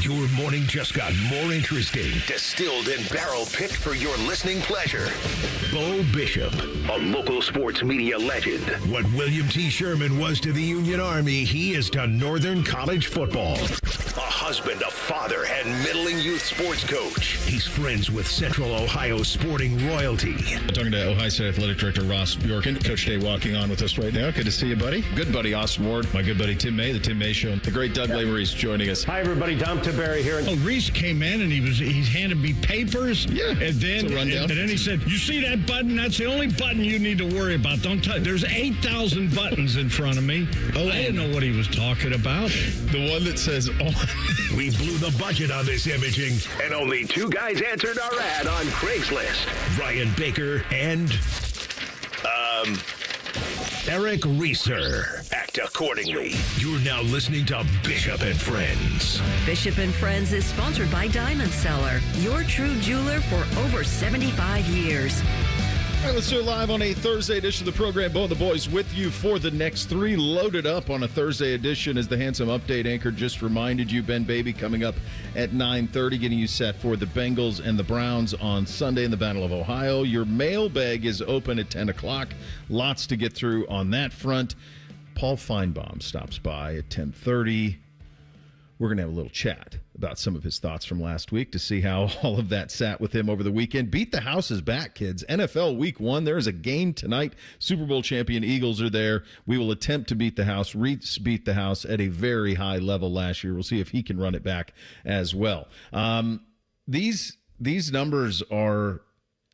Your morning just got more interesting. Distilled and barrel-picked for your listening pleasure. Bo Bishop, a local sports media legend. What William T. Sherman was to the Union Army, he is to Northern College football. A husband, a father, and middling youth sports coach. He's friends with Central Ohio sporting royalty. Talking to Ohio State Athletic Director Ross Bjorken. Coach Day walking on with us right now. Good to see you, buddy. Good buddy Austin Ward. My good buddy Tim May, the Tim May Show. The great Doug Lavery's joining us. Hi, everybody. Dom Tiberi here. Oh, Reese came in and he handed me papers. Yeah, and then he said, "You see that button? That's the only button you need to worry about. Don't touch. There's 8,000 buttons in front of me." Oh, I didn't know what he was talking about. The one that says on. We blew the budget on this imaging, and only two guys answered our ad on Craigslist. Ryan Baker and Eric Reeser. Act accordingly. You're now listening to Bishop and Friends. Bishop and Friends is sponsored by Diamond Seller, your true jeweler for over 75 years. All right, let's do it live on a Thursday edition of the program. Bo and the boys with you for the next three. Loaded up on a Thursday edition, as the handsome update anchor just reminded you. Ben Baby coming up at 9:30, getting you set for the Bengals and the Browns on Sunday in the Battle of Ohio. Your mailbag is open at 10 o'clock. Lots to get through on that front. Paul Finebaum stops by at 10:30. We're going to have a little chat about some of his thoughts from last week to see how all of that sat with him over the weekend. Beat the House is back, kids. NFL Week 1. There is a game tonight. Super Bowl champion Eagles are there. We will attempt to beat the House. Reese beat the House at a very high level last year. We'll see if he can run it back as well. These numbers are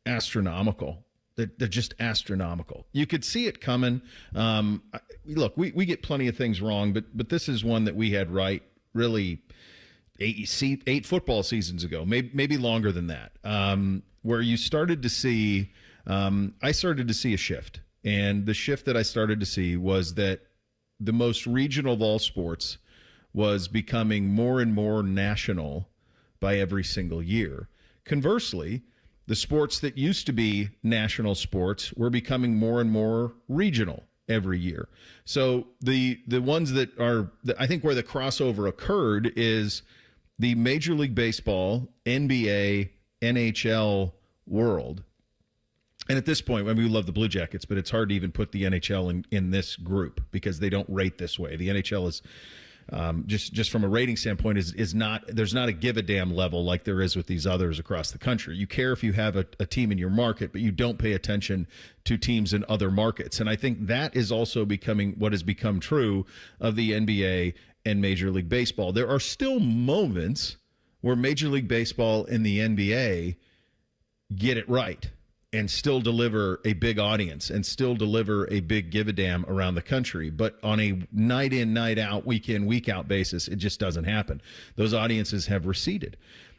astronomical. They're just astronomical. You could see it coming. Look, we get plenty of things wrong, but this is one that we had right. Really, 8 football seasons ago, maybe longer than that, where you started to see, I started to see a shift. And the shift that I started to see was that the most regional of all sports was becoming more and more national by every single year. Conversely, the sports that used to be national sports were becoming more and more regional every year. So the ones that are, I think where the crossover occurred is the Major League Baseball, NBA, NHL world. And at this point, I mean, we love the Blue Jackets, but it's hard to even put the NHL in this group because they don't rate this way. The NHL is just from a rating standpoint is not, there's not a give a damn level like there is with these others across the country. You care if you have a team in your market, but you don't pay attention to teams in other markets. And I think that is also becoming what has become true of the NBA and Major League Baseball. There are still moments where Major League Baseball and the NBA get it right and still deliver a big audience and still deliver a big give a damn around the country. But on a night in, night out, week in, week out basis, it just doesn't happen. Those audiences have receded.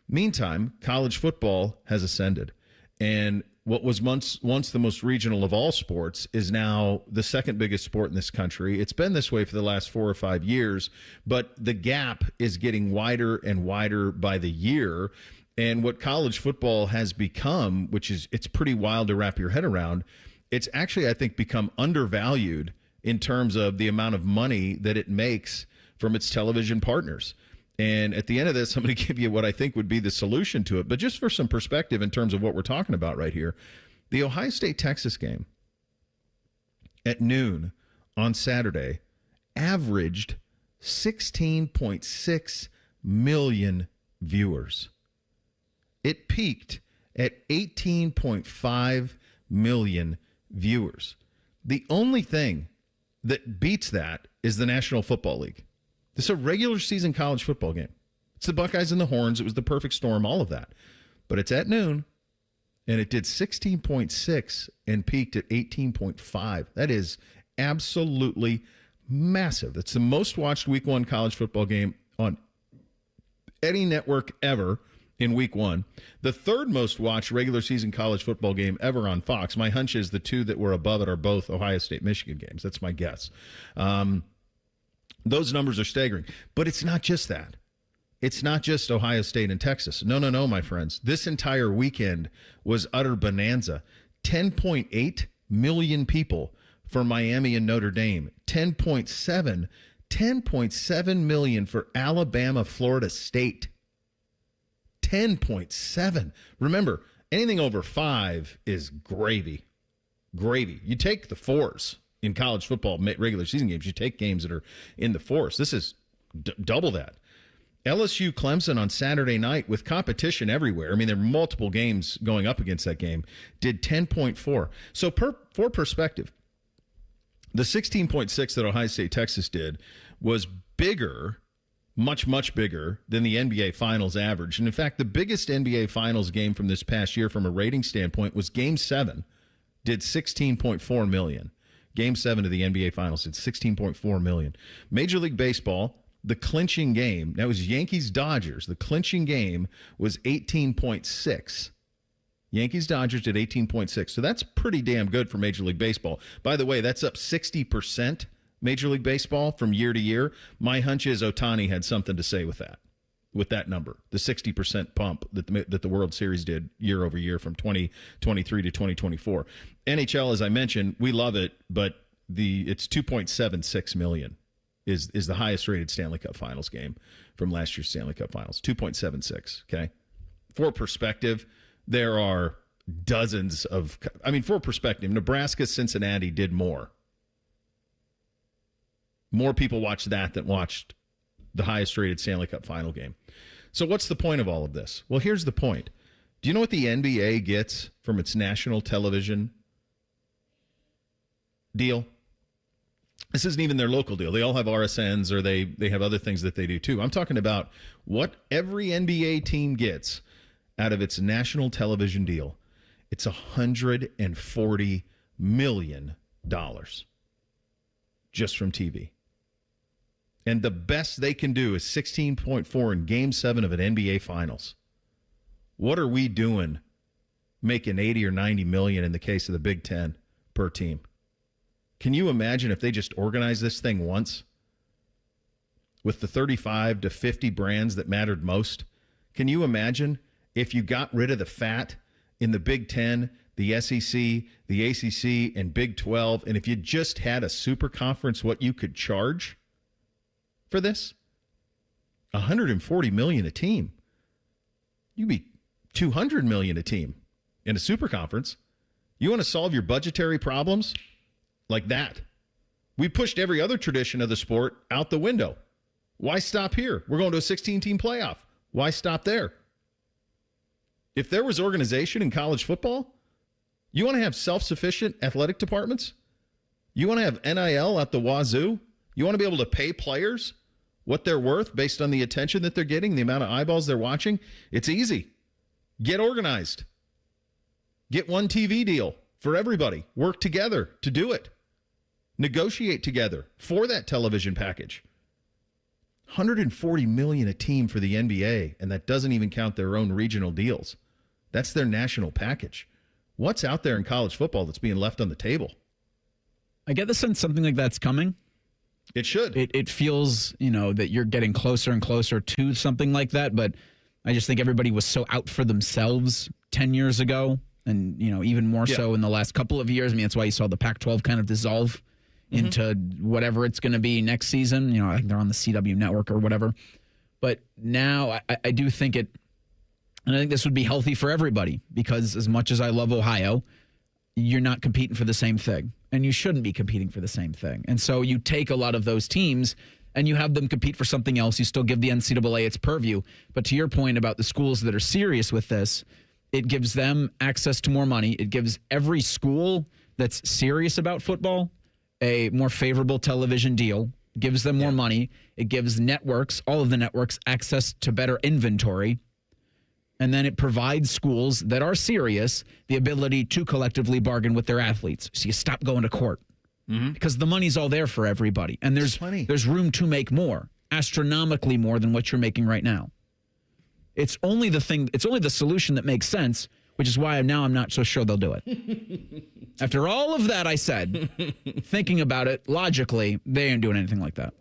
Meantime, college football has ascended. And what was once the most regional of all sports is now the second biggest sport in this country. It's been this way for the last 4 or 5 years, but the gap is getting wider and wider by the year. And what college football has become, it's pretty wild to wrap your head around, it's actually, I think, become undervalued in terms of the amount of money that it makes from its television partners. And at the end of this, I'm going to give you what I think would be the solution to it. But just for some perspective in terms of what we're talking about right here, the Ohio State-Texas game at noon on Saturday averaged 16.6 million viewers. It peaked at 18.5 million viewers. The only thing that beats that is the National Football League. This is a regular season college football game. It's the Buckeyes and the Horns. It was the perfect storm, all of that. But it's at noon, and it did 16.6 and peaked at 18.5. That is absolutely massive. It's the most watched Week 1 college football game on any network ever in Week 1. The third most watched regular season college football game ever on Fox. My hunch is the two that were above it are both Ohio State-Michigan games. That's my guess. Those numbers are staggering. But it's not just that. It's not just Ohio State and Texas. No, my friends. This entire weekend was utter bonanza. 10.8 million people for Miami and Notre Dame. 10.7 million for Alabama, Florida State. 10.7. Remember, anything over 5 is gravy. Gravy. You take the 4s in college football regular season games. You take games that are in the 4s. This is double that. LSU Clemson on Saturday night with competition everywhere. I mean, there are multiple games going up against that game. Did 10.4. So for perspective, the 16.6 that Ohio State Texas did was bigger, much, much bigger than the NBA Finals average. And in fact, the biggest NBA Finals game from this past year from a rating standpoint was Game 7, did 16.4 million. Game 7 of the NBA Finals did 16.4 million. Major League Baseball, the clinching game, that was Yankees-Dodgers. The clinching game was 18.6. Yankees-Dodgers did 18.6. So that's pretty damn good for Major League Baseball. By the way, that's up 60%, Major League Baseball, from year to year. My hunch is Ohtani had something to say with that number, the 60% pump that the World Series did year over year from 2023 to 2024. NHL, as I mentioned, we love it, but it's 2.76 million. Is the highest rated Stanley Cup Finals game from last year's Stanley Cup Finals. 2.76, okay? For perspective, there are dozens of... for perspective, Nebraska-Cincinnati did more. More people watched that than watched the highest rated Stanley Cup Final game. So what's the point of all of this? Well, here's the point. Do you know what the NBA gets from its national television deal? This isn't even their local deal. They all have RSNs or they have other things that they do too. I'm talking about what every NBA team gets out of its national television deal. It's $140 million just from TV. And the best they can do is 16.4 in Game 7 of an NBA Finals. What are we doing making 80 or 90 million in the case of the Big Ten per team? Can you imagine if they just organized this thing once with the 35 to 50 brands that mattered most? Can you imagine if you got rid of the fat in the Big Ten, the SEC, the ACC, and Big 12, and if you just had a super conference, what you could charge for this? $140 million a team. You'd be $200 million a team in a super conference. You want to solve your budgetary problems? Like that. We pushed every other tradition of the sport out the window. Why stop here? We're going to a 16-team playoff. Why stop there? If there was organization in college football, you want to have self-sufficient athletic departments? You want to have NIL at the wazoo? You want to be able to pay players what they're worth based on the attention that they're getting, the amount of eyeballs they're watching? It's easy. Get organized. Get one TV deal for everybody. Work together to do it. Negotiate together for that television package. $140 million a team for the NBA, and that doesn't even count their own regional deals. That's their national package. What's out there in college football that's being left on the table? I get the sense something like that's coming. It should. It feels, that you're getting closer and closer to something like that, but I just think everybody was so out for themselves 10 years ago, and, even more so in the last couple of years. I mean, that's why you saw the Pac-12 kind of dissolve into whatever it's going to be next season. I think they're on the CW network or whatever. But now I do think and I think this would be healthy for everybody, because as much as I love Ohio, you're not competing for the same thing, and you shouldn't be competing for the same thing. And so you take a lot of those teams and you have them compete for something else. You still give the NCAA its purview. But to your point about the schools that are serious with this, it gives them access to more money. It gives every school that's serious about football a more favorable television deal, gives them more money. It gives networks, all of the networks, access to better inventory. And then it provides schools that are serious the ability to collectively bargain with their athletes. So you stop going to court because the money's all there for everybody. And there's room to make more, astronomically more than what you're making right now. It's only the solution that makes sense, which is why I'm not so sure they'll do it. After all of that I said, thinking about it logically, they ain't doing anything like that.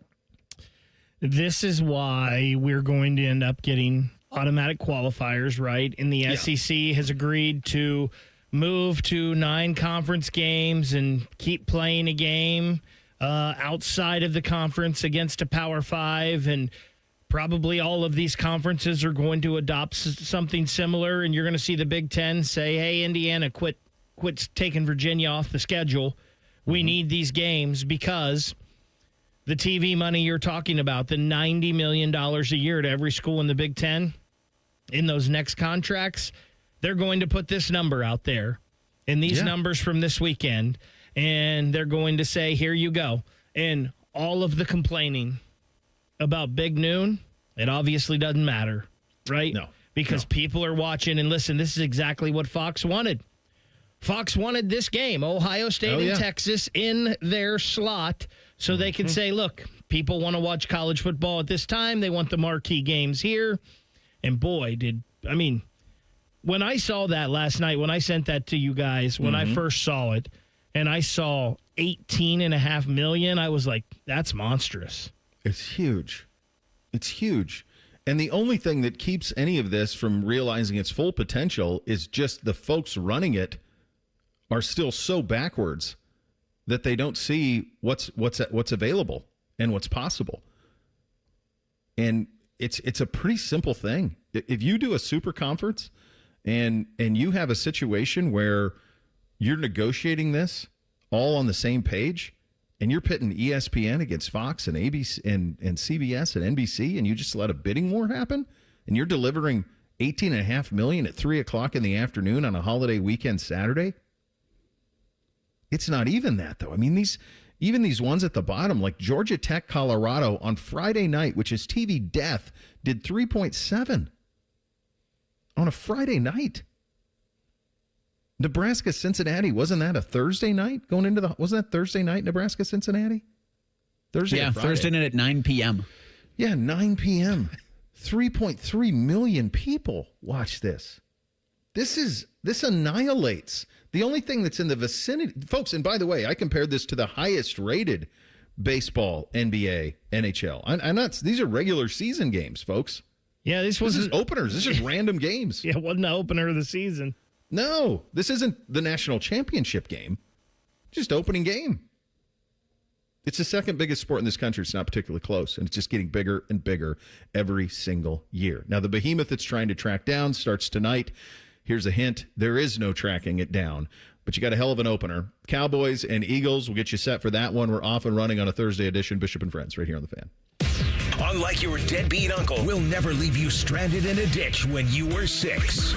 This is why we're going to end up getting automatic qualifiers, right? And the SEC has agreed to move to 9 conference games and keep playing a game outside of the conference against a Power 5. And Probably all of these conferences are going to adopt something similar, and you're going to see the Big Ten say, hey, Indiana, quit taking Virginia off the schedule. We need these games because the TV money you're talking about, the $90 million a year to every school in the Big Ten in those next contracts, they're going to put this number out there and these numbers from this weekend, and they're going to say, here you go. And all of the complaining about Big Noon, it obviously doesn't matter, right? No. Because people are watching, and listen, this is exactly what Fox wanted. Fox wanted this game, Ohio State and Texas, in their slot so they can say, look, people want to watch college football at this time. They want the marquee games here. And boy, when I saw that last night, when I sent that to you guys, when I first saw it, and I saw 18.5 million, I was like, that's monstrous. It's huge. It's huge. And the only thing that keeps any of this from realizing its full potential is just the folks running it are still so backwards that they don't see what's available and what's possible. And it's a pretty simple thing. If you do a super conference and you have a situation where you're negotiating this all on the same page, and you're pitting ESPN against Fox and ABC and CBS and NBC, and you just let a bidding war happen, and you're delivering $18.5 million at 3:00 in the afternoon on a holiday weekend Saturday. It's not even that, though. I mean, these ones at the bottom, like Georgia Tech, Colorado on Friday night, which is TV death, did 3.7 on a Friday night. Nebraska, Cincinnati, wasn't that a Thursday night going into wasn't that Thursday night, Nebraska, Cincinnati? Thursday night at 9 p.m. Yeah, 9 p.m. 3.3 million people watch this. This annihilates. The only thing that's in the vicinity, folks, and by the way, I compared this to the highest rated baseball, NBA, NHL. I'm not, these are regular season games, folks. Yeah, this is openers. This is random games. Yeah, it wasn't the opener of the season. No, this isn't the national championship game. Just opening game. It's the second biggest sport in this country. It's not particularly close, and it's just getting bigger and bigger every single year. Now, the behemoth it's trying to track down starts tonight. Here's a hint. There is no tracking it down, but you got a hell of an opener. Cowboys and Eagles will get you set for that one. We're off and running on a Thursday edition. Bishop and Friends right here on The Fan. Unlike your deadbeat uncle, we'll never leave you stranded in a ditch when you were 6.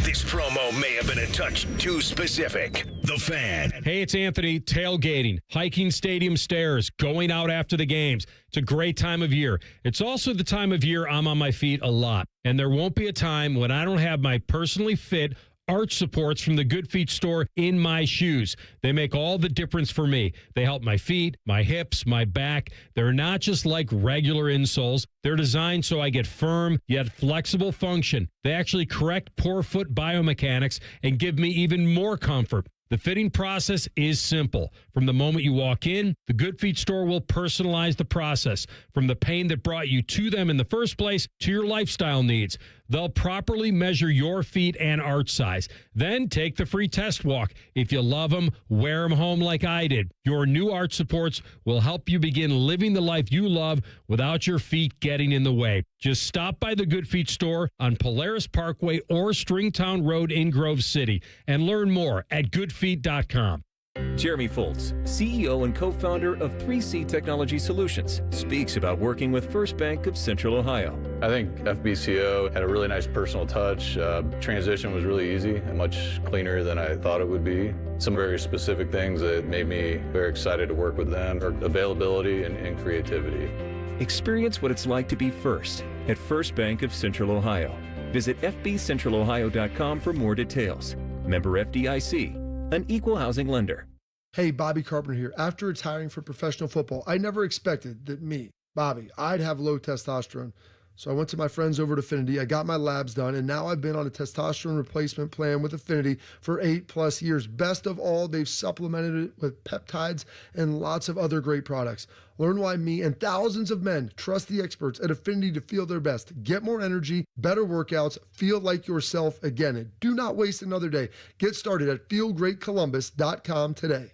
This promo may have been a touch too specific. The Fan. Hey, it's Anthony. Tailgating, hiking stadium stairs, going out after the games. It's a great time of year. It's also the time of year I'm on my feet a lot. And there won't be a time when I don't have my personally fit arch supports from the Good Feet store in my shoes. They make all the difference for me. They help my feet, my hips, my back. They're not just like regular insoles. They're designed so I get firm yet flexible function. They actually correct poor foot biomechanics and give me even more comfort. The fitting process is simple. From the moment you walk in, the Good Feet store will personalize the process. From the pain that brought you to them in the first place to your lifestyle needs. They'll properly measure your feet and arch size. Then take the free test walk. If you love them, wear them home like I did. Your new arch supports will help you begin living the life you love without your feet getting in the way. Just stop by the Good Feet store on Polaris Parkway or Stringtown Road in Grove City and learn more at goodfeet.com. Jeremy Foltz, CEO and co-founder of 3C Technology Solutions, speaks about working with First Bank of Central Ohio. I think FBCO had a really nice personal touch. Transition was really easy and much cleaner than I thought it would be. Some very specific things that made me very excited to work with them are availability and creativity. Experience what it's like to be first at First Bank of Central Ohio. Visit fbcentralohio.com for more details. Member FDIC. An equal housing lender. Hey, Bobby Carpenter here. After retiring from professional football, I never expected that me, Bobby, I'd have low testosterone. So I went to my friends over at Affinity. I got my labs done, and now I've been on a testosterone replacement plan with Affinity for 8+ years. Best of all, they've supplemented it with peptides and lots of other great products. Learn why me and thousands of men trust the experts at Affinity to feel their best. Get more energy, better workouts, feel like yourself again. And do not waste another day. Get started at feelgreatcolumbus.com today.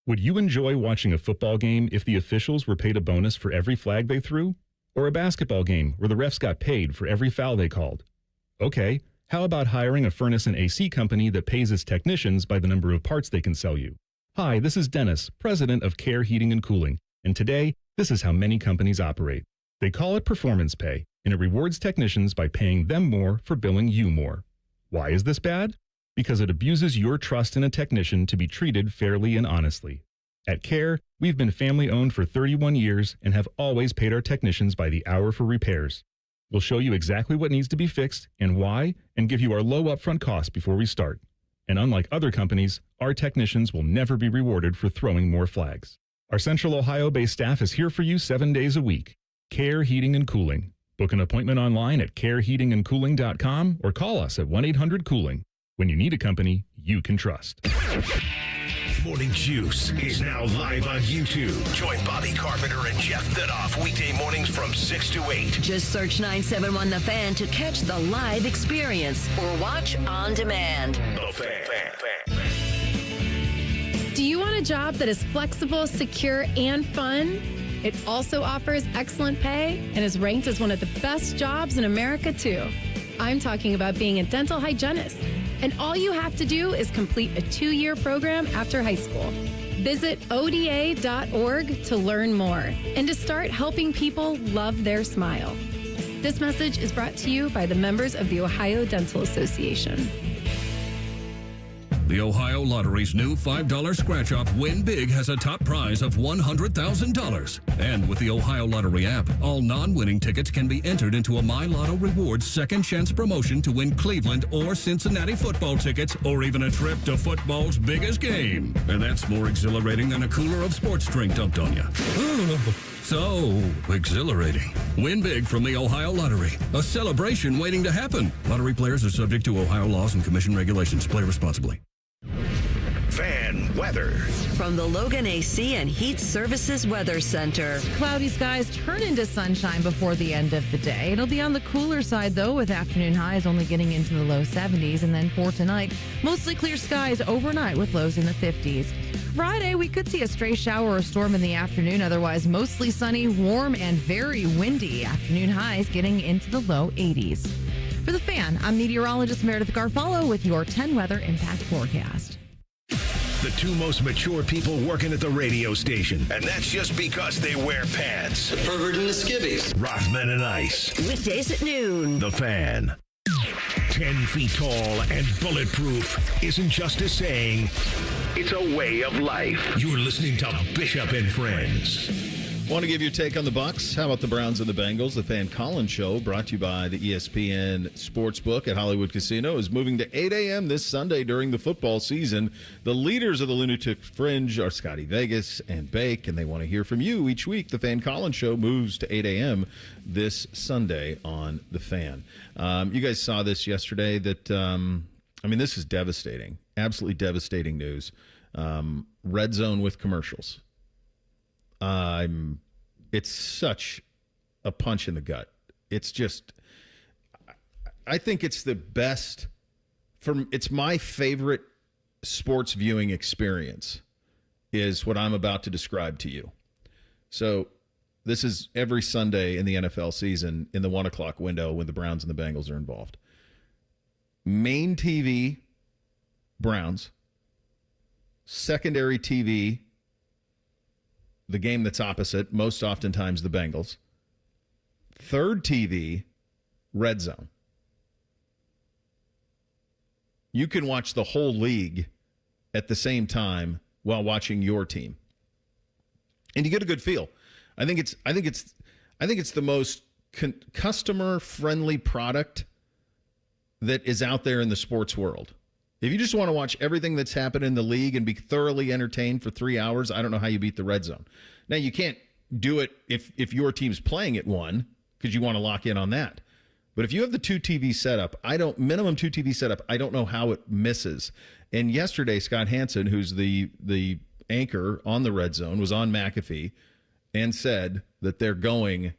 Would you enjoy watching a football game if the officials were paid a bonus for every flag they threw? Or a basketball game where the refs got paid for every foul they called? Okay, how about hiring a furnace and AC company that pays its technicians by the number of parts they can sell you? Hi, this is Dennis, president of Care Heating and Cooling, and today, this is how many companies operate. They call it performance pay, and it rewards technicians by paying them more for billing you more. Why is this bad? Because it abuses your trust in a technician to be treated fairly and honestly. At Care, we've been family-owned for 31 years and have always paid our technicians by the hour for repairs. We'll show you exactly what needs to be fixed and why, and give you our low upfront cost before we start. And unlike other companies, our technicians will never be rewarded for throwing more flags. Our Central Ohio-based staff is here for you 7 days a week. Care Heating and Cooling. Book an appointment online at careheatingandcooling.com or call us at 1-800-COOLING. When you need a company you can trust. Morning Juice is now live on YouTube. Join Bobby Carpenter and Jeff Thidoff weekday mornings from 6 to 8. Just search 971 The Fan to catch the live experience or watch on demand. The Fan. Do you want a job that is flexible, secure, and fun? It also offers excellent pay and is ranked as one of the best jobs in America, too. I'm talking about being a dental hygienist. And all you have to do is complete a 2-year program after high school. Visit ODA.org to learn more and to start helping people love their smile. This message is brought to you by the members of the Ohio Dental Association. The Ohio Lottery's new $5 scratch-off Win Big has a top prize of $100,000. And with the Ohio Lottery app, all non-winning tickets can be entered into a My Lotto Rewards second chance promotion to win Cleveland or Cincinnati football tickets or even a trip to football's biggest game. And that's more exhilarating than a cooler of sports drink dumped on you. So exhilarating. Win big from the Ohio Lottery. A celebration waiting to happen. Lottery players are subject to Ohio laws and commission regulations. Play responsibly. Fan weather. From the Logan AC and Heat Services Weather Center. Cloudy skies turn into sunshine before the end of the day. It'll be on the cooler side, though, with afternoon highs only getting into the low 70s. And then for tonight, mostly clear skies overnight with lows in the 50s. Friday, we could see a stray shower or storm in the afternoon. Otherwise, mostly sunny, warm, and very windy. Afternoon highs getting into the low 80s. For the Fan, I'm meteorologist Meredith Garfalo with your 10 weather impact forecast. The two most mature people working at the radio station, and that's just because they wear pants. The pervert and the skivvies. Rothman and Ice. Weekdays at noon. The Fan. 10 feet tall and bulletproof isn't just a saying, it's a way of life. You're listening to Bishop and Friends. Want to give your take on the Bucs? How about the Browns and the Bengals? The Fan Collins Show, brought to you by the ESPN Sportsbook at Hollywood Casino, is moving to 8 a.m. this Sunday during the football season. The leaders of the Lunatic Fringe are Scotty Vegas and Bake, and they want to hear from you each week. The Fan Collins Show moves to 8 a.m. this Sunday on The Fan. You guys saw this yesterday that, this is devastating. Absolutely devastating news. Red Zone with commercials. It's such a punch in the gut. It's just, I think it's the best. It's my favorite sports viewing experience is what I'm about to describe to you. So this is every Sunday in the NFL season in the 1 o'clock window when the Browns and the Bengals are involved. Main TV, Browns. Secondary TV, the game that's opposite, most oftentimes the Bengals. Third TV, Red Zone. You can watch the whole league at the same time while watching your team. And you get a good feel. I think it's the most customer-friendly product that is out there in the sports world. If you just want to watch everything that's happened in the league and be thoroughly entertained for 3 hours, I don't know how you beat the Red Zone. Now, you can't do it if your team's playing at 1 because you want to lock in on that. But if you have the 2 TV setup, minimum 2 TV setup, I don't know how it misses. And yesterday, Scott Hansen, who's the anchor on the Red Zone, was on McAfee and said that they're going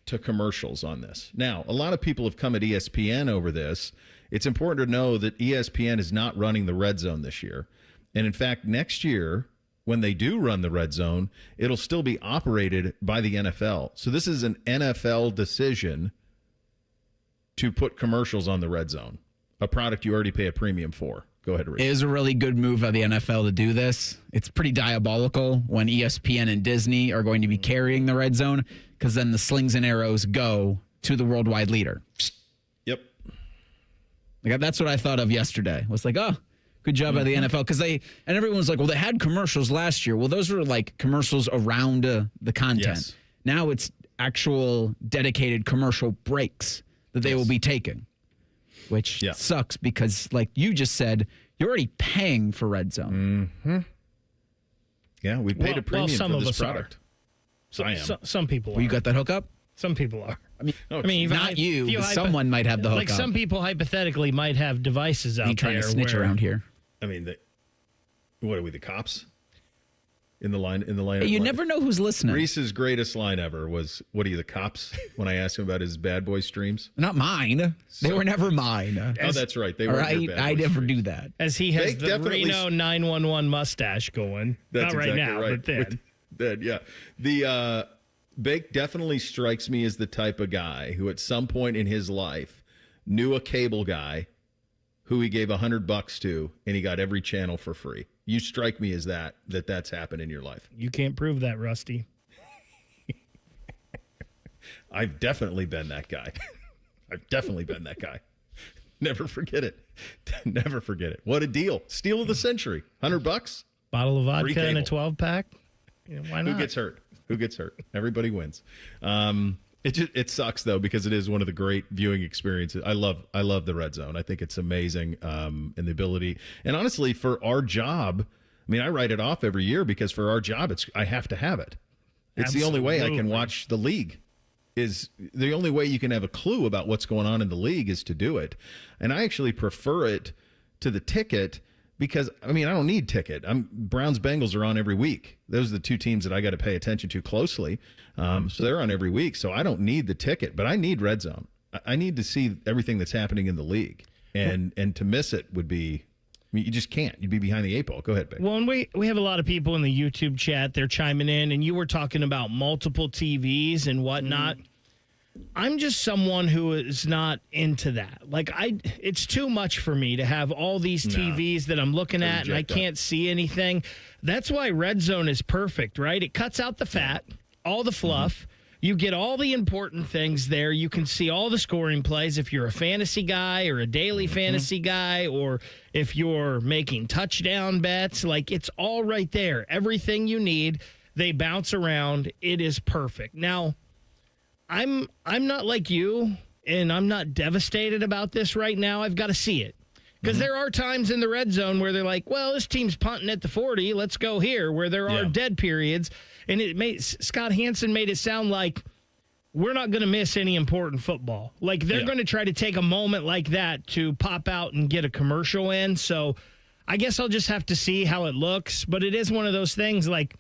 to commercials on this. Now, a lot of people have come at ESPN over this. It's important to know that ESPN is not running the Red Zone this year. And in fact, next year, when they do run the red zone, it'll still be operated by the NFL. So this is an NFL decision to put commercials on the red zone, a product you already pay a premium for. Go ahead, Reese. It is a really good move by the NFL to do this. It's pretty diabolical when ESPN and Disney are going to be carrying the red zone, because then the slings and arrows go to the worldwide leader. Yep. Like, that's what I thought of yesterday. I was like, oh, good job by the NFL. Because and everyone was like, well, they had commercials last year. Well, those were like commercials around the content. Yes. Now it's actual dedicated commercial breaks that they will be taking, which sucks because, like you just said, you're already paying for red zone. Mm-hmm. Yeah, we paid a premium some for of this us product. Some people are. Well, you got that hookup? Some people are. I mean, even not you. But someone might have the hookup. Like some people hypothetically might have devices out there. Trying to snitch around here. I mean, what are we, the cops? In the line. Hey, you never know who's listening. Reese's greatest line ever was, "What are you, the cops?" When I asked him about his Bad Boy streams. Not mine. They were never mine. Oh, that's right. They were. Right. I never do that. As he has the Reno 911 mustache going. That's not right exactly now, right. but then. Yeah. The Bake definitely strikes me as the type of guy who, at some point in his life, knew a cable guy who he gave $100 to, and he got every channel for free. You strike me as that's happened in your life. You can't prove that, Rusty. I've definitely been that guy. Never forget it. Never forget it. What a deal. Steal of the century. $100? Bottle of vodka and a 12-pack? Why not? Who gets hurt? Everybody wins. It sucks though, because it is one of the great viewing experiences. I love the red zone. I think it's amazing, and the ability. And honestly, for our job, I mean, I write it off every year because for our job, I have to have it. It's the only way I can watch the league. Is the only way you can have a clue about what's going on in the league is to do it. And I actually prefer it to the ticket. Because, I mean, I don't need ticket. Browns Bengals are on every week. Those are the two teams that I got to pay attention to closely. So they're on every week. So I don't need the ticket, but I need red zone. I need to see everything that's happening in the league. And to miss it would be, I mean, you just can't. You'd be behind the eight ball. Go ahead, Beck. Well, and we have a lot of people in the YouTube chat. They're chiming in, and you were talking about multiple TVs and whatnot. I'm just someone who is not into that. Like, it's too much for me to have all these TVs that I'm looking at and I can't see anything. That's why Red Zone is perfect, right? It cuts out the fat, all the fluff. You get all the important things there. You can see all the scoring plays if you're a fantasy guy or a daily fantasy guy, or if you're making touchdown bets. Like, it's all right there. Everything you need. They bounce around. It is perfect. Now, I'm not like you, and I'm not devastated about this right now. I've got to see it. Because there are times in the red zone where they're like, well, this team's punting at the 40. Let's go here, where there are dead periods. And Scott Hansen made it sound like we're not going to miss any important football. Like, they're going to try to take a moment like that to pop out and get a commercial in. So I guess I'll just have to see how it looks. But it is one of those things like,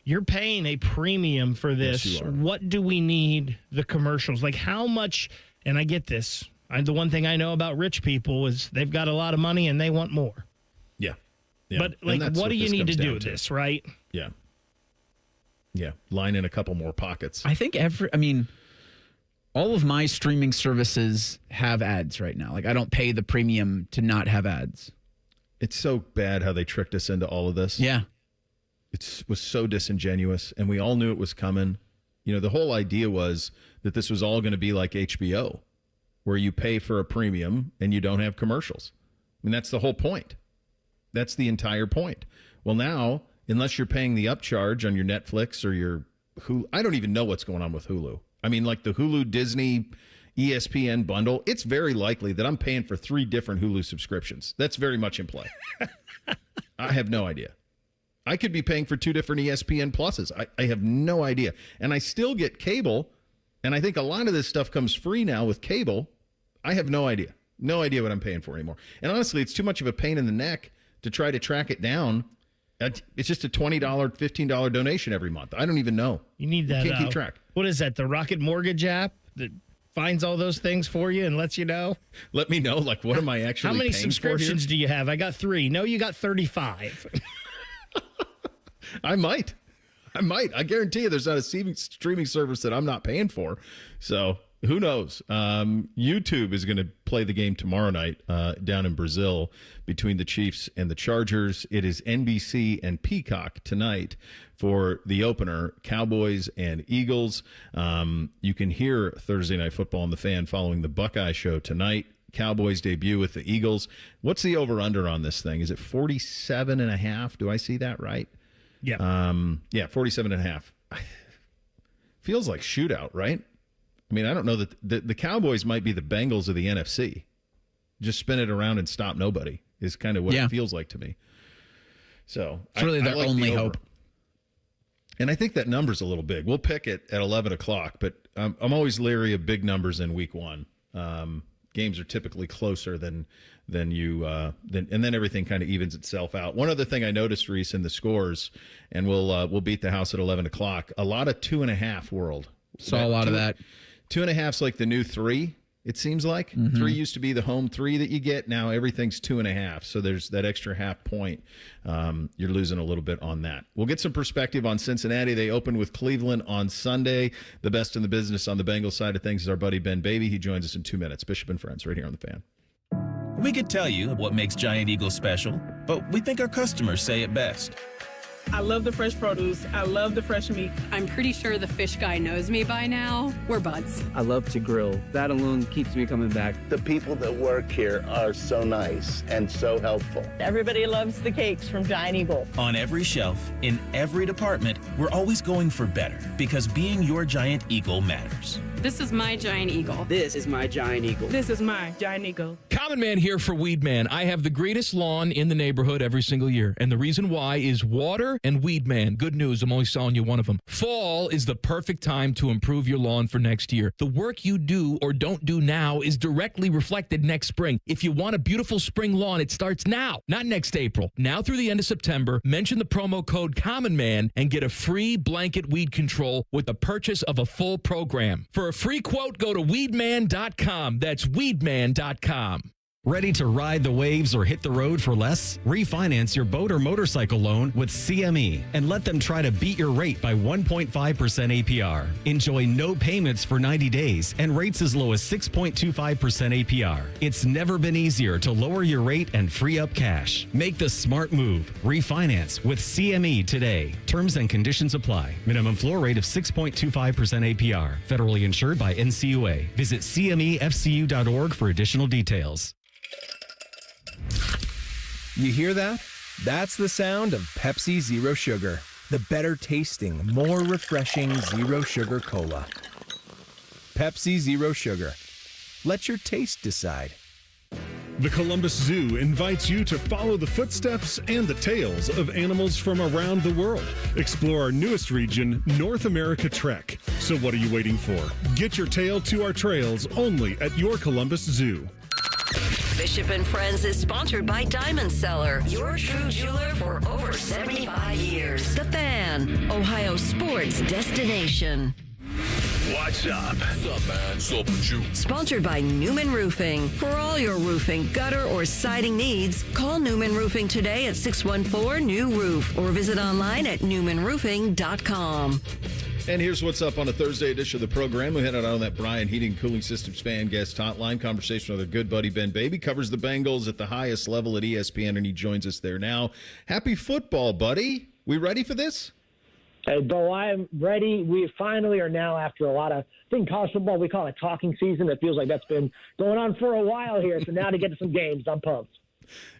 you're paying a premium for this. Yes, you are. What do we need the commercials? Like, how much? And I get this. The one thing I know about rich people is they've got a lot of money and they want more. Yeah. But, like, what do you need to do this, right? Yeah. Yeah. Line in a couple more pockets. I think all of my streaming services have ads right now. Like, I don't pay the premium to not have ads. It's so bad how they tricked us into all of this. Yeah. It was so disingenuous, and we all knew it was coming. You know, the whole idea was that this was all going to be like HBO, where you pay for a premium and you don't have commercials. I mean, that's the whole point. That's the entire point. Well, now, unless you're paying the upcharge on your Netflix or your Hulu, I don't even know what's going on with Hulu. I mean, like the Hulu, Disney, ESPN bundle, it's very likely that I'm paying for 3 different Hulu subscriptions. That's very much in play. I have no idea. I could be paying for 2 different ESPN Pluses. I have no idea. And I still get cable, and I think a lot of this stuff comes free now with cable. I have no idea. No idea what I'm paying for anymore. And honestly, it's too much of a pain in the neck to try to track it down. It's just a $20, $15 donation every month. I don't even know. You need that. You can't keep track. What is that, the Rocket Mortgage app that finds all those things for you and lets you know? Let me know, like, what am I actually How many paying subscriptions for here? do you have? I got 3. No, you got 35. I might. I guarantee you there's not a streaming service that I'm not paying for. So who knows? YouTube is going to play the game tomorrow night down in Brazil between the Chiefs and the Chargers. It is NBC and Peacock tonight for the opener, Cowboys and Eagles. You can hear Thursday Night Football on the Fan following the Buckeye Show tonight. Cowboys debut with the Eagles. What's the over-under on this thing? Is it 47.5? Do I see that right? Yeah. 47.5. Feels like shootout, right? I mean, I don't know that the Cowboys might be the Bengals of the NFC. Just spin it around and stop nobody is kind of what it feels like to me. So it's really their only hope. And I think that number's a little big. We'll pick it at 11 o'clock, but I'm always leery of big numbers in week one. Games are typically closer than and then everything kind of evens itself out. One other thing I noticed, Reese, in the scores, and we'll beat the house at 11 o'clock. A lot of 2.5 world. Saw a lot of that. 2.5's like the new 3. It seems like 3 used to be the home 3 that you get. Now everything's 2.5. So there's that extra half point. You're losing a little bit on that. We'll get some perspective on Cincinnati. They open with Cleveland on Sunday. The best in the business on the Bengals side of things is our buddy Ben Baby. He joins us in 2 minutes. Bishop and Friends right here on The Fan. We could tell you what makes Giant Eagle special, but we think our customers say it best. I love the fresh produce. I love the fresh meat. I'm pretty sure the fish guy knows me by now. We're buds. I love to grill. That alone keeps me coming back. The people that work here are so nice and so helpful. Everybody loves the cakes from Giant Eagle. On every shelf, in every department, we're always going for better because being your Giant Eagle matters. This is my Giant Eagle. This is my Giant Eagle. This is my Giant Eagle. Common Man here for Weed Man. I have the greatest lawn in the neighborhood every single year. And the reason why is water and Weed Man. Good news, I'm only selling you one of them. Fall is the perfect time to improve your lawn for next year. The work you do or don't do now is directly reflected next spring. If you want a beautiful spring lawn, it starts now, not next April. Now through the end of September, mention the promo code Common Man and get a free blanket weed control with the purchase of a full program. For a free quote, go to weedman.com. That's weedman.com. Ready to ride the waves or hit the road for less? Refinance your boat or motorcycle loan with CME and let them try to beat your rate by 1.5% APR. Enjoy no payments for 90 days and rates as low as 6.25% APR. It's never been easier to lower your rate and free up cash. Make the smart move. Refinance with CME today. Terms and conditions apply. Minimum floor rate of 6.25% APR. Federally insured by NCUA. Visit CMEFCU.org for additional details. You hear that? That's the sound of Pepsi Zero Sugar, the better tasting, more refreshing Zero Sugar Cola. Pepsi Zero Sugar. Let your taste decide. The Columbus Zoo invites you to follow the footsteps and the tales of animals from around the world. Explore our newest region, North America Trek. So what are you waiting for? Get your tail to our trails only at your Columbus Zoo. Bishop and Friends is sponsored by Diamond Seller, your true jeweler for over 75 years. The Fan, Ohio sports destination. What's up? What's up, man? What's up with you? Sponsored by Newman Roofing. For all your roofing, gutter, or siding needs, call Newman Roofing today at 614-NEW-ROOF or visit online at newmanroofing.com. And here's what's up on a Thursday edition of the program. We head out on that Bryan Heating and Cooling Systems fan guest hotline. Conversation with our good buddy Ben Baby. Covers the Bengals at the highest level at ESPN, and he joins us there now. Happy football, buddy. We ready for this? Hey, Bo, I am ready. We finally are now, after a lot of, I think college football, we call it talking season. It feels like that's been going on for a while here. So now to get to some games, I'm pumped.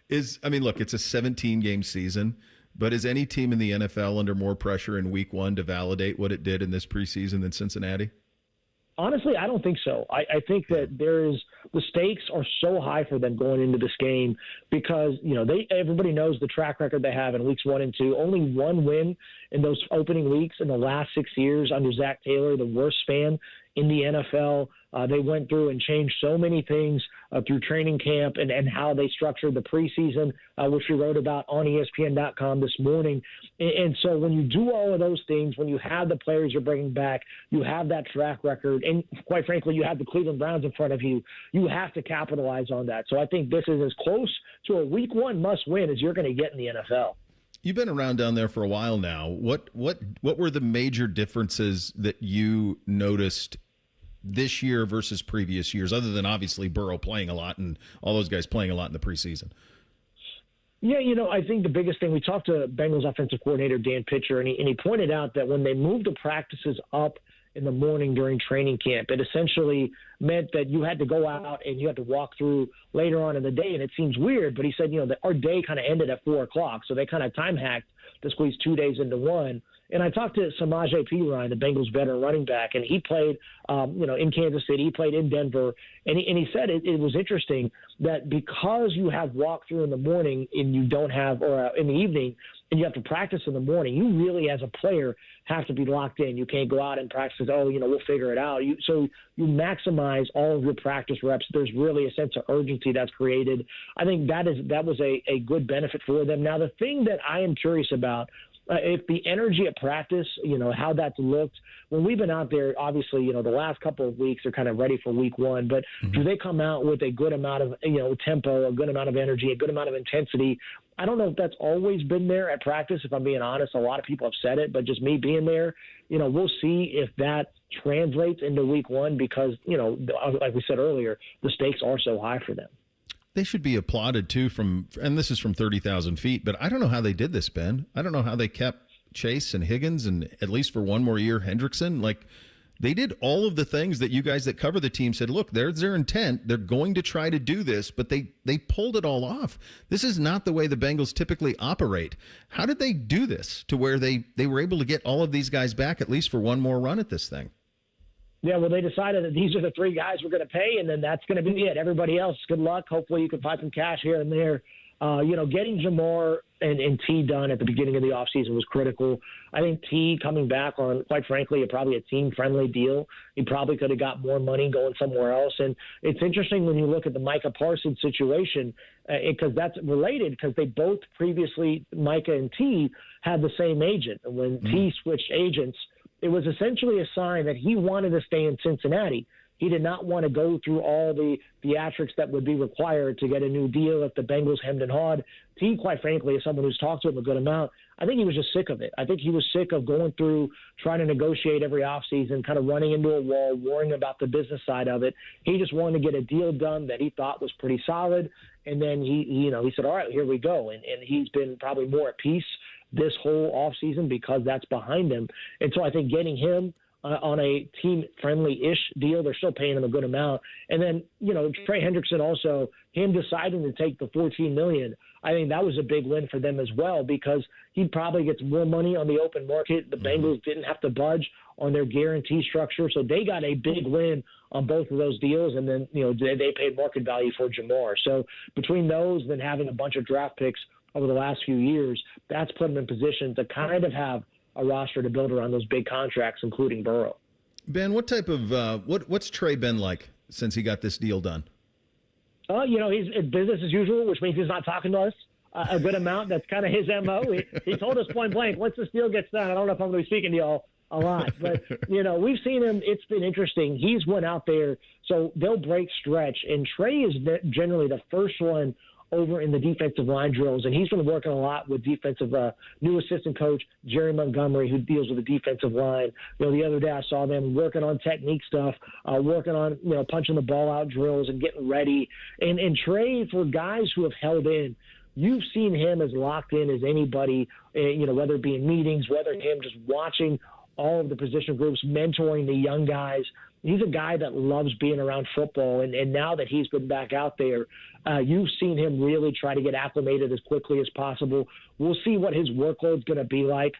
Look, it's a 17-game season. But is any team in the NFL under more pressure in week one to validate what it did in this preseason than Cincinnati? Honestly, I don't think so. I think that the stakes are so high for them going into this game because, everybody knows the track record they have in weeks 1 and 2. Only one win in those opening weeks in the last 6 years under Zach Taylor, the worst fan in the NFL. They went through and changed so many things through training camp and how they structured the preseason, which we wrote about on ESPN.com this morning. And so when you do all of those things, when you have the players you're bringing back, you have that track record, and quite frankly, you have the Cleveland Browns in front of you, you have to capitalize on that. So I think this is as close to a week 1 must-win as you're going to get in the NFL. You've been around down there for a while now. What were the major differences that you noticed this year versus previous years, other than obviously Burrow playing a lot and all those guys playing a lot in the preseason? Yeah, I think the biggest thing, we talked to Bengals offensive coordinator Dan Pitcher, and he pointed out that when they moved the practices up in the morning during training camp, it essentially meant that you had to go out and you had to walk through later on in the day. And it seems weird, but he said, that our day kind of ended at 4:00. So they kind of time hacked to squeeze 2 days into one. And I talked to Samaje Perine, the Bengals veteran running back, and he played, in Kansas City. He played in Denver. And he said it was interesting that because you have walkthrough in the morning and you don't have, or in the evening, and you have to practice in the morning, you really, as a player, have to be locked in. You can't go out and practice, we'll figure it out. So you maximize all of your practice reps. There's really a sense of urgency that's created. I think that was a good benefit for them. Now, the thing that I am curious about, if the energy at practice, how that's looked. When we've been out there, obviously, the last couple of weeks are kind of ready for week one, but do they come out with a good amount of, tempo, a good amount of energy, a good amount of intensity? I don't know if that's always been there at practice, if I'm being honest. A lot of people have said it, but just me being there, we'll see if that translates into week one because, like we said earlier, the stakes are so high for them. They should be applauded, too, and this is from 30,000 feet, but I don't know how they did this, Ben. I don't know how they kept Chase and Higgins and at least for one more year, Hendrickson. Like, they did all of the things that you guys that cover the team said, look, there's their intent. They're going to try to do this, but they pulled it all off. This is not the way the Bengals typically operate. How did they do this to where they were able to get all of these guys back at least for one more run at this thing? Yeah, well, they decided that these are the three guys we're going to pay, and then that's going to be it. Everybody else, good luck. Hopefully you can find some cash here and there. Getting Jamar and T done at the beginning of the offseason was critical. I think T coming back on, quite frankly, probably a team-friendly deal. He probably could have got more money going somewhere else. And it's interesting when you look at the Micah Parsons situation, because that's related, because they both previously, Micah and T, had the same agent. And when T switched agents, it was essentially a sign that he wanted to stay in Cincinnati. He did not want to go through all the theatrics that would be required to get a new deal if the Bengals hemmed and hawed. T, quite frankly, as someone who's talked to him a good amount, I think he was just sick of it. I think he was sick of going through, trying to negotiate every offseason, kind of running into a wall, worrying about the business side of it. He just wanted to get a deal done that he thought was pretty solid. And then he said, all right, here we go. And he's been probably more at peace this whole offseason because that's behind him. And so I think getting him on a team-friendly-ish deal, they're still paying him a good amount. And then, Trey Hendrickson also, him deciding to take the $14 million, I think that was a big win for them as well because he probably gets more money on the open market. The Bengals didn't have to budge on their guarantee structure, so they got a big win on both of those deals. And then, they paid market value for Jamar. So between those and then having a bunch of draft picks over the last few years, that's put them in position to kind of have a roster to build around those big contracts, including Burrow. Ben, what type of what's Trey been like since he got this deal done? He's business as usual, which means he's not talking to us a good amount. That's kind of his MO. He told us point blank, once this deal gets done, I don't know if I'm going to be speaking to y'all a lot, but we've seen him. It's been interesting. He's went out there, so they'll break stretch, and Trey is generally the first one over in the defensive line drills, and he's been working a lot with defensive new assistant coach Jerry Montgomery, who deals with the defensive line. The other day I saw them working on technique stuff, working on punching the ball out drills and getting ready. And Trey, for guys who have held in, you've seen him as locked in as anybody. Whether it be in meetings, whether him just watching all of the position groups, mentoring the young guys. He's a guy that loves being around football, and now that he's been back out there, you've seen him really try to get acclimated as quickly as possible. We'll see what his workload's going to be like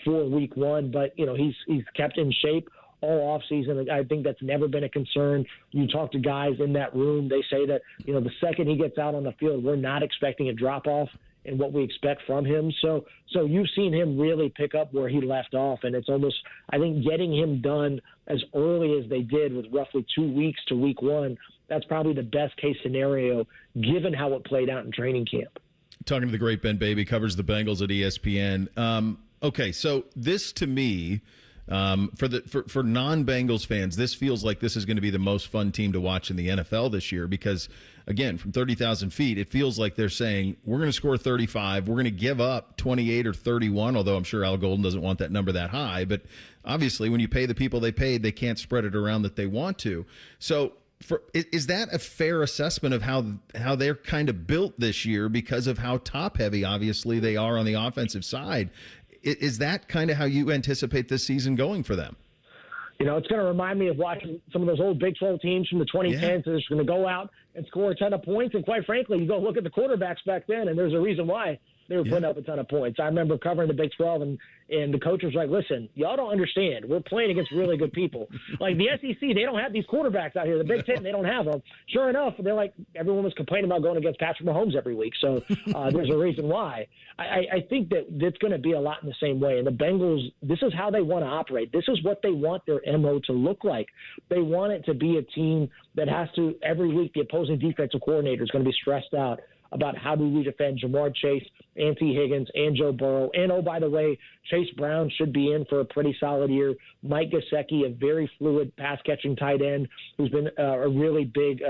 for week one, but he's kept in shape all offseason. I think that's never been a concern. You talk to guys in that room, they say that the second he gets out on the field, we're not expecting a drop-off in what we expect from him. So you've seen him really pick up where he left off, and it's almost, I think, getting him done as early as they did with roughly 2 weeks to week one, that's probably the best case scenario given how it played out in training camp. Talking to the great Ben Baby, covers the Bengals at ESPN. Okay, so this to me, For non-Bengals fans, this feels like this is going to be the most fun team to watch in the NFL this year because, again, from 30,000 feet, it feels like they're saying, we're going to score 35, we're going to give up 28 or 31, although I'm sure Al Golden doesn't want that number that high. But obviously, when you pay the people they paid, they can't spread it around that they want to. So is that a fair assessment of how they're kind of built this year because of how top-heavy, obviously, they are on the offensive side? Is that kind of how you anticipate this season going for them? You know, it's going to remind me of watching some of those old Big 12 teams from the 2010s that are going to go out and score a ton of points. And quite frankly, you go look at the quarterbacks back then, and there's a reason why they were putting up a ton of points. I remember covering the Big 12, and the coach was like, listen, y'all don't understand. We're playing against really good people. Like the SEC, they don't have these quarterbacks out here. The Big Ten, they don't have them. Sure enough, they're like, everyone was complaining about going against Patrick Mahomes every week. So there's a reason why. I think that it's going to be a lot in the same way. And the Bengals, this is how they want to operate. This is what they want their MO to look like. They want it to be a team that has to, every week, the opposing defensive coordinator is going to be stressed out about how do we defend Jamar Chase, T. Higgins, and Joe Burrow. And, oh, by the way, Chase Brown should be in for a pretty solid year. Mike Gesicki, a very fluid pass-catching tight end who's been a really big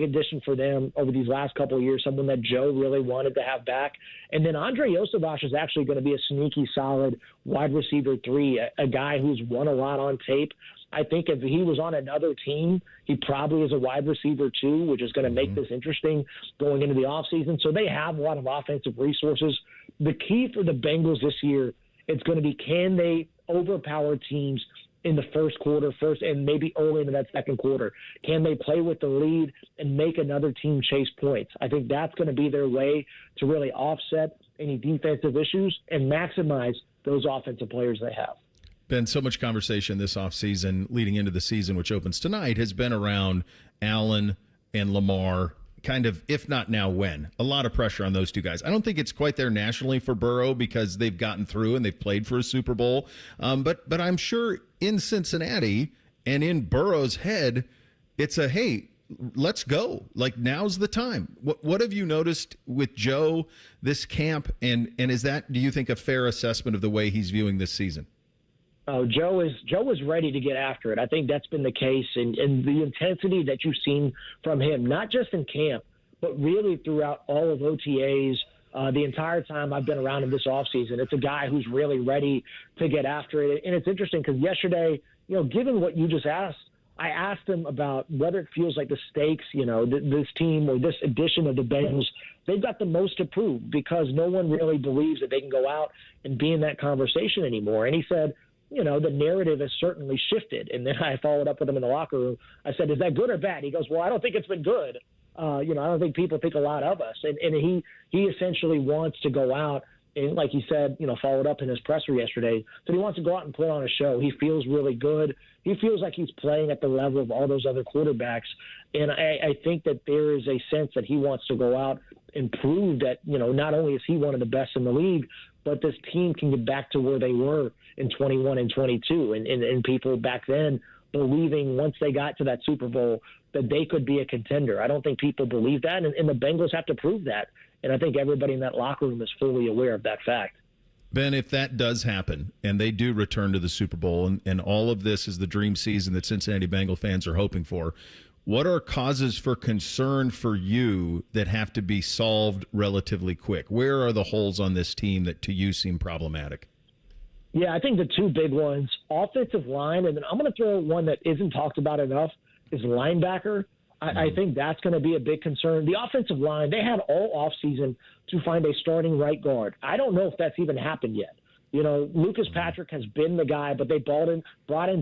addition for them over these last couple of years, someone that Joe really wanted to have back. And then Andre Yosevich is actually going to be a sneaky, solid wide receiver 3, a guy who's won a lot on tape. I think if he was on another team, he probably is a wide receiver 2, which is going to make this interesting going into the offseason. So they have a lot of offensive resources. The key for the Bengals this year, it's going to be, can they overpower teams in the first quarter, and maybe early into that second quarter? Can they play with the lead and make another team chase points? I think that's going to be their way to really offset any defensive issues and maximize those offensive players they have. Been so much conversation this offseason leading into the season, which opens tonight, has been around Allen and Lamar, kind of, if not now, when. A lot of pressure on those two guys. I don't think it's quite there nationally for Burrow because they've gotten through and they've played for a Super Bowl. But I'm sure in Cincinnati and in Burrow's head, it's a, hey, let's go. Like, now's the time. What have you noticed with Joe this camp? And is that, do you think, a fair assessment of the way he's viewing this season? Oh, Joe is ready to get after it. I think that's been the case, and the intensity that you've seen from him, not just in camp, but really throughout all of OTAs, the entire time I've been around him this offseason. It's a guy who's really ready to get after it. And it's interesting because yesterday, given what you just asked, I asked him about whether it feels like the stakes, this team or this edition of the Bengals, they've got the most to prove because no one really believes that they can go out and be in that conversation anymore. And he said, the narrative has certainly shifted. And then I followed up with him in the locker room. I said, is that good or bad? He goes, well, I don't think it's been good. I don't think people think a lot of us. And he essentially wants to go out and, like he said, followed up in his presser yesterday. So he wants to go out and put on a show. He feels really good. He feels like he's playing at the level of all those other quarterbacks. And I think that there is a sense that he wants to go out and prove that, not only is he one of the best in the league, but this team can get back to where they were in 21 and 22. And people back then believing once they got to that Super Bowl that they could be a contender. I don't think people believe that, and the Bengals have to prove that. And I think everybody in that locker room is fully aware of that fact. Ben, if that does happen and they do return to the Super Bowl and all of this is the dream season that Cincinnati Bengal fans are hoping for, what are causes for concern for you that have to be solved relatively quick? Where are the holes on this team that to you seem problematic? Yeah, I think the two big ones, offensive line, and then I'm going to throw one that isn't talked about enough, is linebacker. I think that's going to be a big concern. The offensive line, they had all offseason to find a starting right guard. I don't know if that's even happened yet. Lucas Patrick has been the guy, but they brought in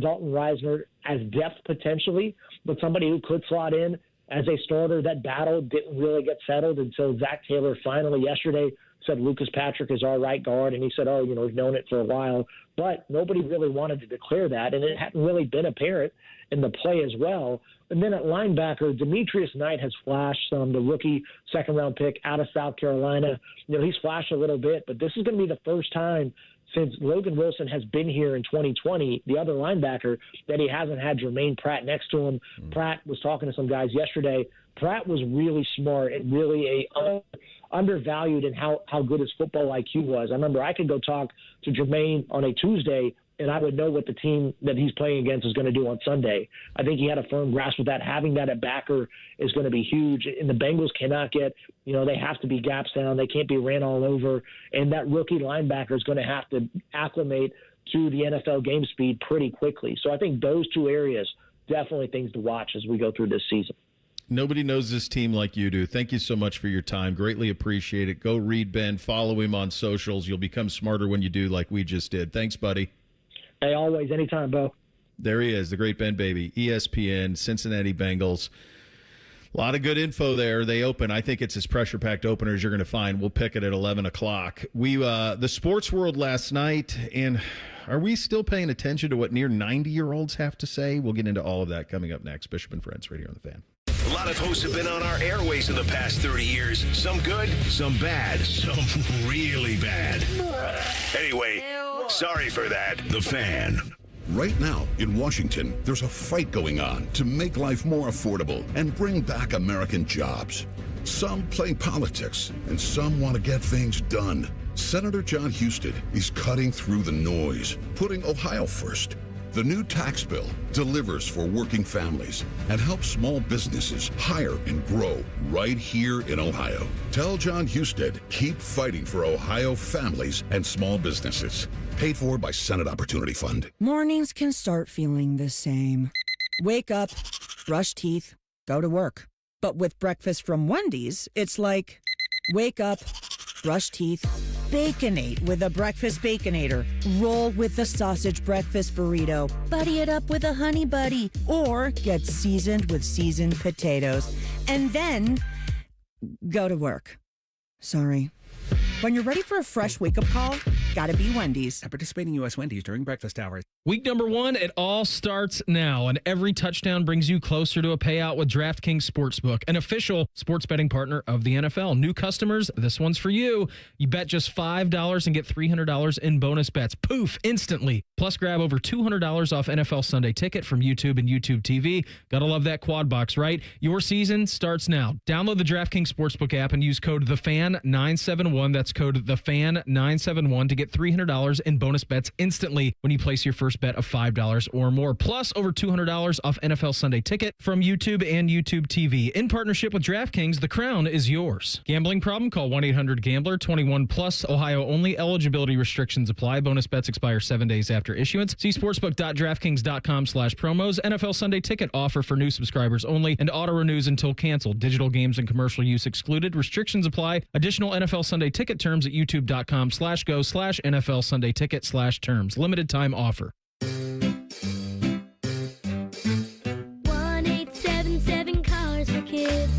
Dalton Reisner as depth potentially, but somebody who could slot in as a starter. That battle didn't really get settled until Zach Taylor finally yesterday said Lucas Patrick is our right guard, and he said, we've known it for a while. But nobody really wanted to declare that, and it hadn't really been apparent in the play as well. And then at linebacker, Demetrius Knight has flashed some, the rookie second-round pick out of South Carolina. He's flashed a little bit, but this is going to be the first time since Logan Wilson has been here in 2020, the other linebacker, that he hasn't had Jermaine Pratt next to him. Pratt was talking to some guys yesterday. Pratt was really smart and really undervalued in how good his football IQ was. I remember I could go talk to Jermaine on a Tuesday and I would know what the team that he's playing against is going to do on Sunday. I think he had a firm grasp with that. Having that at backer is going to be huge. And the Bengals cannot get, they have to be gaps down. They can't be ran all over. And that rookie linebacker is going to have to acclimate to the NFL game speed pretty quickly. So I think those two areas, definitely things to watch as we go through this season. Nobody knows this team like you do. Thank you so much for your time. Greatly appreciate it. Go read Ben. Follow him on socials. You'll become smarter when you do, like we just did. Thanks, buddy. Hey, always, anytime, Bo. There he is, the great Ben Baby, ESPN, Cincinnati Bengals. A lot of good info there. They open. I think it's as pressure-packed opener as you're going to find. We'll pick it at 11 o'clock. The sports world last night, and are we still paying attention to what near 90-year-olds have to say? We'll get into all of that coming up next. Bishop and Friends right here on The Fan. A lot of hosts have been on our airways in the past 30 years. Some good, some bad, some really bad. Anyway, sorry for that. The Fan. Right now in Washington, there's a fight going on to make life more affordable and bring back American jobs. Some play politics, and some want to get things done. Senator John Husted is cutting through the noise, putting Ohio first. The new tax bill delivers for working families and helps small businesses hire and grow right here in Ohio. Tell John Husted, keep fighting for Ohio families and small businesses. Paid for by Senate Opportunity Fund. Mornings can start feeling the same. Wake up, brush teeth, go to work. But with breakfast from Wendy's, it's like, wake up, brush teeth, Baconate with a breakfast Baconator. Roll with the sausage breakfast burrito. Buddy it up with a honey buddy. Or get seasoned with seasoned potatoes. And then go to work. Sorry. When you're ready for a fresh wake-up call, gotta be Wendy's. At participating U.S. Wendy's during breakfast hours. Week number 1, it all starts now, and every touchdown brings you closer to a payout with DraftKings Sportsbook, an official sports betting partner of the NFL. New customers, this one's for you. You bet just $5 and get $300 in bonus bets. Poof, instantly. Plus, grab over $200 off NFL Sunday Ticket from YouTube and YouTube TV. Gotta love that quad box, right? Your season starts now. Download the DraftKings Sportsbook app and use code THEFAN971. That's code THEFAN971 to get $300 in bonus bets instantly when you place your first bet of $5 or more. Plus, over $200 off NFL Sunday Ticket from YouTube and YouTube TV. In partnership with DraftKings, the crown is yours. Gambling problem? Call 1-800-GAMBLER. 21 plus. Ohio only. Eligibility restrictions apply. Bonus bets expire 7 days after issuance. See sportsbook.draftkings.com/promos. NFL Sunday Ticket offer for new subscribers only and auto renews until canceled. Digital games and commercial use excluded. Restrictions apply. Additional NFL Sunday Ticket terms at youtube.com/go/NFL Sunday Ticket/terms. Limited time offer. 1-877 Cars for Kids.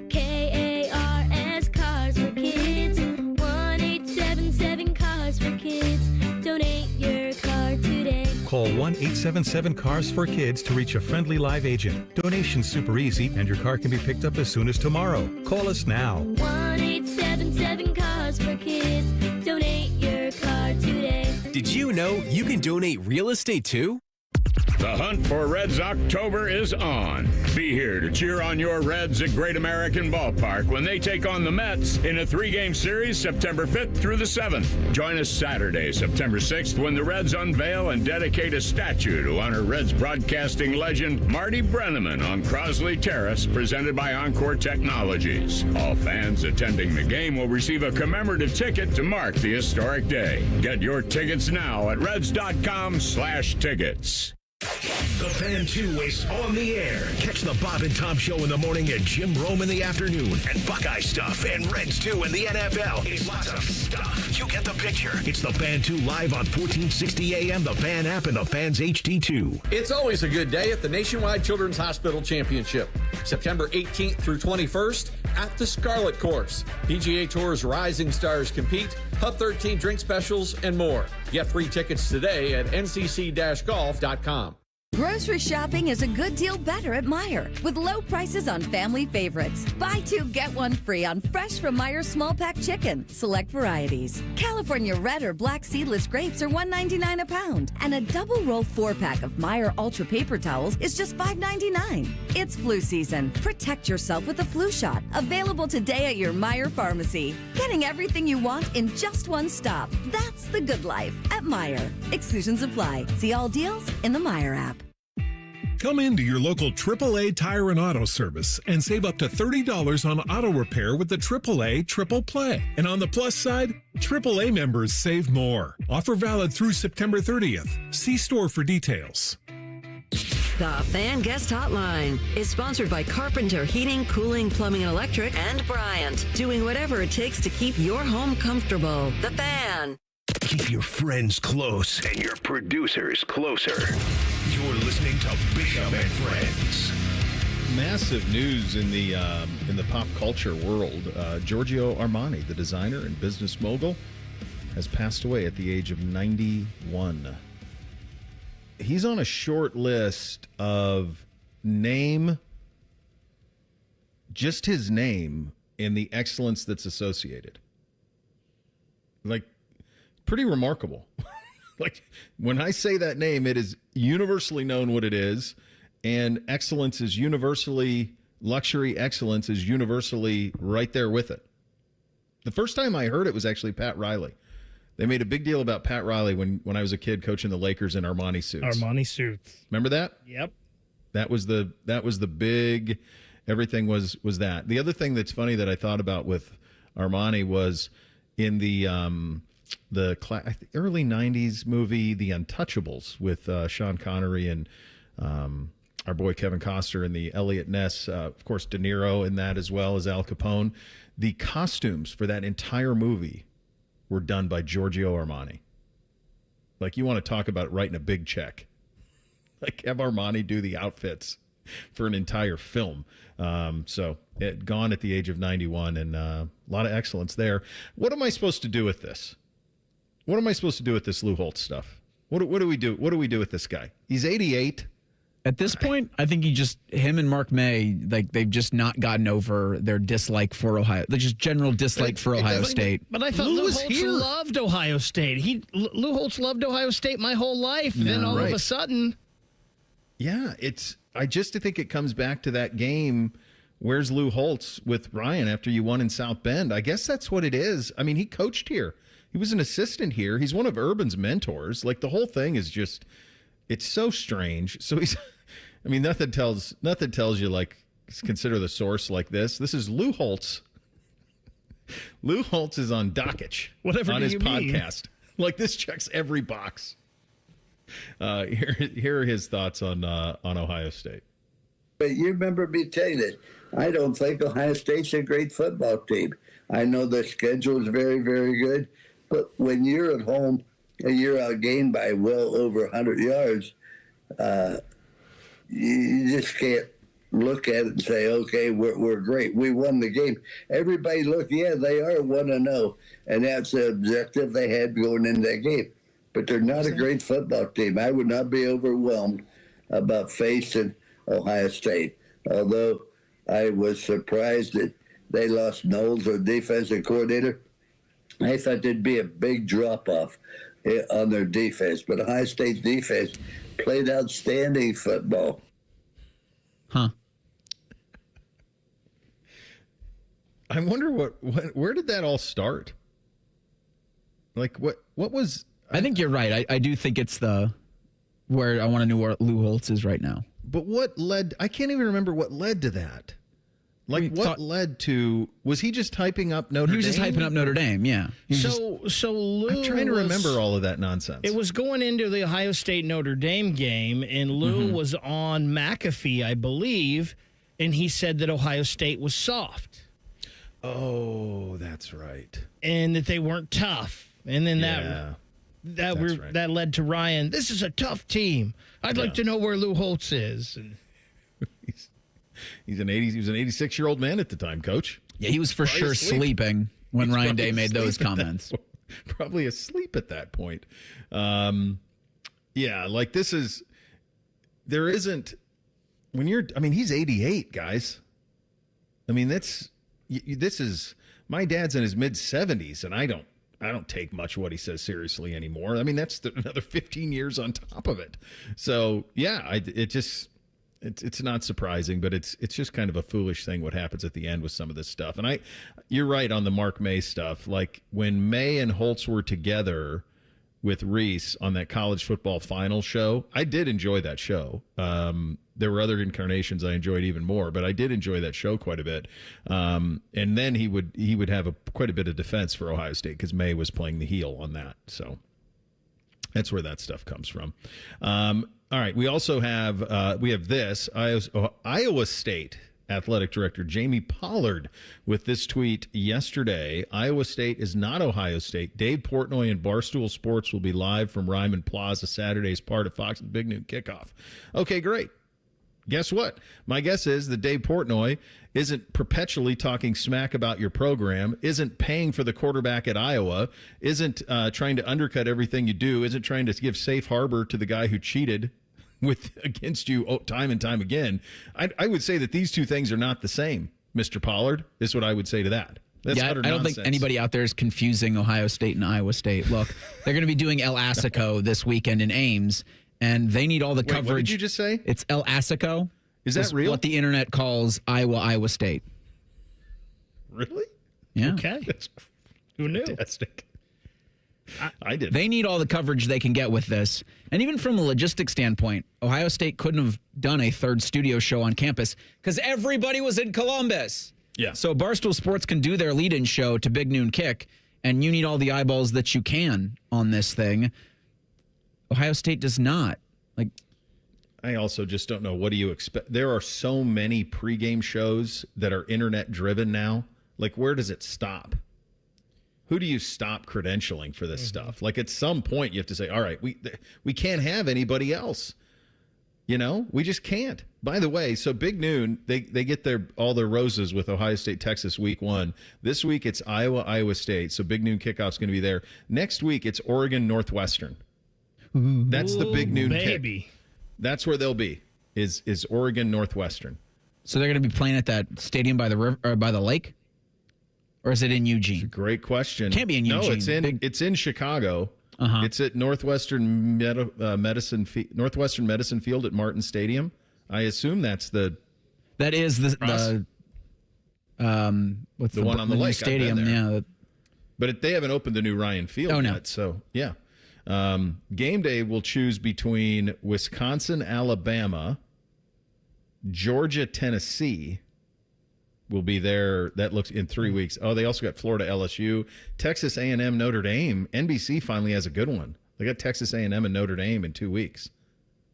KARS Cars for Kids. 1-877 Cars for Kids. Donate your car today. Call 1-877-CARS for Kids to reach a friendly live agent. Donation's super easy, and your car can be picked up as soon as tomorrow. Call us now. 1-877 Cars for Kids. Donate your car today. Did you know you can donate real estate too? The hunt for Reds October is on. Be here to cheer on your Reds at Great American Ballpark when they take on the Mets in a 3-game series September 5th through the 7th. Join us Saturday, September 6th, when the Reds unveil and dedicate a statue to honor Reds broadcasting legend Marty Brennaman on Crosley Terrace, presented by Encore Technologies. All fans attending the game will receive a commemorative ticket to mark the historic day. Get your tickets now at reds.com/tickets. The Fan 2 is on the air. Catch the Bob and Tom Show in the morning and Jim Rome in the afternoon. And Buckeye stuff and Reds 2 in the NFL. It's lots of stuff. You get the picture. It's the Fan 2 live on 1460 AM, the Fan app, and the Fan's HD2. It's always a good day at the Nationwide Children's Hospital Championship. September 18th through 21st at the Scarlet Course. PGA Tour's rising stars compete, Hub 13 drink specials, and more. Get free tickets today at ncc-golf.com. Grocery shopping is a good deal better at Meijer with low prices on family favorites. Buy 2, get 1 free on fresh from Meijer small pack chicken, select varieties. California red or black seedless grapes are $1.99 a pound, and a double roll 4-pack of Meijer Ultra paper towels is just $5.99. It's flu season. Protect yourself with a flu shot. Available today at your Meijer pharmacy. Getting everything you want in just one stop. That's the good life at Meijer. Exclusions apply. See all deals in the Meijer app. Come into your local AAA Tire and Auto Service and save up to $30 on auto repair with the AAA Triple Play. And on the plus side, AAA members save more. Offer valid through September 30th. See store for details. The Fan Guest Hotline is sponsored by Carpenter Heating, Cooling, Plumbing, and Electric, and Bryant, doing whatever it takes to keep your home comfortable. The Fan. Keep your friends close and your producers closer. You're listening to Bishop and Friends. Massive news in the pop culture world. Giorgio Armani, the designer and business mogul, has passed away at the age of 91. He's on a short list of just his name and the excellence that's associated. Like, pretty remarkable. Like, when I say that name, it is universally known what it is, and luxury excellence is universally right there with it. The first time I heard it was actually Pat Riley. They made a big deal about Pat Riley when I was a kid coaching the Lakers in Armani suits. Armani suits. Remember that? Yep. That was the big, everything was that. The other thing that's funny that I thought about with Armani was in the early 90s movie, The Untouchables, with Sean Connery and our boy Kevin Costner and the Elliot Ness, of course, De Niro in that as well as Al Capone. The costumes for that entire movie were done by Giorgio Armani. Like, you want to talk about writing a big check. Like, have Armani do the outfits for an entire film. So it gone at the age of 91, and a lot of excellence there. What am I supposed to do with this? What am I supposed to do with this Lou Holtz stuff? What do we do? What do we do with this guy? He's 88. At this point, I think him and Mark May, like, they've just not gotten over their dislike for Ohio. They're just general dislike for Ohio State. But I thought Lou Holtz loved Ohio State. Lou Holtz loved Ohio State my whole life. Then all of a sudden. Yeah, I just think it comes back to that game. Where's Lou Holtz with Ryan after you won in South Bend? I guess that's what it is. I mean, he coached here. He was an assistant here. He's one of Urban's mentors. Like, the whole thing is just, it's so strange. So nothing tells you, like, consider the source like this. This is Lou Holtz. Lou Holtz is on Dockage on his podcast. Like, this checks every box. Here are his thoughts on Ohio State. But you remember me telling this. I don't think Ohio State's a great football team. I know the schedule is very, very good. But when you're at home and you're outgained by well over 100 yards, you just can't look at it and say, okay, we're great. We won the game. Everybody look, yeah, they are 1-0. And that's the objective they had going into that game. But they're not a great football team. I would not be overwhelmed about facing Ohio State. Although I was surprised that they lost Knowles, their defensive coordinator. I thought there'd be a big drop-off on their defense. But Ohio State's defense played outstanding football. Huh. I wonder where did that all start? Like, what was... I think you're right. I do think it's where I want to know where Lou Holtz is right now. But what led... I can't even remember what led to that. Like, what led to... Was he just hyping up Notre Dame? He was just hyping up Notre Dame, yeah. So Lou... I'm trying to remember all of that nonsense. It was going into the Ohio State-Notre Dame game, and Lou was on McAfee, I believe, and he said that Ohio State was soft. Oh, that's right. And that they weren't tough. And then that led to Ryan, this is a tough team. I'd like to know where Lou Holtz is. And he was an 86-year-old man at the time, Coach. Yeah, he was for sure sleeping when Ryan Day made those comments. Probably asleep at that point. Yeah, like, this is... there isn't he's 88, guys. I mean, this is, my dad's in his mid 70s, and I don't take much what he says seriously anymore. I mean, that's another 15 years on top of it. So yeah, it's not surprising, but it's just kind of a foolish thing what happens at the end with some of this stuff. And you're right on the Mark May stuff. Like when May and Holtz were together with Reese on that college football final show, I did enjoy that show. There were other incarnations I enjoyed even more, but I did enjoy that show quite a bit. And then he would have quite a bit of defense for Ohio State because May was playing the heel on that. So that's where that stuff comes from. All right, we also have this Iowa State Athletic Director Jamie Pollard with this tweet yesterday. Iowa State is not Ohio State. Dave Portnoy and Barstool Sports will be live from Ryman Plaza Saturday as part of Fox's Big Noon Kickoff. Okay, great. Guess what? My guess is that Dave Portnoy isn't perpetually talking smack about your program, isn't paying for the quarterback at Iowa, isn't trying to undercut everything you do, isn't trying to give safe harbor to the guy who cheated against you time and time again. I would say that these two things are not the same, Mr. Pollard, is what I would say to that. That's utter nonsense. I don't think anybody out there is confusing Ohio State and Iowa State. Look, they're going to be doing El Assico this weekend in Ames, and they need all the coverage. What did you just say? It's El Assico. Is that real? What the internet calls Iowa State. Really? Yeah. Okay. Who knew? Fantastic. I did. They need all the coverage they can get with this. And even from a logistics standpoint, Ohio State couldn't have done a third studio show on campus because everybody was in Columbus. Yeah. So Barstool Sports can do their lead-in show to Big Noon Kick, and you need all the eyeballs that you can on this thing. Ohio State does not. I also just don't know. What do you expect? There are so many pregame shows that are internet-driven now. Where does it stop? Who do you stop credentialing for this stuff? At some point, you have to say, all right, we can't have anybody else. We just can't. By the way, so Big Noon, they get all their roses with Ohio State, Texas week 1. This week, it's Iowa State. So Big Noon Kickoff's going to be there. Next week, it's Oregon Northwestern. That's the Big Noon kick. That's where they'll be, is Oregon Northwestern. So they're going to be playing at that stadium by the river or by the lake? Or is it in Eugene? That's a great question. Can't be in Eugene. No, it's in Chicago. It's at Northwestern Medicine Field at Martin Stadium. I assume that's the. That is the one on the lake stadium. Yeah, but they haven't opened the new Ryan Field yet. So yeah, game day will choose between Wisconsin, Alabama, Georgia, Tennessee. Will be there. That looks in 3 weeks. Oh, they also got Florida, LSU, Texas A&M, Notre Dame. NBC finally has a good one. They got Texas A&M and Notre Dame in 2 weeks,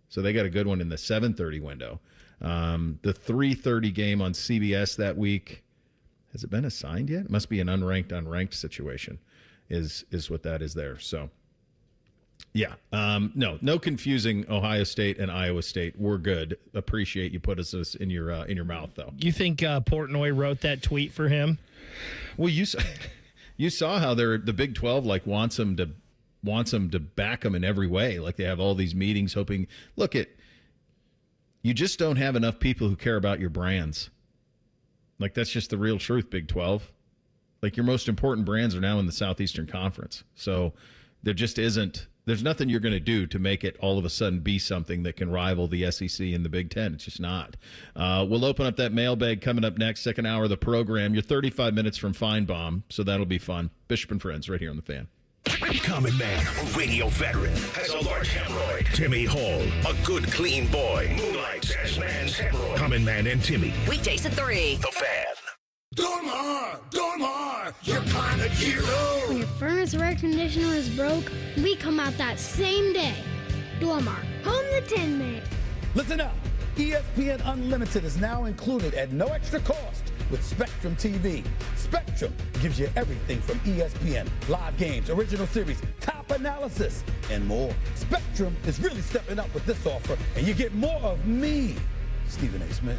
so they got a good one in the 7:30 window. The 3:30 game on CBS that week, has it been assigned yet? It must be an unranked situation. Is what that is there. So. Yeah. No confusing Ohio State and Iowa State. We're good. Appreciate you put us in your mouth, though. You think Portnoy wrote that tweet for him? Well, you saw how the Big 12 wants him to back them in every way. They have all these meetings hoping. You just don't have enough people who care about your brands. That's just the real truth, Big 12. Your most important brands are now in the Southeastern Conference. So there just isn't. There's nothing you're going to do to make it all of a sudden be something that can rival the SEC and the Big Ten. It's just not. We'll open up that mailbag coming up next, second hour of the program. You're 35 minutes from Finebaum, so that'll be fun. Bishop and Friends right here on The Fan. Common man, radio veteran, has a large hemorrhoid. Timmy Hall, a good, clean boy. Moonlights as man's hemorrhoid. Common Man and Timmy. Weekdays at 3. The Fan. Dormar, you're kind of hero. When your furnace or air conditioner is broke, we come out that same day. Dormar, home the Tin Man. Listen up. ESPN Unlimited is now included at no extra cost with Spectrum TV. Spectrum gives you everything from ESPN, live games, original series, top analysis, and more. Spectrum is really stepping up with this offer, and you get more of me, Stephen A. Smith.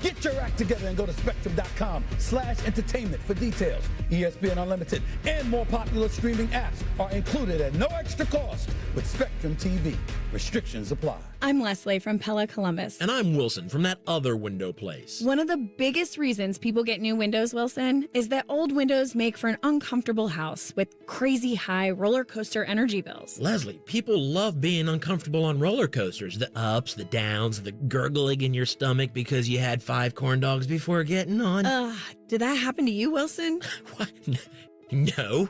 Get your act together and go to spectrum.com/entertainment for details. ESPN Unlimited and more popular streaming apps are included at no extra cost with Spectrum TV. Restrictions apply. I'm Leslie from Pella Columbus. And I'm Wilson from that other window place. One of the biggest reasons people get new windows, Wilson, is that old windows make for an uncomfortable house with crazy high roller coaster energy bills. Leslie, people love being uncomfortable on roller coasters. The ups, the downs, the gurgling in your stomach because you had 5 corn dogs before getting on. Did that happen to you, Wilson? What? No.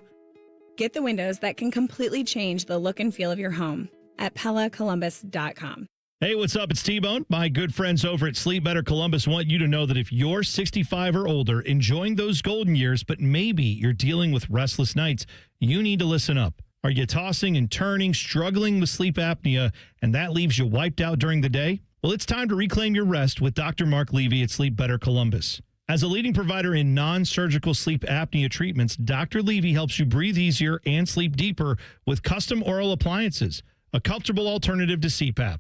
Get the windows that can completely change the look and feel of your home at PellaColumbus.com. Hey, what's up? It's T-Bone. My good friends over at Sleep Better Columbus want you to know that if you're 65 or older, enjoying those golden years, but maybe you're dealing with restless nights, you need to listen up. Are you tossing and turning, struggling with sleep apnea, and that leaves you wiped out during the day? Well, it's time to reclaim your rest with Dr. Mark Levy at Sleep Better Columbus. As a leading provider in non-surgical sleep apnea treatments, Dr. Levy helps you breathe easier and sleep deeper with custom oral appliances, a comfortable alternative to CPAP.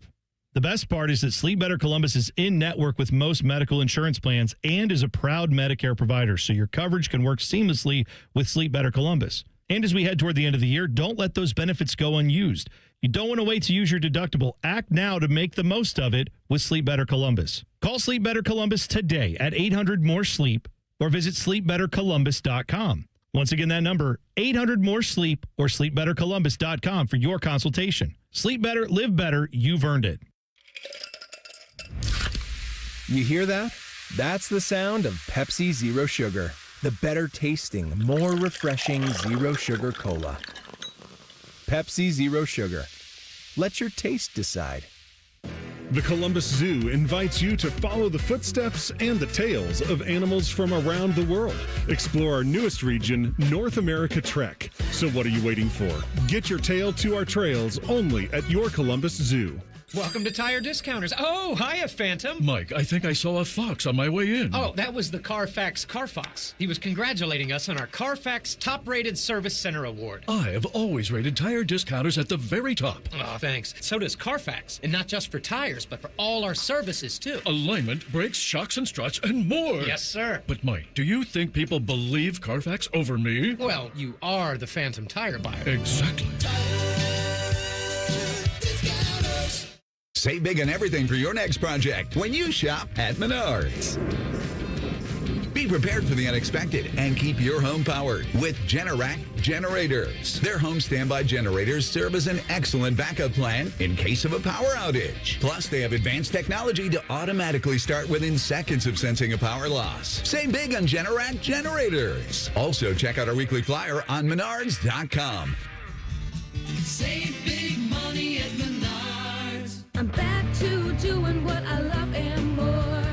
The best part is that Sleep Better Columbus is in network with most medical insurance plans and is a proud Medicare provider, so your coverage can work seamlessly with Sleep Better Columbus. And as we head toward the end of the year, don't let those benefits go unused. You don't want to wait to use your deductible. Act now to make the most of it with Sleep Better Columbus. Call Sleep Better Columbus today at 800-MORE-SLEEP or visit sleepbettercolumbus.com. Once again, that number, 800-MORE-SLEEP or sleepbettercolumbus.com for your consultation. Sleep better, live better. You've earned it. You hear that? That's the sound of Pepsi Zero Sugar. The better tasting, more refreshing Zero Sugar Cola. Pepsi Zero Sugar. Let your taste decide. The Columbus Zoo invites you to follow the footsteps and the tails of animals from around the world. Explore our newest region, North America Trek. So what are you waiting for? Get your tail to our trails only at your Columbus Zoo. Welcome to Tire Discounters. Oh, hiya, Phantom. Mike, I think I saw a fox on my way in. Oh, that was the Carfax Carfox. He was congratulating us on our Carfax Top-Rated Service Center Award. I have always rated Tire Discounters at the very top. Oh, thanks. So does Carfax. And not just for tires, but for all our services, too. Alignment, brakes, shocks, and struts, and more. Yes, sir. But, Mike, do you think people believe Carfax over me? Well, you are the Phantom tire buyer. Exactly. Save big on everything for your next project when you shop at Menards. Be prepared for the unexpected and keep your home powered with Generac generators. Their home standby generators serve as an excellent backup plan in case of a power outage. Plus, they have advanced technology to automatically start within seconds of sensing a power loss. Save big on Generac generators. Also, check out our weekly flyer on Menards.com. Save big money at Menards. I'm back to doing what I love and more.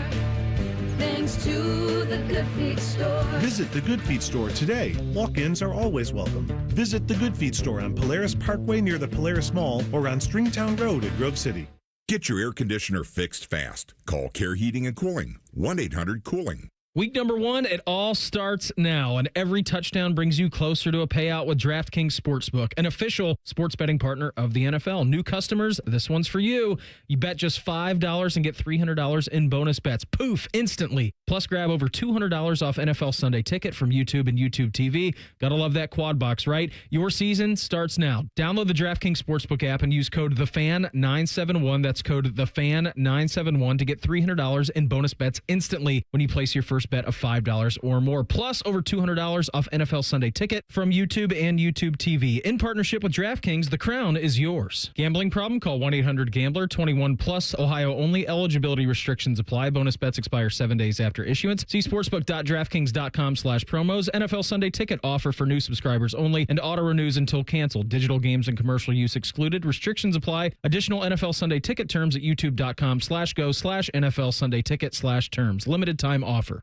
Thanks to the Good Feet store. Visit the Good Feet store today. Walk-ins are always welcome. Visit the Good Feet store on Polaris Parkway near the Polaris Mall or on Stringtown Road at Grove City. Get your air conditioner fixed fast. Call Care Heating and Cooling, 1-800-COOLING. Week number 1, it all starts now, and every touchdown brings you closer to a payout with DraftKings Sportsbook, an official sports betting partner of the NFL. New customers, this one's for you. You bet just $5 and get $300 in bonus bets. Poof, instantly. Plus, grab over $200 off NFL Sunday Ticket from YouTube and YouTube TV. Gotta love that quad box, right? Your season starts now. Download the DraftKings Sportsbook app and use code THEFAN971. That's code THEFAN971 to get $300 in bonus bets instantly when you place your first bet of $5 or more, plus over $200 off NFL Sunday Ticket from YouTube and YouTube TV. In partnership with DraftKings, the crown is yours. Gambling problem? Call 1-800-GAMBLER. 21 plus. Ohio only. Eligibility restrictions apply. Bonus bets expire 7 days after issuance. See sportsbook.draftkings.com/promos. NFL Sunday Ticket offer for new subscribers only and auto renews until canceled. Digital games and commercial use excluded. Restrictions apply. Additional NFL Sunday Ticket terms at youtube.com/go/NFL Sunday Ticket/terms. Limited time offer.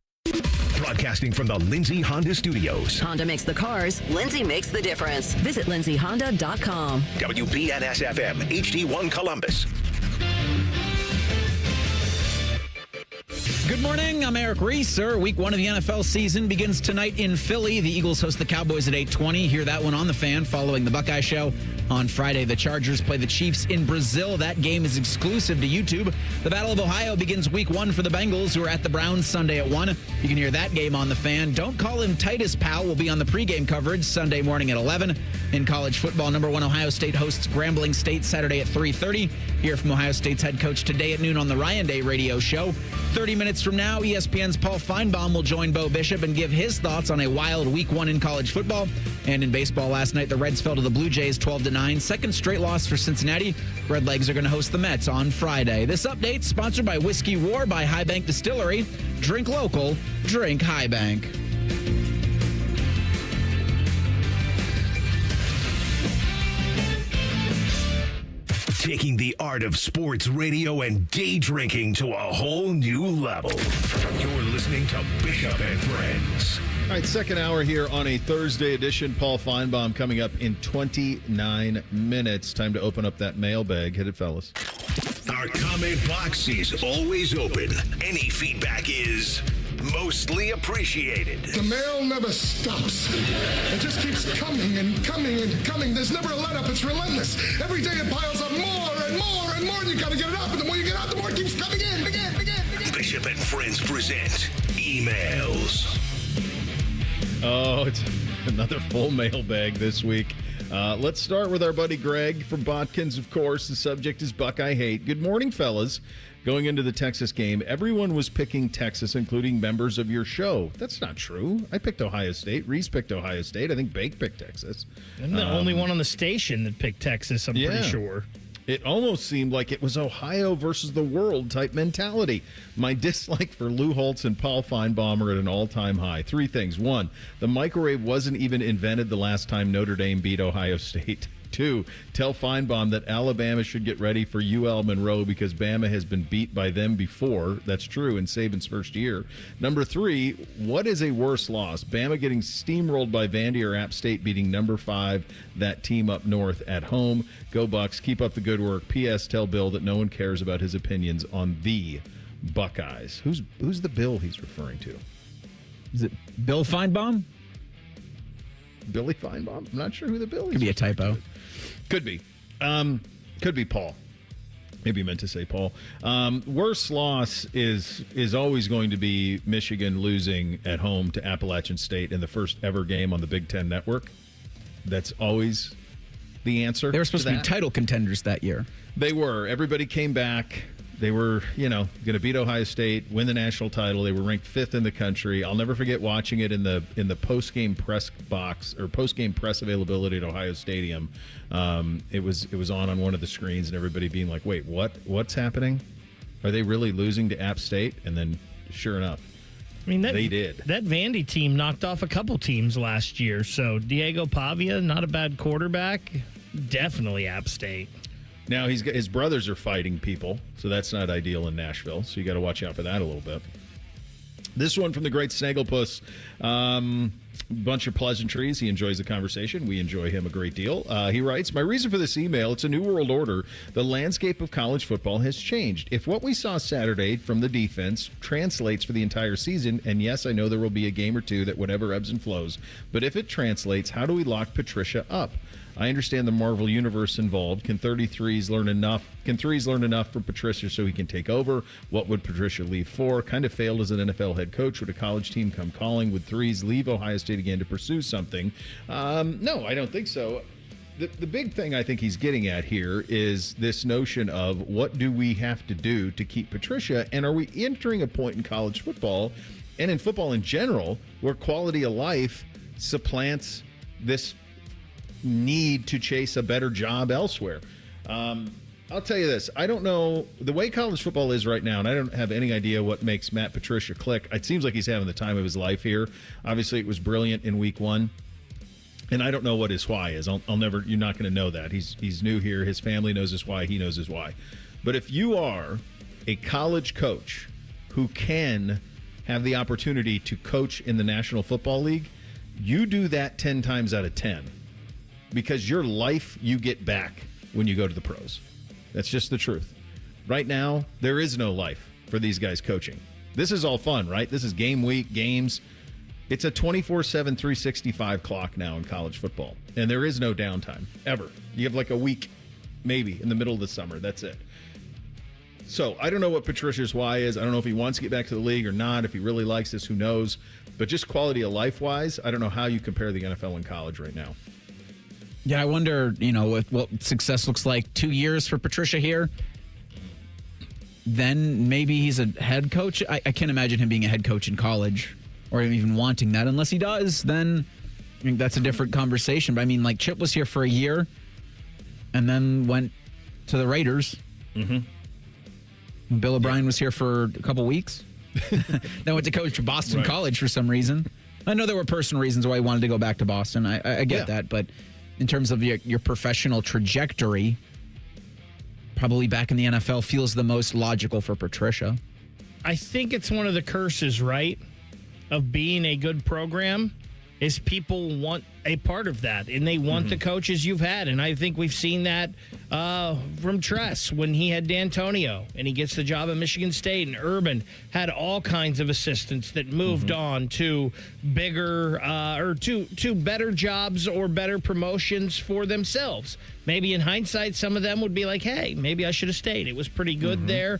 Broadcasting from the Lindsay Honda Studios. Honda makes the cars. Lindsay makes the difference. Visit lindsayhonda.com. WBNS-FM, HD1 Columbus. Good morning. I'm Eric Reeser. Week 1 of the NFL season begins tonight in Philly. The Eagles host the Cowboys at 8:20. Hear that one on the Fan following the Buckeye Show. On Friday, the Chargers play the Chiefs in Brazil. That game is exclusive to YouTube. The Battle of Ohio begins Week 1 for the Bengals, who are at the Browns Sunday at 1. You can hear that game on the Fan. Don't Call Him Titus Powell will be on the pregame coverage Sunday morning at 11. In college football, number 1 Ohio State hosts Grambling State Saturday at 3:30. Hear from Ohio State's head coach today at noon on the Ryan Day radio show. 30 minutes from now, ESPN's Paul Finebaum will join Bo Bishop and give his thoughts on a wild Week 1 in college football. And in baseball last night, the Reds fell to the Blue Jays 12-9. Second straight loss for Cincinnati. Redlegs are going to host the Mets on Friday. This update sponsored by Whiskey Roar by High Bank Distillery. Drink local, drink High Bank. Taking the art of sports radio and day drinking to a whole new level. You're listening to Bishop and Friends. All right, second hour here on a Thursday edition. Paul Finebaum coming up in 29 minutes. Time to open up that mailbag. Hit it, fellas. Our comment box is always open. Any feedback is mostly appreciated. The mail never stops. It just keeps coming and coming and coming. There's never a let-up. It's relentless. Every day it piles up more and more and more, and you got to get it up. And the more you get out, the more it keeps coming in. Again. Bishop and Friends present emails. Oh, it's another full mailbag this week. Let's start with our buddy Greg from Botkins, of course. The subject is Buckeye hate. Good morning, fellas. Going into the Texas game, everyone was picking Texas, including members of your show. That's not true. I picked Ohio State. Reese picked Ohio State. I think Bake picked Texas. I'm the only one on the station that picked Texas, I'm pretty sure. It almost seemed like it was Ohio versus the world type mentality. My dislike for Lou Holtz and Paul Finebaum are at an all-time high. 3 things. 1, the microwave wasn't even invented the last time Notre Dame beat Ohio State. 2, tell Finebaum that Alabama should get ready for UL Monroe because Bama has been beat by them before. That's true in Saban's first year. Number 3, what is a worse loss? Bama getting steamrolled by Vandy or App State beating number 5, that team up north at home. Go Bucks. Keep up the good work. P.S. Tell Bill that no one cares about his opinions on the Buckeyes. Who's the Bill he's referring to? Is it Bill Finebaum? Billy Finebaum? I'm not sure who the Bill is. Could be a typo. Could be. Could be Paul. Maybe meant to say Paul. Worst loss is always going to be Michigan losing at home to Appalachian State in the first ever game on the Big Ten Network. That's always the answer. They were supposed to be title contenders that year. They were. Everybody came back. They were, going to beat Ohio State, win the national title. They were ranked 5th in the country. I'll never forget watching it in the post-game press box or post-game press availability at Ohio Stadium. It was on one of the screens, and everybody being like, "Wait, what's happening? Are they really losing to App State?" And then, sure enough, they did. That Vandy team knocked off a couple teams last year. So Diego Pavia, not a bad quarterback. Definitely App State. Now his brothers are fighting people, so that's not ideal in Nashville. So you got to watch out for that a little bit. This one from the great Snagglepuss. Bunch of pleasantries. He enjoys the conversation. We enjoy him a great deal. He writes, my reason for this email, it's a new world order. The landscape of college football has changed. If what we saw Saturday from the defense translates for the entire season, and yes, I know there will be a game or two that whatever ebbs and flows, but if it translates, how do we lock Patricia up? I understand the Marvel Universe involved. Can 33s learn enough? Can threes learn enough from Patricia so he can take over? What would Patricia leave for? Kind of failed as an NFL head coach. Would a college team come calling? Would threes leave Ohio State again to pursue something? No, I don't think so. The big thing I think he's getting at here is this notion of what do we have to do to keep Patricia? And are we entering a point in college football and in football in general where quality of life supplants this need to chase a better job elsewhere? I'll tell you this. I don't know the way college football is right now, and I don't have any idea what makes Matt Patricia click. It seems like he's having the time of his life here. Obviously, it was brilliant in week 1, and I don't know what his why is. I'll never. You're not going to know that. He's new here. His family knows his why. He knows his why. But if you are a college coach who can have the opportunity to coach in the National Football League, you do that 10 times out of 10. Because your life you get back when you go to the pros. That's just the truth. Right now, there is no life for these guys coaching. This is all fun, right? This is game week, games. It's a 24/7, 365 clock now in college football. And there is no downtime, ever. You have like a week, maybe, in the middle of the summer. That's it. So I don't know what Patricia's why is. I don't know if he wants to get back to the league or not. If he really likes this, who knows? But just quality of life-wise, I don't know how you compare the NFL and college right now. Yeah, I wonder, what success looks like 2 years for Patricia here. Then maybe he's a head coach. I can't imagine him being a head coach in college or even wanting that. Unless he does, then that's a different conversation. But I mean, like Chip was here for a year and then went to the Raiders. Mm-hmm. Bill O'Brien was here for a couple weeks. Then went to coach Boston College for some reason. I know there were personal reasons why he wanted to go back to Boston. I get that. But in terms of your professional trajectory, probably back in the NFL feels the most logical for Patricia. I think it's one of the curses, right, of being a good program is people want a part of that, and they want the coaches you've had. And I think we've seen that from Tress when he had D'Antonio, and he gets the job at Michigan State, and Urban had all kinds of assistants that moved on to bigger or to better jobs or better promotions for themselves. Maybe in hindsight, some of them would be like, hey, maybe I should have stayed. It was pretty good there.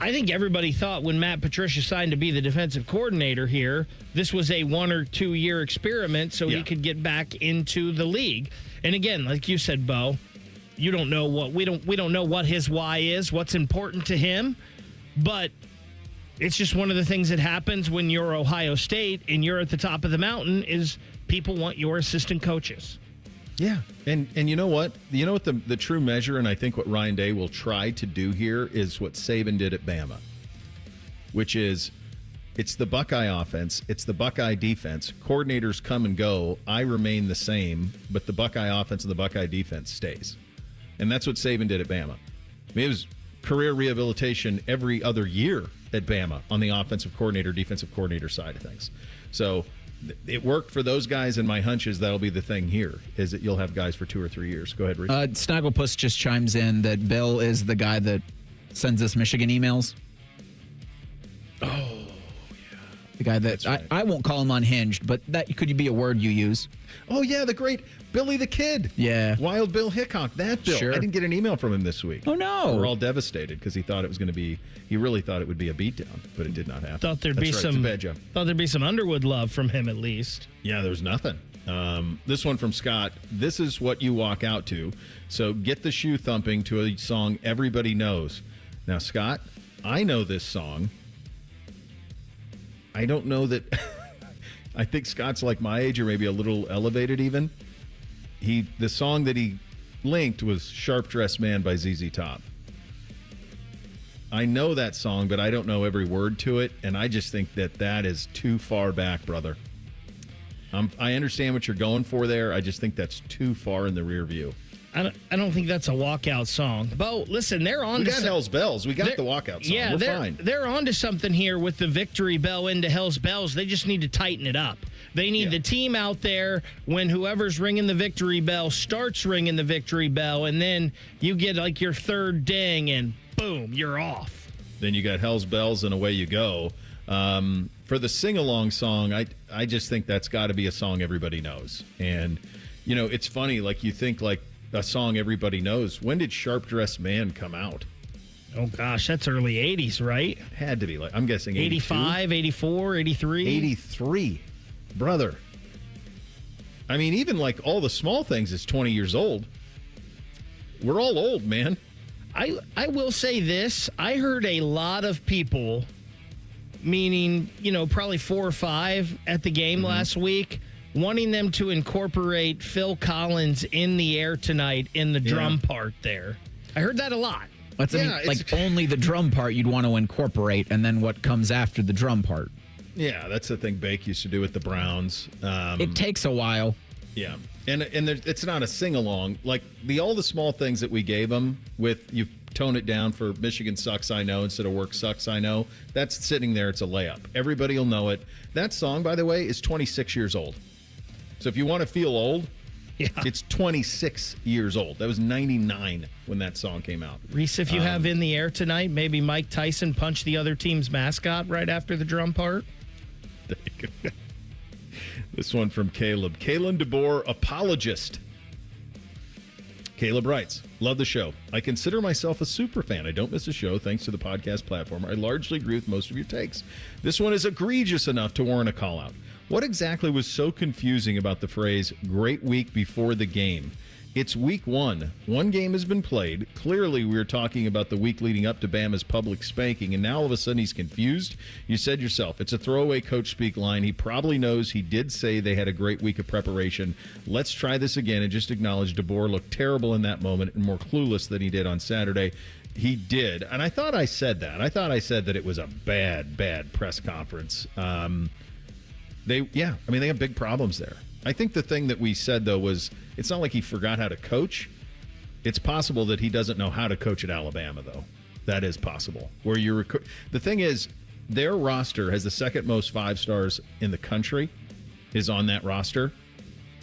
I think everybody thought when Matt Patricia signed to be the defensive coordinator here, this was a 1 or 2 year experiment so he could get back into the league. And again, like you said, Bo, you don't know what we don't know what his why is, what's important to him, but it's just one of the things that happens when you're Ohio State and you're at the top of the mountain is people want your assistant coaches. Yeah, and you know what? You know what the true measure, and I think what Ryan Day will try to do here is what Saban did at Bama, which is it's the Buckeye offense, it's the Buckeye defense. Coordinators come and go. I remain the same, but the Buckeye offense and the Buckeye defense stays. And that's what Saban did at Bama. I mean, it was career rehabilitation every other year at Bama on the offensive coordinator, defensive coordinator side of things. So it worked for those guys, and my hunch is that'll be the thing here, is that you'll have guys for 2 or 3 years. Go ahead, Reese. Snagglepuss just chimes in that Bill is the guy that sends us Michigan emails. Oh, yeah. The guy that, right. I won't call him unhinged, but that could be a word you use. Oh, yeah, the great Billy the Kid. Yeah. Wild Bill Hickok, that Bill. Sure. I didn't get an email from him this week. Oh, no. We're all devastated because he thought it was going to be, he really thought it would be a beatdown, but it did not happen. Thought there'd be some Underwood love from him at least. Yeah, there was nothing. This one from Scott. This is what you walk out to. So get the shoe thumping to a song everybody knows. Now, Scott, I know this song. I don't know that. I think Scott's like my age or maybe a little elevated even. The song that he linked was Sharp Dressed Man by ZZ Top. I know that song, but I don't know every word to it, and I just think that is too far back, brother. I understand what you're going for there. I just think that's too far in the rear view. I don't think that's a walkout song. Bo, listen, they're on. We got Hell's Bells. We got the walkout song. Yeah, we're fine. They're on to something here with the Victory Bell into Hell's Bells. They just need to tighten it up. They need the team out there when whoever's ringing the Victory Bell starts ringing the Victory Bell, and then you get like your third ding, and boom, you're off. Then you got Hell's Bells, and away you go. For the sing-along song, I just think that's got to be a song everybody knows. And, you know, it's funny, like you think like a song everybody knows. When did Sharp Dressed Man come out? Oh, gosh, that's early 80s, right? Had to be. Like I'm guessing 85, 84, 83. 83. Brother. I mean, even like All the Small Things is 20 years old. We're all old, man. I will say this. I heard a lot of people, meaning, you know, probably 4 or 5 at the game last week, wanting them to incorporate Phil Collins in the air tonight in the drum part there. I heard that a lot. That's like only the drum part you'd want to incorporate, and then what comes after the drum part. Yeah, that's the thing Bake used to do with the Browns. It takes a while. Yeah, and it's not a sing-along. Like, all the small things that we gave them with, you tone it down for Michigan Sucks, I Know, instead of Work Sucks, I Know, that's sitting there. It's a layup. Everybody will know it. That song, by the way, is 26 years old. So if you want to feel old, Yeah. It's 26 years old. That was 99 when that song came out. Reese, if you have In the Air tonight, maybe Mike Tyson punched the other team's mascot right after the drum part. This one from Caleb. Kalen DeBoer, apologist. Caleb writes, love the show. I consider myself a super fan. I don't miss a show thanks to the podcast platform. I largely agree with most of your takes. This one is egregious enough to warrant a call out. What exactly was so confusing about the phrase great week before the game? It's week one. One game has been played. Clearly, we were talking about the week leading up to Bama's public spanking, and now all of a sudden he's confused. You said yourself, it's a throwaway coach speak line. He probably knows he did say they had a great week of preparation. Let's try this again and just acknowledge DeBoer looked terrible in that moment and more clueless than he did on Saturday. He did, and I thought I said that. I thought I said that it was a bad press conference. They have big problems there. I think the thing that we said, though, was it's not like he forgot how to coach. It's possible that he doesn't know how to coach at Alabama, though. That is possible. The thing is, their roster has the second most 5 stars in the country is on that roster.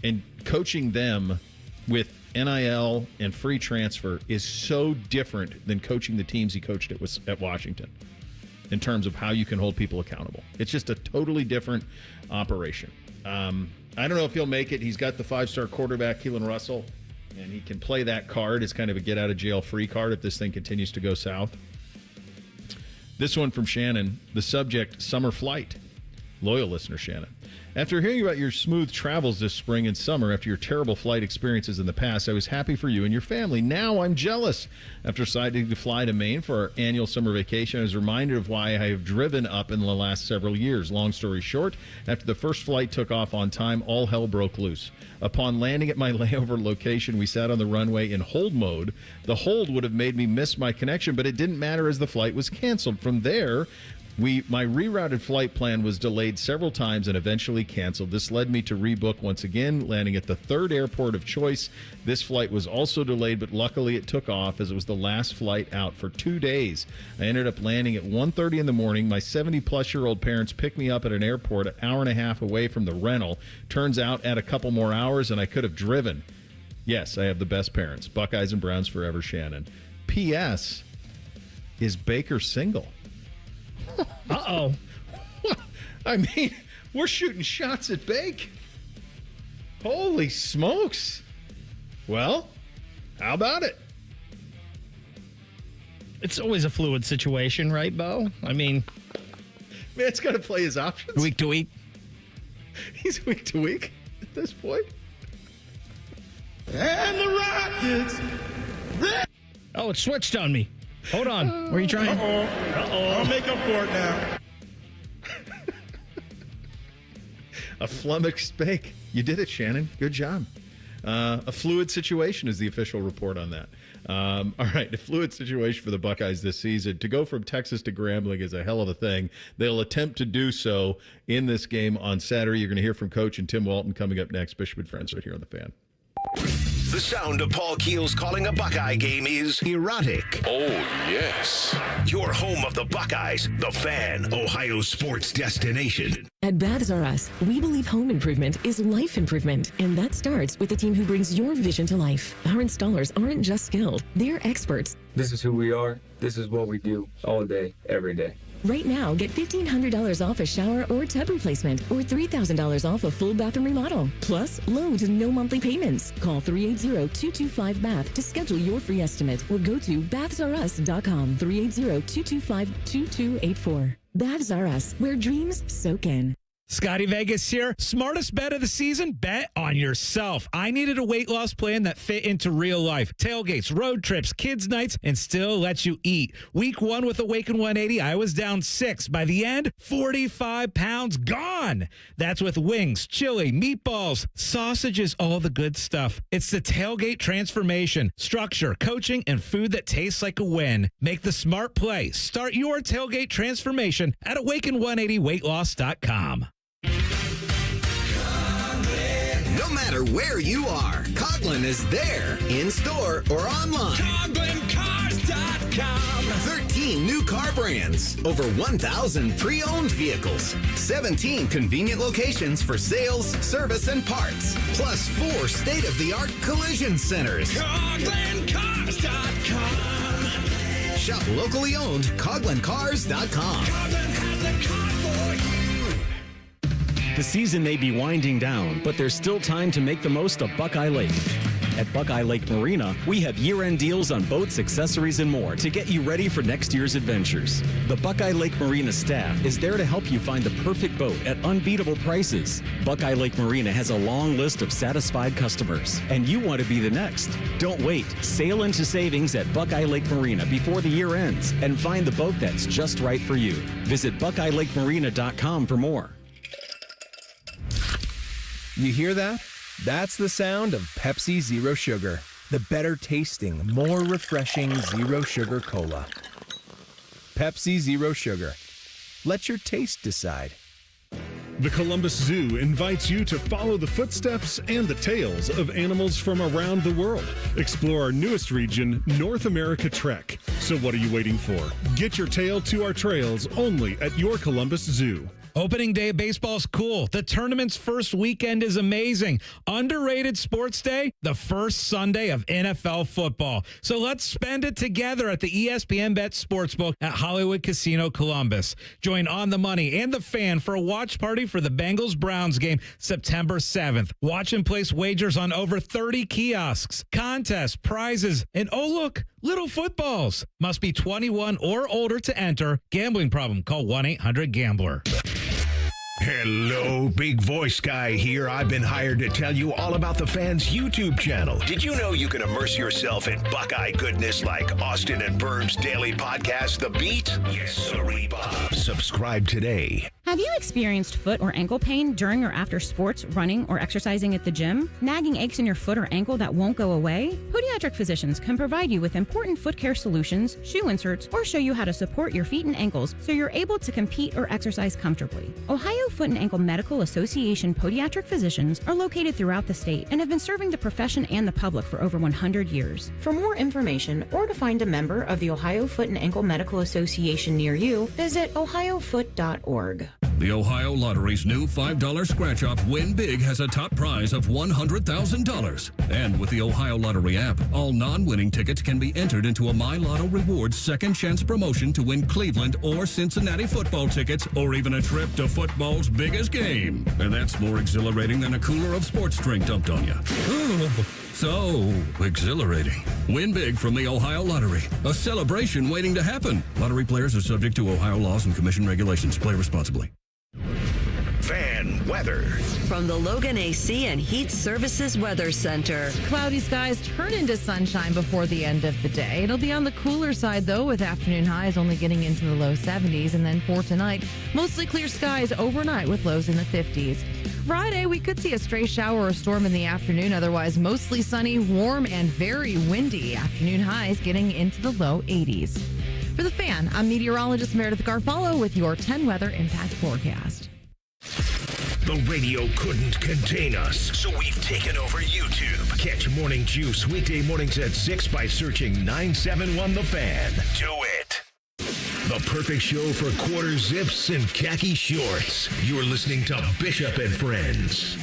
And coaching them with NIL and free transfer is so different than coaching the teams he coached at Washington in terms of how you can hold people accountable. It's just a totally different operation. I don't know if he'll make it. He's got the 5-star quarterback, Keelan Russell, and he can play that card as kind of a get-out-of-jail-free card if this thing continues to go south. This one from Shannon, the subject, summer flight. Loyal listener, Shannon. After hearing about your smooth travels this spring and summer after your terrible flight experiences in the past, I was happy for you and your family. Now I'm jealous. After deciding to fly to Maine for our annual summer vacation, I was reminded of why I have driven up in the last several years. Long story short, after the first flight took off on time, all hell broke loose. Upon landing at my layover location, we sat on the runway in hold mode. The hold would have made me miss my connection, but it didn't matter as the flight was canceled. From there, my rerouted flight plan was delayed several times and eventually canceled. This led me to rebook once again, landing at the third airport of choice. This flight was also delayed, but luckily it took off as it was the last flight out for 2 days. I ended up landing at 1:30 in the morning. My 70-plus-year-old parents picked me up at an airport an hour and a half away from the rental. Turns out, add a couple more hours, and I could have driven. Yes, I have the best parents. Buckeyes and Browns forever, Shannon. P.S. Is Baker single? Uh-oh. I mean, we're shooting shots at Bake. Holy smokes. Well, how about it? It's always a fluid situation, right, Bo? I mean, man's got to play his options. Week to week. He's week to week at this point. And the Rockets. Oh, it switched on me. Hold on. Where are you trying? I'll make up for it now. A flummoxed Bake. You did it, Shannon. Good job. A fluid situation is the official report on that. All right, a fluid situation for the Buckeyes this season. To go from Texas to Grambling is a hell of a thing. They'll attempt to do so in this game on Saturday. You're going to hear from Coach and Tim Walton coming up next. Bishop and Friends right here on The Fan. The sound of Paul Keels calling a Buckeye game is erotic. Oh, yes. Your home of the Buckeyes, The Fan, Ohio sports destination. At Baths R Us, we believe home improvement is life improvement, and that starts with the team who brings your vision to life. Our installers aren't just skilled, they're experts. This is who we are. This is what we do all day, every day. Right now, get $1,500 off a shower or tub replacement or $3,000 off a full bathroom remodel. Plus, low to no monthly payments. Call 380-225-BATH to schedule your free estimate or go to bathsrus.com. 380-225-2284. Baths R Us, where dreams soak in. Scotty Vegas here. Smartest bet of the season? Bet on yourself. I needed a weight loss plan that fit into real life. Tailgates, road trips, kids' nights, and still lets you eat. Week 1 with Awaken 180, I was down 6. By the end, 45 pounds gone. That's with wings, chili, meatballs, sausages, all the good stuff. It's the Tailgate transformation. Structure, coaching, and food that tastes like a win. Make the smart play. Start your Tailgate transformation at awaken180weightloss.com. No matter where you are, Coughlin is there, in store or online. Coughlin Cars 13 new car brands, over 1,000 pre-owned vehicles, 17 convenient locations for sales, service, and parts, plus 4 state-of-the-art collision centers. CoglinCars.com. Shop locally owned CoglinCars.com. Coglin has the car for you. The season may be winding down, but there's still time to make the most of Buckeye Lake. At Buckeye Lake Marina, we have year-end deals on boats, accessories, and more to get you ready for next year's adventures. The Buckeye Lake Marina staff is there to help you find the perfect boat at unbeatable prices. Buckeye Lake Marina has a long list of satisfied customers, and you want to be the next. Don't wait. Sail into savings at Buckeye Lake Marina before the year ends and find the boat that's just right for you. Visit BuckeyeLakeMarina.com for more. You hear that? That's the sound of Pepsi Zero Sugar, the better tasting, more refreshing Zero Sugar Cola. Pepsi Zero Sugar. Let your taste decide. The Columbus Zoo invites you to follow the footsteps and the tails of animals from around the world. Explore our newest region, North America Trek. So what are you waiting for? Get your tail to our trails only at your Columbus Zoo. Opening day baseball's cool. The tournament's first weekend is amazing. Underrated sports day, the first Sunday of NFL football. So let's spend it together at the ESPN Bet Sportsbook at Hollywood Casino Columbus. Join On the Money and The Fan for a watch party for the Bengals-Browns game September 7th. Watch and place wagers on over 30 kiosks, contests, prizes, and oh look, little footballs. Must be 21 or older to enter. Gambling problem? Call 1-800-GAMBLER. Hello, big voice guy here. I've been hired to tell you all about the Fan's YouTube channel. Did you know you can immerse yourself in Buckeye goodness like Austin and Berm's daily podcast, The Beat? Yes, sirree, Bob. Subscribe today. Have you experienced foot or ankle pain during or after sports, running, or exercising at the gym? Nagging aches in your foot or ankle that won't go away? Podiatric physicians can provide you with important foot care solutions, shoe inserts, or show you how to support your feet and ankles so you're able to compete or exercise comfortably. Ohio Foot and Ankle Medical Association podiatric physicians are located throughout the state and have been serving the profession and the public for over 100 years. For more information or to find a member of the Ohio Foot and Ankle Medical Association near you, visit ohiofoot.org. The Ohio Lottery's new $5 scratch-off Win Big has a top prize of $100,000. And with the Ohio Lottery app, all non-winning tickets can be entered into a My Lotto Rewards second chance promotion to win Cleveland or Cincinnati football tickets or even a trip to football's biggest game. And that's more exhilarating than a cooler of sports drink dumped on you. So exhilarating. Win big from the Ohio Lottery. A celebration waiting to happen. Lottery players are subject to Ohio laws and commission regulations. Play responsibly. Fan weather. From the Logan AC and Heat Services Weather Center. Cloudy skies turn into sunshine before the end of the day. It'll be on the cooler side, though, with afternoon highs only getting into the low 70s. And then for tonight, mostly clear skies overnight with lows in the 50s. Friday, we could see a stray shower or storm in the afternoon. Otherwise, mostly sunny, warm, and very windy. Afternoon highs getting into the low 80s. For The Fan, I'm meteorologist Meredith Garfalo with your 10 weather impact forecast. The radio couldn't contain us, so we've taken over YouTube. Catch Morning Juice weekday mornings at 6 by searching 971 The Fan. Do it. The perfect show for quarter zips and khaki shorts. You're listening to Bishop and Friends.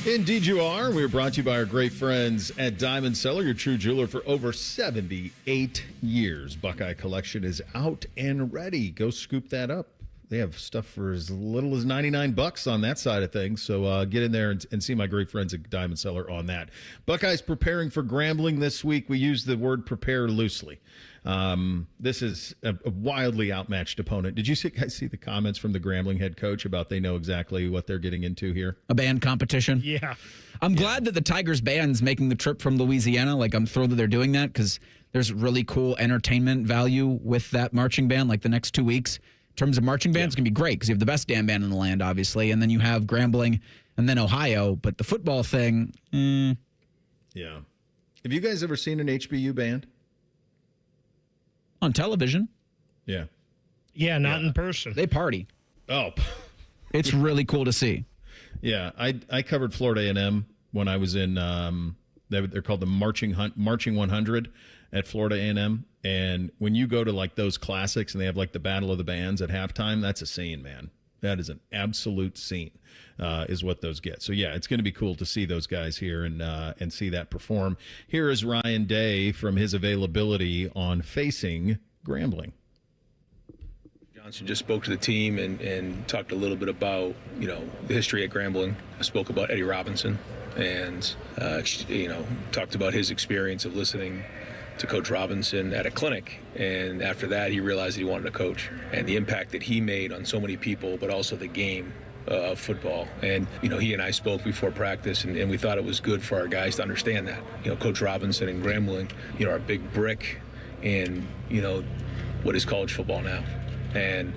Indeed you are. We're brought to you by our great friends at Diamond Cellar, your true jeweler for over 78 years. Buckeye collection is out and ready. Go scoop that up. They have stuff for as little as $99 on that side of things. So get in there and see my great friends at Diamond Cellar on that. Buckeyes preparing for Grambling this week. We use the word prepare loosely. This is a wildly outmatched opponent. Did you see the comments from the Grambling head coach about they know exactly what they're getting into here? A band competition? Yeah. I'm glad that the Tigers band's making the trip from Louisiana. Like, I'm thrilled that they're doing that because there's really cool entertainment value with that marching band, like the next 2 weeks. In terms of marching bands, it's going to be great because you have the best damn band in the land, obviously, and then you have Grambling and then Ohio. But the football thing, Yeah. Have you guys ever seen an HBU band? On television. Yeah. Yeah, not in person. They party. Oh. It's really cool to see. Yeah, I covered Florida A&M when I was in They're called the Marching 100 at Florida A&M. And when you go to like those classics and they have like the Battle of the Bands at halftime, that's a scene, man. That is an absolute scene, is what those get. So yeah, it's going to be cool to see those guys here and see that perform. Here is Ryan Day from his availability on facing Grambling. Johnson just spoke to the team and talked a little bit about, the history at Grambling. I spoke about Eddie Robinson and, talked about his experience of listening to Coach Robinson at a clinic. And after that, he realized he wanted to coach and the impact that he made on so many people, but also the game of football. And, he and I spoke before practice and we thought it was good for our guys to understand that. Coach Robinson and Grambling, are a big brick in, what is college football now. And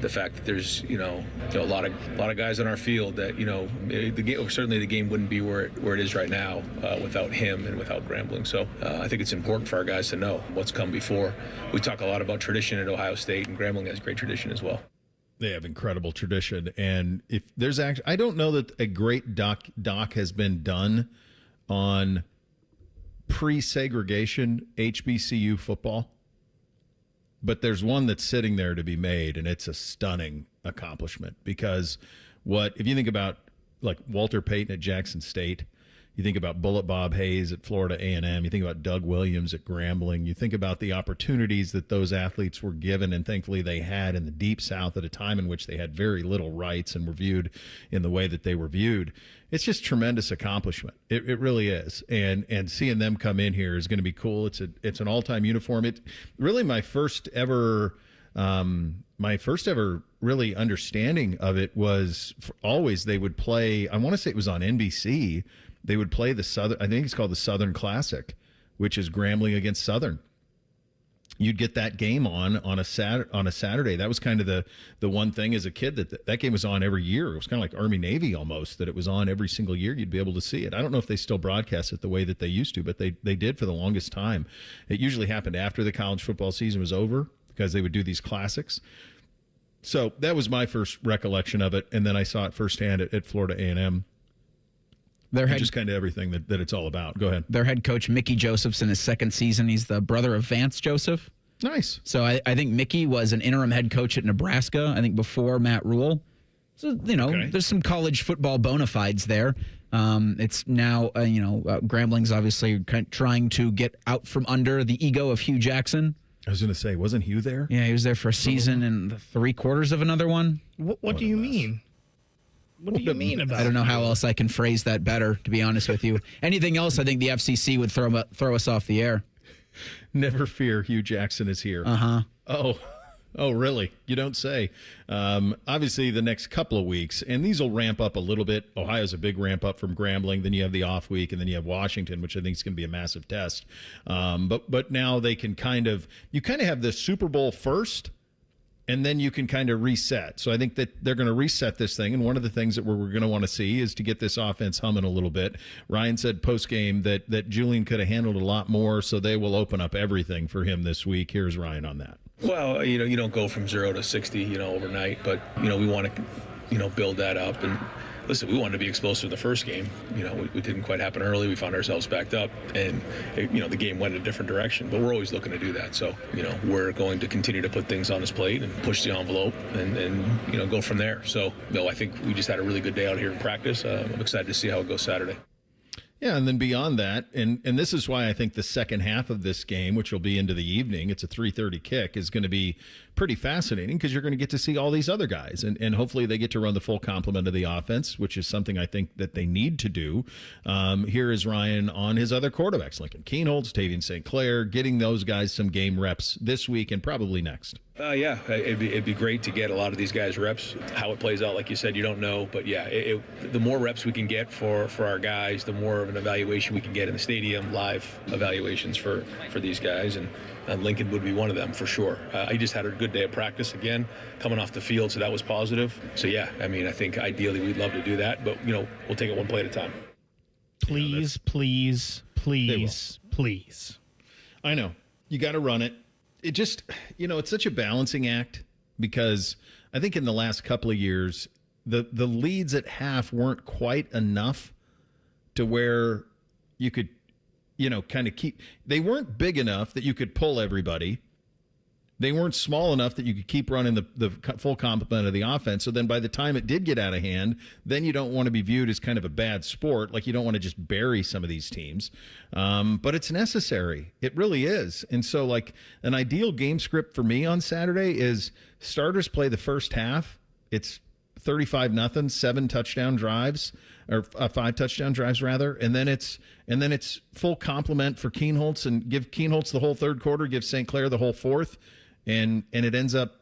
the fact that there's a lot of guys on our field that the game, certainly the game wouldn't be where it is right now without him and without Grambling. So I think it's important for our guys to know what's come before. We talk a lot about tradition at Ohio State, and Grambling has great tradition as well. They have incredible tradition, and if there's actually, I don't know that a great doc has been done on pre-segregation HBCU football. But there's one that's sitting there to be made, and it's a stunning accomplishment because if you think about like Walter Payton at Jackson State, you think about Bullet Bob Hayes at Florida A&M, you think about Doug Williams at Grambling, you think about the opportunities that those athletes were given, and thankfully they had in the Deep South at a time in which they had very little rights and were viewed in the way that they were viewed. It's just tremendous accomplishment. It really is. And seeing them come in here is going to be cool. It's an all-time uniform. It really my first ever really understanding of it was always they would play, I want to say it was on NBC, they would play the Southern, I think it's called the Southern Classic, which is Grambling against Southern. You'd get that game on a Saturday. That was kind of the one thing as a kid that game was on every year. It was kind of like Army Navy almost, that it was on every single year. You'd be able to see it. I don't know if they still broadcast it the way that they used to, but they did for the longest time. It usually happened after the college football season was over because they would do these classics. So that was my first recollection of it, and then I saw it firsthand at Florida A&M. Just kind of everything that it's all about. Go ahead. Their head coach, Mickey Joseph's in his second season. He's the brother of Vance Joseph. Nice. So I think Mickey was an interim head coach at Nebraska, I think before Matt Rule. So, There's some college football bona fides there. It's now, Grambling's obviously trying to get out from under the ego of Hugh Jackson. I was going to say, wasn't Hugh there? Yeah, he was there for a season and 3/4 of another one. What do you mean? What do you mean about? I don't know how else I can phrase that better, to be honest with you. Anything else, I think the FCC would throw us off the air. Never fear, Hugh Jackson is here. Oh, really? You don't say. Obviously, the next couple of weeks, and these will ramp up a little bit. Ohio's a big ramp up from Grambling. Then you have the off week, and then you have Washington, which I think is going to be a massive test. But now they can you kind of have the Super Bowl first, and then you can kind of reset. So I think that they're going to reset this thing. And one of the things that we're going to want to see is to get this offense humming a little bit. Ryan said post-game that Julian could have handled a lot more, so they will open up everything for him this week. Here's Ryan on that. Well, you don't go from 0 to 60, overnight, but, we want to, build that up. And listen, we wanted to be explosive in the first game. It didn't quite happen early. We found ourselves backed up, and the game went in a different direction. But we're always looking to do that. So we're going to continue to put things on his plate and push the envelope, and go from there. So I think we just had a really good day out here in practice. I'm excited to see how it goes Saturday. Yeah, and then beyond that, and this is why I think the second half of this game, which will be into the evening, it's a 3:30 kick, is going to be pretty fascinating because you're going to get to see all these other guys, and hopefully they get to run the full complement of the offense, which is something I think that they need to do. Here is Ryan on his other quarterbacks, Lincoln Keenholz, Tavian St. Clair, getting those guys some game reps this week and probably next. Yeah, it'd be great to get a lot of these guys reps. How it plays out, like you said, you don't know. But yeah, the more reps we can get for our guys, the more of an evaluation we can get in the stadium, live evaluations for these guys. And Lincoln would be one of them for sure. He just had a good day of practice again, coming off the field, so that was positive. So yeah, I think ideally we'd love to do that, but we'll take it one play at a time. Please. I know. You got to run it. It just, it's such a balancing act because I think in the last couple of years, the leads at half weren't quite enough to where you could they weren't big enough that you could pull everybody. They weren't small enough that you could keep running the full complement of the offense. So then by the time it did get out of hand, then you don't want to be viewed as kind of a bad sport. Like, you don't want to just bury some of these teams. But it's necessary. It really is. And so, like, an ideal game script for me on Saturday is starters play the first half. It's 35-0, 7 touchdown drives, or 5 touchdown drives rather, and then it's full complement for Kienholz, and give Kienholz the whole third quarter, give St. Clair the whole fourth. And it ends up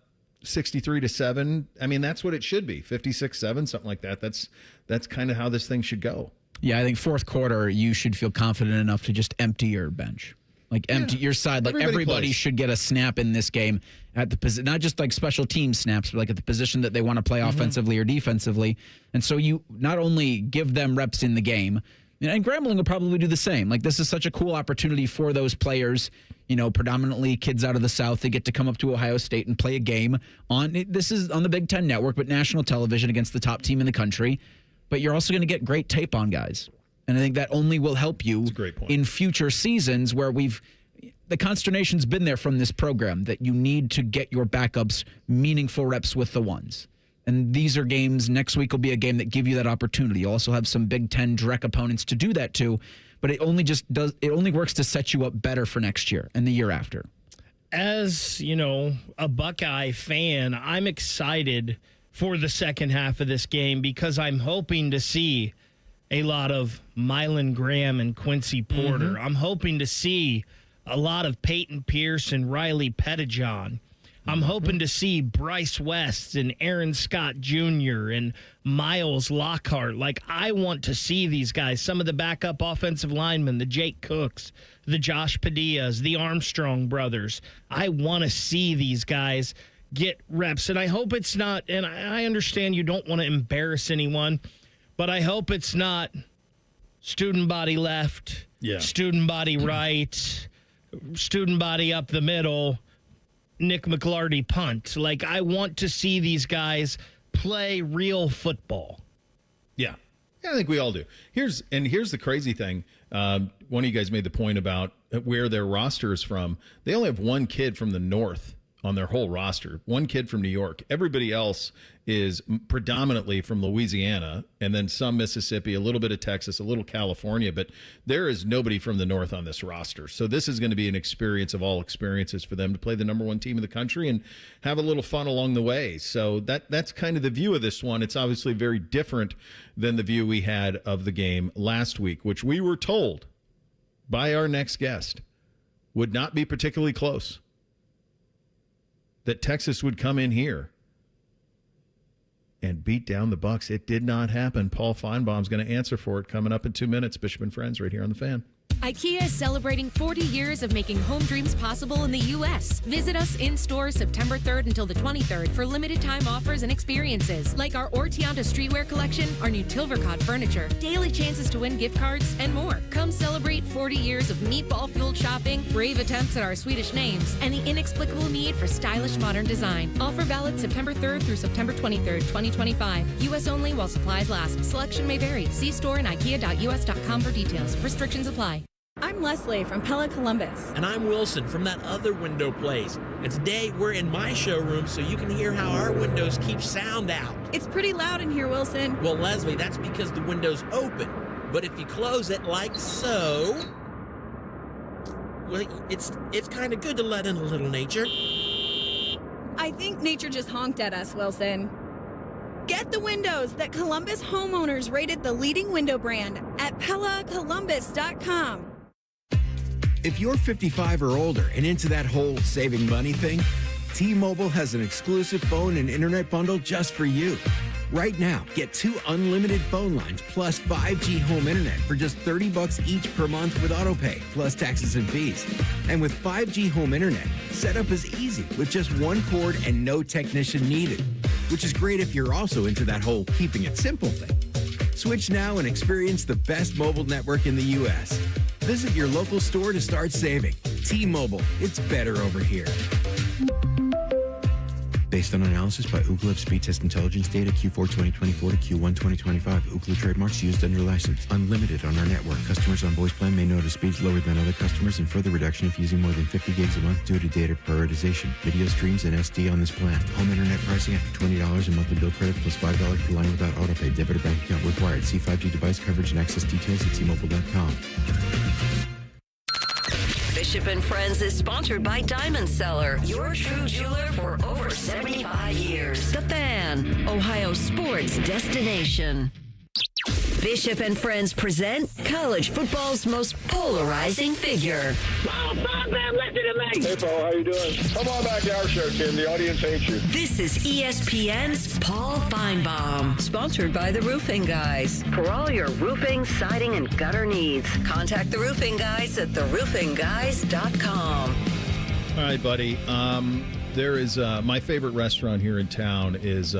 63-7. I mean, that's what it should be. 56-7, something like that. That's kind of how this thing should go. Yeah, I think fourth quarter, you should feel confident enough to just empty your bench. Like, empty your side. Like, everybody should get a snap in this game at the position, not just like special team snaps, but like at the position that they want to play offensively or defensively. And so you not only give them reps in the game, and Grambling will probably do the same. Like, this is such a cool opportunity for those players, predominantly kids out of the South. They get to come up to Ohio State and play a game this is on the Big Ten Network, but national television against the top team in the country. But you're also going to get great tape on guys. And I think that only will help you in future seasons where the consternation's been there from this program that you need to get your backups meaningful reps with the ones. And these are games, next week will be a game that give you that opportunity. You also have some Big Ten direct opponents to do that too, but it only works to set you up better for next year and the year after. As, a Buckeye fan, I'm excited for the second half of this game because I'm hoping to see a lot of Mylan Graham and Quincy Porter. Mm-hmm. I'm hoping to see a lot of Peyton Pierce and Riley Pettijohn. I'm hoping to see Bryce West and Aaron Scott Jr. and Miles Lockhart. Like, I want to see these guys, some of the backup offensive linemen, the Jake Cooks, the Josh Padillas, the Armstrong brothers. I want to see these guys get reps. And I hope it's not, and I understand you don't want to embarrass anyone, but I hope it's not student body left, student body right, student body up the middle, Nick McLarty punt. Like, I want to see these guys play real football. Yeah, I think we all do. Here's the crazy thing. One of you guys made the point about where their roster is from. They only have one kid from the North on their whole roster. One kid from New York. Everybody else is predominantly from Louisiana, and then some Mississippi, a little bit of Texas, a little California, but there is nobody from the North on this roster. So this is going to be an experience of all experiences for them to play the number one team in the country and have a little fun along the way. So that's kind of the view of this one. It's obviously very different than the view we had of the game last week, which we were told by our next guest would not be particularly close. That Texas would come in here and beat down the Bucs. It did not happen. Paul Finebaum's going to answer for it coming up in 2 minutes. Bishop and Friends right here on The Fan. IKEA is celebrating 40 years of making home dreams possible in the U.S. Visit us in store September 3rd until the 23rd for limited time offers and experiences like our Ortianda streetwear collection, our new Tilvercott furniture, daily chances to win gift cards, and more. Come celebrate 40 years of meatball-fueled shopping, brave attempts at our Swedish names, and the inexplicable need for stylish modern design. Offer valid September 3rd through September 23rd, 2025. U.S. only while supplies last. Selection may vary. See store and ikea.us.com for details. Restrictions apply. I'm Leslie from Pella Columbus. And I'm Wilson from that other window place. And today we're in my showroom so you can hear how our windows keep sound out. It's pretty loud in here, Wilson. Well, Leslie, that's because the window's open. But if you close it like so, well, it's kind of good to let in a little nature. I think nature just honked at us, Wilson. Get the windows that Columbus homeowners rated the leading window brand at PellaColumbus.com. If you're 55 or older and into that whole saving money thing, T-Mobile has an exclusive phone and internet bundle just for you. Right now, get 2 unlimited phone lines plus 5G home internet for just $30 each per month with autopay, plus taxes and fees. And with 5G home internet, setup is easy with just one cord and no technician needed, which is great if you're also into that whole keeping it simple thing. Switch now and experience the best mobile network in the U.S. Visit your local store to start saving. T-Mobile, it's better over here. Based on analysis by Ookla of speed test intelligence data Q4 2024 to Q1 2025. Ookla trademarks used under license. Unlimited on our network. Customers on voice plan may notice speeds lower than other customers and further reduction if using more than 50 gigs a month due to data prioritization. Video streams and SD on this plan. Home internet pricing after $20 and monthly bill credit plus $5 per line without autopay. Debit or bank account required. See 5G device coverage and access details at T-Mobile.com. Bishop and Friends is sponsored by Diamond Seller, your true jeweler for over 75 years. The Fan, Ohio sports destination. Bishop and Friends present college football's most polarizing figure. Hey, Paul, how you doing? Come on back to our show, Tim. The audience hates you. This is ESPN's Paul Finebaum, sponsored by the Roofing Guys. For all your roofing, siding, and gutter needs, contact the Roofing Guys at theroofingguys.com. All right, buddy. There is my favorite restaurant here in town is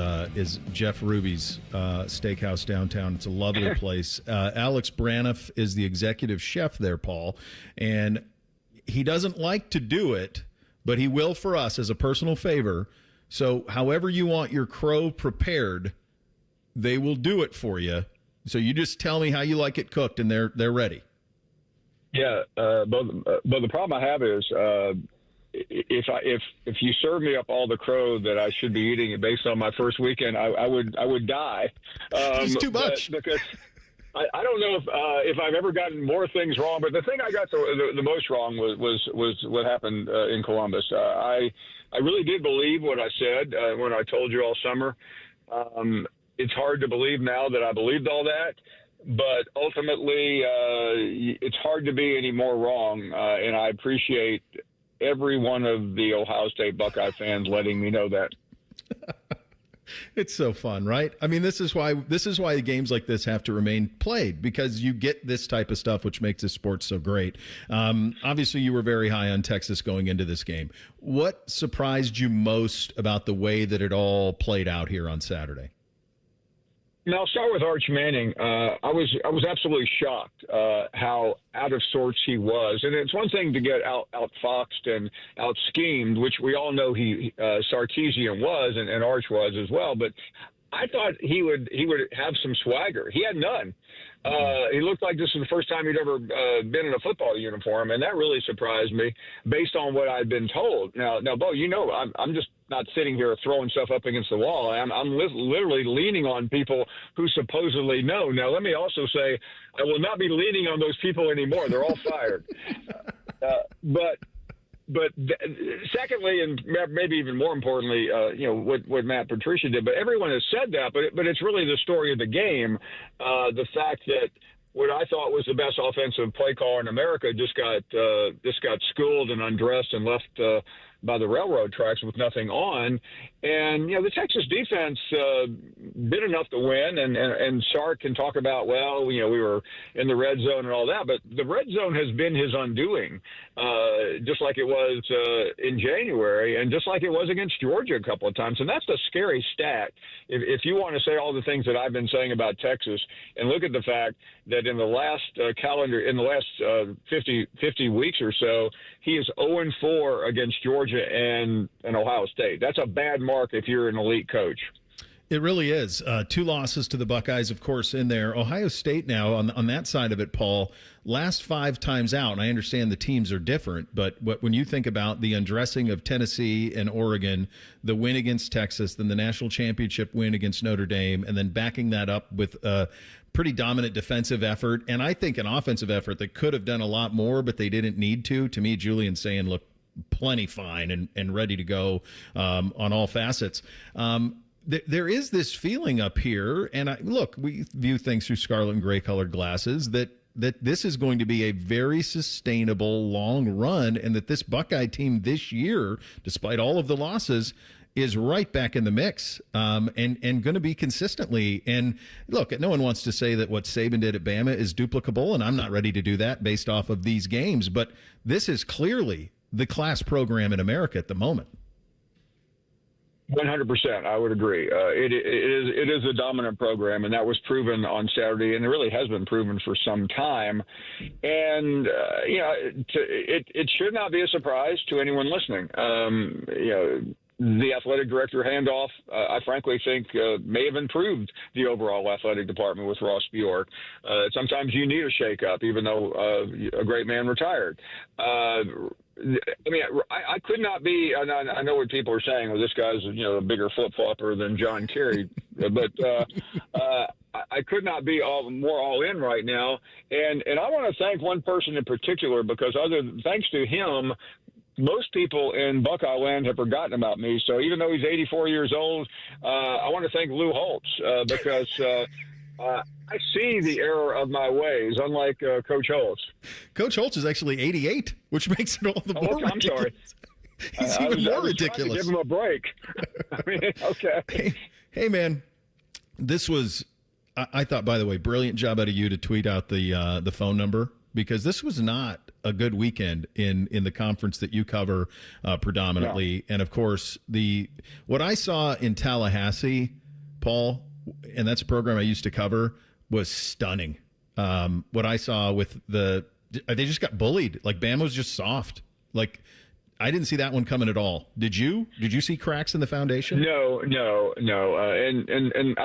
Jeff Ruby's Steakhouse downtown. It's a lovely place. Alex Braniff is the executive chef there, Paul, and he doesn't like to do it, but he will for us as a personal favor. So however you want your crow prepared, they will do it for you. So you just tell me how you like it cooked, and they're ready. Yeah, but the problem I have is if you serve me up all the crow that I should be eating based on my first weekend, I would die. It's too much because I don't know if I've ever gotten more things wrong, but the thing I got the most wrong was what happened in Columbus. I really did believe what I said when I told you all summer. It's hard to believe now that I believed all that. But ultimately, it's hard to be any more wrong, and I appreciate every one of the Ohio State Buckeye fans letting me know that. It's so fun, right? I mean, this is why games like this have to remain played, because you get this type of stuff, which makes this sport so great. Obviously, you were very high on Texas going into this game. What surprised you most about the way that it all played out here on Saturday? Now, I'll start with Arch Manning. I was absolutely shocked how out of sorts he was, and it's one thing to get outfoxed and out-schemed, which we all know he Sarkisian was, and Arch was as well. But I thought he would have some swagger. He had none. He looked like this was the first time he'd ever been in a football uniform, and that really surprised me based on what I'd been told. Now, Bo, you know, I'm just not sitting here throwing stuff up against the wall. I'm literally leaning on people who supposedly know. Now, let me also say I will not be leaning on those people anymore. They're all fired. But secondly, and maybe even more importantly, what Matt Patricia did. But everyone has said that. But it's really the story of the game. The fact that what I thought was the best offensive play caller in America just got schooled and undressed and left by the railroad tracks with nothing on. And, the Texas defense did enough to win. And Sark can talk about, we were in the red zone and all that. But the red zone has been his undoing, just like it was in January and just like it was against Georgia a couple of times. And that's the scary stat. If you want to say all the things that I've been saying about Texas and look at the fact that in the last 50 weeks or so, he is 0-4 against Georgia and Ohio State. That's a bad mark if you're an elite coach. It really is. 2 losses to the Buckeyes, of course, in there. Ohio State now, on that side of it, Paul, last 5 times out, and I understand the teams are different, but when you think about the undressing of Tennessee and Oregon, the win against Texas, then the national championship win against Notre Dame, and then backing that up with a pretty dominant defensive effort, and I think an offensive effort that could have done a lot more, but they didn't need to. To me, Julian Sayin looked plenty fine and ready to go on all facets. There is this feeling up here, and we view things through scarlet and gray colored glasses, that this is going to be a very sustainable long run, and that this Buckeye team this year, despite all of the losses, is right back in the mix and going to be consistently. And look, no one wants to say that what Saban did at Bama is duplicable, and I'm not ready to do that based off of these games, but this is clearly the class program in America at the moment. 100%, I would agree. It is a dominant program, and that was proven on Saturday, and it really has been proven for some time. And it should not be a surprise to anyone listening. the athletic director handoff, I frankly think may have improved the overall athletic department with Ross Bjork. Sometimes you need a shakeup, even though a great man retired. I mean, I could not be. I know what people are saying. Well, this guy's a bigger flip flopper than John Kerry, but I could not be more all in right now. And I want to thank one person in particular because thanks to him, most people in Buckeye land have forgotten about me. So even though he's 84 years old, I want to thank Lou Holtz because I see the error of my ways, unlike Coach Holtz. Coach Holtz is actually 88, which makes it all the more ridiculous. I'm sorry. He's even more ridiculous. Give him a break. I mean, okay. Hey, man, this was, I thought, by the way, brilliant job out of you to tweet out the phone number, because this was not a good weekend in the conference that you cover predominantly. No. And, of course, what I saw in Tallahassee, Paul, and that's a program I used to cover, was stunning. What I saw with they just got bullied. Like, Bama was just soft. Like, I didn't see that one coming at all. Did you? Did you see cracks in the foundation? No. And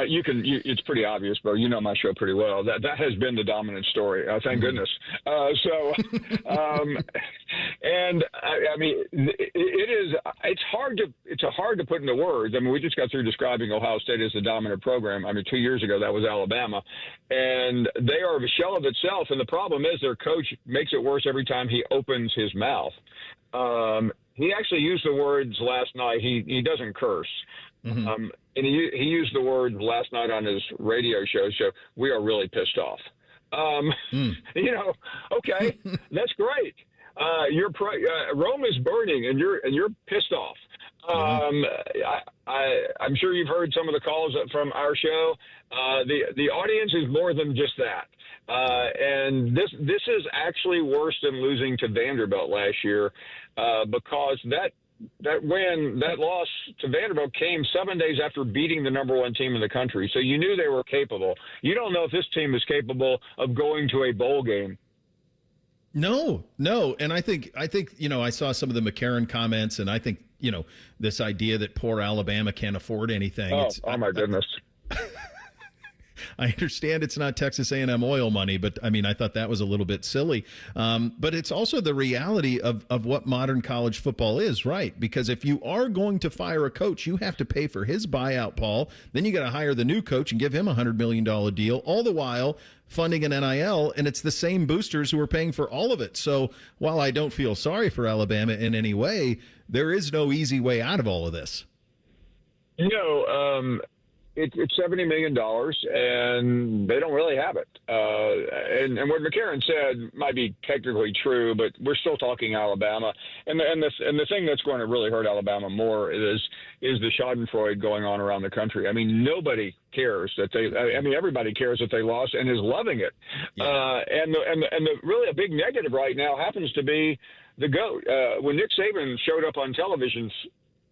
you can. It's pretty obvious, bro. You know my show pretty well. That has been the dominant story. Thank goodness. And I mean, it is. It's hard to put into words. I mean, we just got through describing Ohio State as the dominant program. I mean, 2 years ago that was Alabama, and they are a shell of itself. And the problem is their coach makes it worse every time he opens his mouth. He actually used the words last night. He doesn't curse. Mm-hmm. And he used the word last night on his radio show. So we are really pissed off. Okay, that's great. Rome is burning, and you're pissed off. I'm sure you've heard some of the calls from our show. The audience is more than just that. And this is actually worse than losing to Vanderbilt last year, because that loss to Vanderbilt came 7 days after beating the number one team in the country. So you knew they were capable. You don't know if this team is capable of going to a bowl game. No. And I think, I saw some of the McCarron comments, and I think, this idea that poor Alabama can't afford anything. Oh my goodness. I understand it's not Texas A&M oil money, but I mean, I thought that was a little bit silly. But it's also the reality of what modern college football is, right? Because if you are going to fire a coach, you have to pay for his buyout, Paul. Then you got to hire the new coach and give him a $100 million deal, all the while funding an NIL, and it's the same boosters who are paying for all of it. So while I don't feel sorry for Alabama in any way, there is no easy way out of all of this. It's $70 million, and they don't really have it. And what McCarron said might be technically true, but we're still talking Alabama. And the thing that's going to really hurt Alabama more is the Schadenfreude going on around the country. I mean, nobody cares that everybody cares that they lost and is loving it. Yeah. And the really a big negative right now happens to be the GOAT. When Nick Saban showed up on television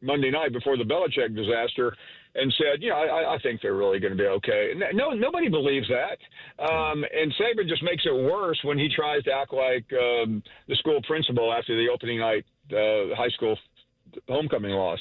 Monday night before the Belichick disaster and said, I think they're really going to be okay. No, nobody believes that. And Saban just makes it worse when he tries to act like the school principal after the opening night high school homecoming loss.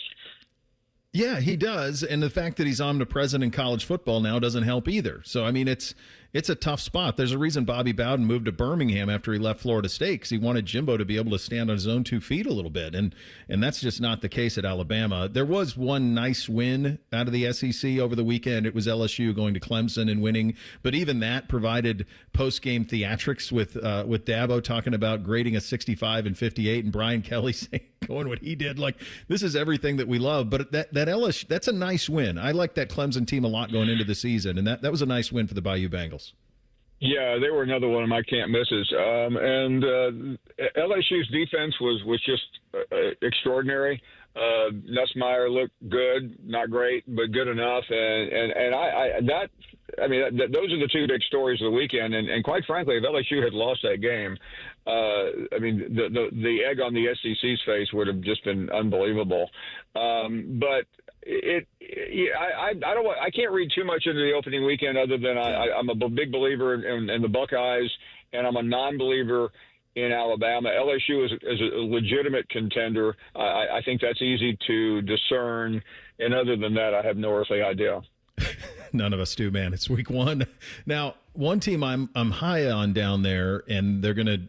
Yeah, he does. And the fact that he's omnipresent in college football now doesn't help either. So, I mean, it's a tough spot. There's a reason Bobby Bowden moved to Birmingham after he left Florida State, because he wanted Jimbo to be able to stand on his own 2 feet a little bit. And that's just not the case at Alabama. There was one nice win out of the SEC over the weekend. It was LSU going to Clemson and winning. But even that provided post-game theatrics with Dabo talking about grading a 65 and 58 and Brian Kelly going what he did. Like, this is everything that we love. But that LSU, that's a nice win. I like that Clemson team a lot going into the season. And that was a nice win for the Bayou Bengals. Yeah, they were another one of my can't misses. And LSU's defense was just extraordinary. Nussmeier looked good, not great, but good enough. And those are the two big stories of the weekend. And quite frankly, if LSU had lost that game, the egg on the SEC's face would have just been unbelievable. But I can't read too much into the opening weekend other than I'm a big believer in the Buckeyes, and I'm a non-believer in Alabama. LSU is a legitimate contender. I think that's easy to discern. And other than that, I have no earthly idea. None of us do, man. It's week one. Now, one team I'm high on down there, and they're going to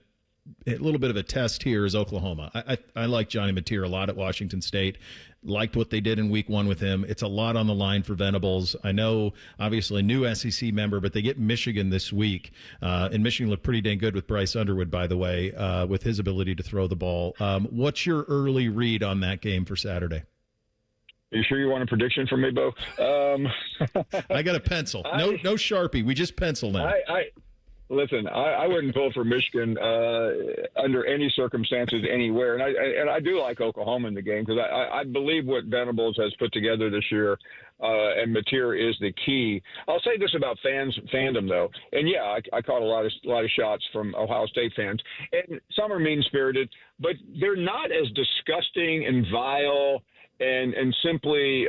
a little bit of a test here is Oklahoma. I like Johnny Mateer a lot at Washington State. Liked what they did in week one with him. It's a lot on the line for Venables. I know, obviously, a new SEC member, but they get Michigan this week. And Michigan looked pretty dang good with Bryce Underwood, by the way, with his ability to throw the ball. What's your early read on that game for Saturday? You sure you want a prediction from me, Bo? I got a pencil. No Sharpie. We just pencil now. Listen, I wouldn't vote for Michigan under any circumstances anywhere, and I do like Oklahoma in the game because I believe what Venables has put together this year, and Mateer is the key. I'll say this about fandom though, and yeah, I caught a lot of shots from Ohio State fans, and some are mean spirited, but they're not as disgusting and vile and simply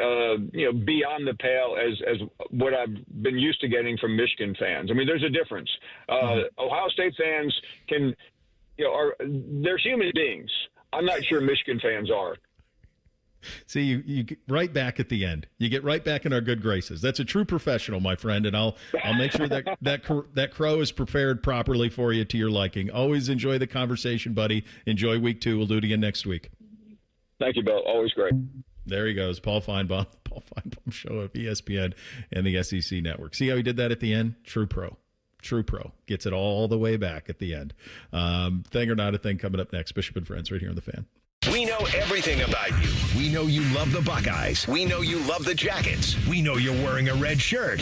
beyond the pale as what I've been used to getting from Michigan fans. I mean, there's a difference. Ohio State fans they're human beings. I'm not sure Michigan fans are. See, you get right back at the end. You get right back in our good graces. That's a true professional, my friend, and I'll make sure that crow is prepared properly for you to your liking. Always enjoy the conversation, buddy. Enjoy week 2. We'll do it again next week. Thank you, Bill. Always great. There he goes, Paul Finebaum. Paul Finebaum Show of ESPN and the SEC Network. See how he did that at the end? True pro. Gets it all the way back at the end. Thing or not a thing coming up next. Bishop and Friends right here on The Fan. We know everything about you. We know you love the Buckeyes. We know you love the Jackets. We know you're wearing a red shirt.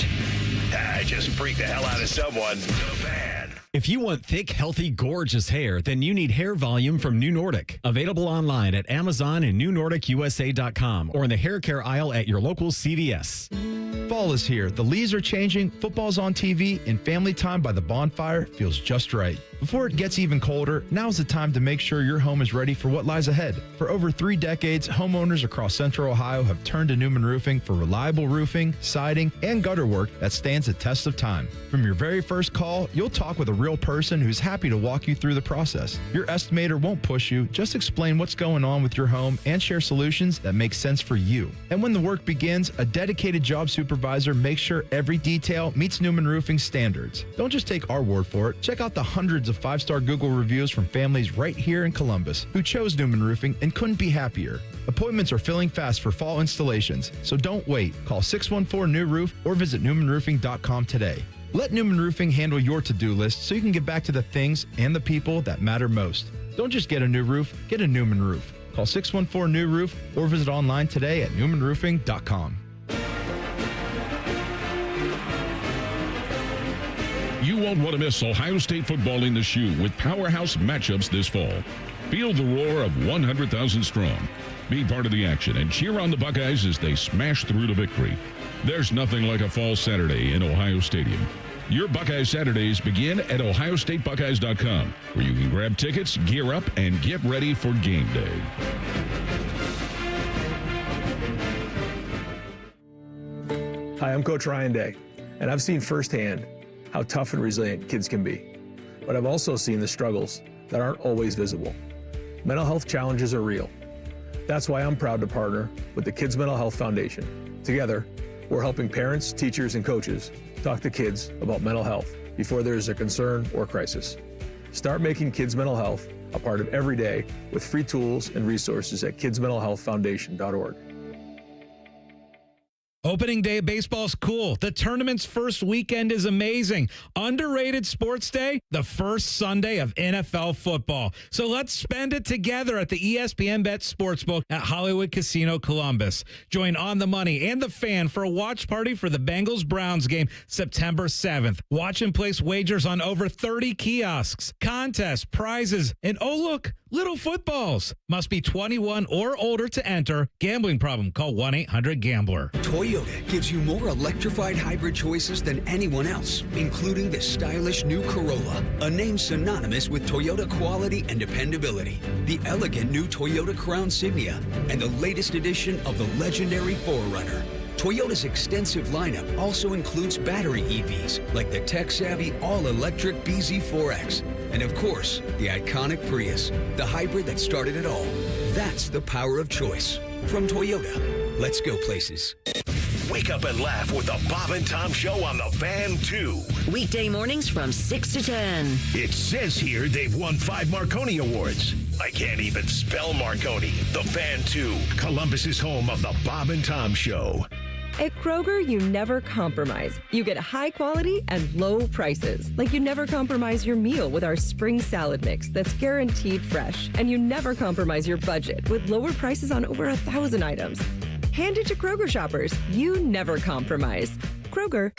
Just freak the hell out of someone. The Fan. If you want thick, healthy, gorgeous hair, then you need Hair Volume from New Nordic. Available online at Amazon and NewNordicUSA.com or in the hair care aisle at your local CVS. Fall is here. The leaves are changing, football's on TV, and family time by the bonfire feels just right. Before it gets even colder, now's the time to make sure your home is ready for what lies ahead. For over 3 decades, homeowners across Central Ohio have turned to Newman Roofing for reliable roofing, siding, and gutter work that stands the test of time. From your very first call, you'll talk with a real person who's happy to walk you through the process. Your estimator won't push you, just explain what's going on with your home and share solutions that make sense for you. And when the work begins, a dedicated job supervisor makes sure every detail meets Newman Roofing standards. Don't just take our word for it. Check out the hundreds of 5-star Google reviews from families right here in Columbus who chose Newman Roofing and couldn't be happier. Appointments are filling fast for fall installations, so don't wait. Call 614-NEW-ROOF or visit newmanroofing.com today. Let Newman Roofing handle your to-do list so you can get back to the things and the people that matter most. Don't just get a new roof, get a Newman roof. Call 614-NEW-ROOF or visit online today at newmanroofing.com. You won't want to miss Ohio State football in the shoe with powerhouse matchups this fall. Feel the roar of 100,000 strong. Be part of the action and cheer on the Buckeyes as they smash through to victory. There's nothing like a fall Saturday in Ohio Stadium. Your Buckeye Saturdays begin at ohiostatebuckeyes.com, where you can grab tickets, gear up, and get ready for game day. Hi, I'm Coach Ryan Day, and I've seen firsthand how tough and resilient kids can be. But I've also seen the struggles that aren't always visible. Mental health challenges are real. That's why I'm proud to partner with the Kids Mental Health Foundation. Together, we're helping parents, teachers, and coaches talk to kids about mental health before there is a concern or crisis. Start making kids' mental health a part of every day with free tools and resources at kidsmentalhealthfoundation.org. Opening day of baseball is cool. The tournament's first weekend is amazing. Underrated sports day, the first Sunday of NFL football. So let's spend it together at the ESPN Bet Sportsbook at Hollywood Casino Columbus. Join On the Money and The Fan for a watch party for the Bengals-Browns game September 7th. Watch and place wagers on over 30 kiosks, contests, prizes, and oh look, little footballs. Must be 21 or older to enter. Gambling problem? Call 1-800-GAMBLER. Toyota gives you more electrified hybrid choices than anyone else, including the stylish new Corolla, a name synonymous with Toyota quality and dependability, the elegant new Toyota Crown Signia, and the latest edition of the legendary 4Runner. Toyota's extensive lineup also includes battery EVs like the tech-savvy all-electric BZ4X. And of course, the iconic Prius, the hybrid that started it all. That's the power of choice. From Toyota, let's go places. Wake up and laugh with the Bob and Tom Show on the Fan 2. Weekday mornings from 6 to 10. It says here they've won 5 Marconi Awards. I can't even spell Marconi. The Fan 2, Columbus's home of the Bob and Tom Show. At Kroger, you never compromise. You get high quality and low prices. Like you never compromise your meal with our spring salad mix that's guaranteed fresh. And you never compromise your budget with lower prices on over 1,000 items. Hand it to Kroger shoppers. You never compromise. Kroger.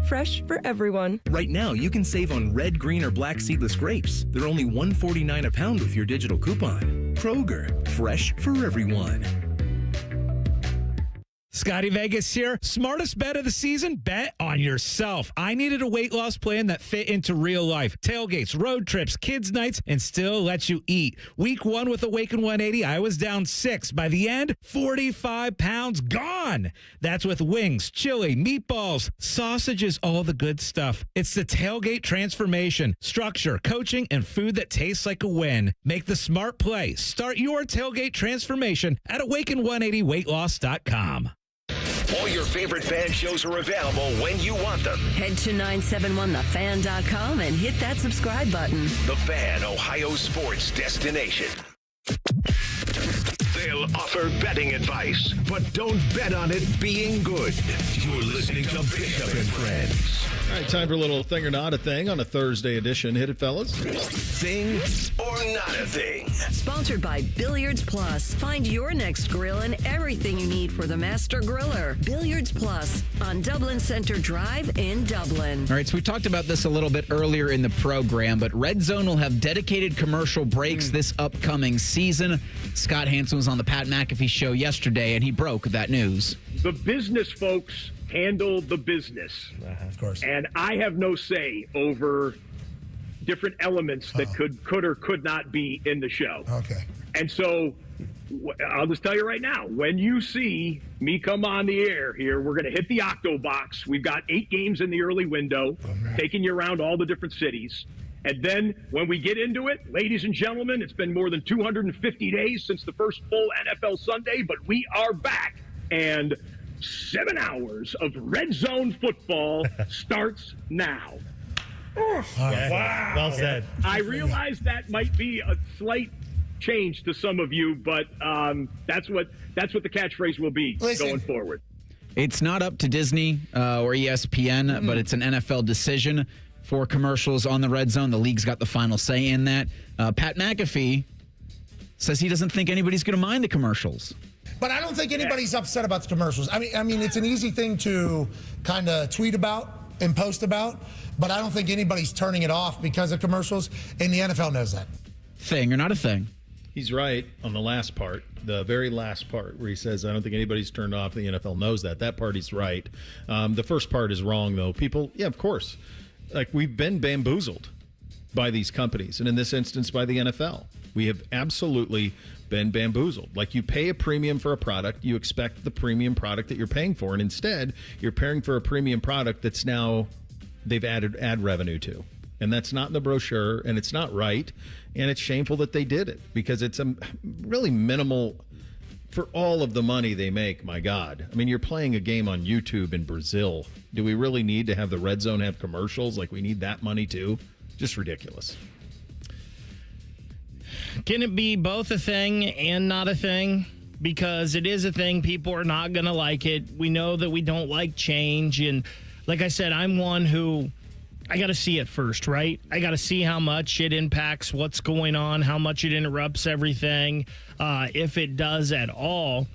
Fresh for everyone. Right now, you can save on red, green, or black seedless grapes. They're only $1.49 a pound with your digital coupon. Kroger. Fresh for everyone. Scotty Vegas here. Smartest bet of the season? Bet on yourself. I needed a weight loss plan that fit into real life. Tailgates, road trips, kids' nights, and still lets you eat. Week 1 with Awaken 180, I was down 6. By the end, 45 pounds gone. That's with wings, chili, meatballs, sausages, all the good stuff. It's the tailgate transformation. Structure, coaching, and food that tastes like a win. Make the smart play. Start your tailgate transformation at awaken180weightloss.com. All your favorite fan shows are available when you want them. Head to 971thefan.com and hit that subscribe button. The Fan, Ohio sports destination. They'll offer betting advice, but don't bet on it being good. You're listening to Bishop and Friends. All right, time for a little thing or not a thing on a Thursday edition. Hit it, fellas. Thing or not a thing. Sponsored by Billiards Plus. Find your next grill and everything you need for the master griller. Billiards Plus on Dublin Center Drive in Dublin. All right, so we talked about this a little bit earlier in the program, but Red Zone will have dedicated commercial breaks this upcoming season. Scott Hansen was on the Pat McAfee show yesterday, and he broke that news. The business folks handle the business. Of course. And I have no say over different elements that could or could not be in the show. Okay. And so I'll just tell you right now, when you see me come on the air here, we're going to hit the Octo Box. We've got 8 games in the early window, taking you around all the different cities. And then when we get into it, ladies and gentlemen, it's been more than 250 days since the first full NFL Sunday, but we are back. And 7 hours of Red Zone football starts now. Wow. Well said. I realize that might be a slight change to some of you, but that's what the catchphrase will be going forward. It's not up to Disney or ESPN, but it's an NFL decision for commercials on the Red Zone. The league's got the final say in that. Pat McAfee says he doesn't think anybody's going to mind the commercials. But I don't think anybody's upset about the commercials. I mean, it's an easy thing to kind of tweet about and post about, but I don't think anybody's turning it off because of commercials, and the NFL knows that. Thing or not a thing? He's right on the last part, the very last part, where he says, I don't think anybody's turned off. The NFL knows that. That part he's right. The first part is wrong, though. People, yeah, of course. Like, we've been bamboozled by these companies, and in this instance, by the NFL. We have absolutely been bamboozled. Like, you pay a premium for a product, you expect the premium product that you're paying for, and instead, you're paying for a premium product that's now they've added ad revenue to. And that's not in the brochure, and it's not right, and it's shameful that they did it, because it's a really minimal for all of the money they make. My God. I mean, you're playing a game on YouTube in Brazil. Do we really need to have the Red Zone have commercials? Like, we need that money too? Just ridiculous. Can it be both a thing and not a thing? Because it is a thing. People are not going to like it. We know that we don't like change. And like I said, I'm one who, I got to see it first, right? I got to see how much it impacts what's going on, how much it interrupts everything, if it does at all.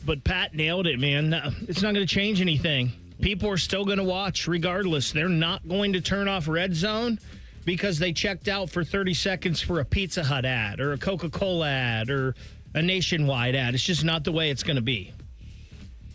But Pat nailed it, man. It's not going to change anything. People are still going to watch regardless. They're not going to turn off Red Zone because they checked out for 30 seconds for a Pizza Hut ad or a Coca-Cola ad or a Nationwide ad. It's just not the way it's going to be.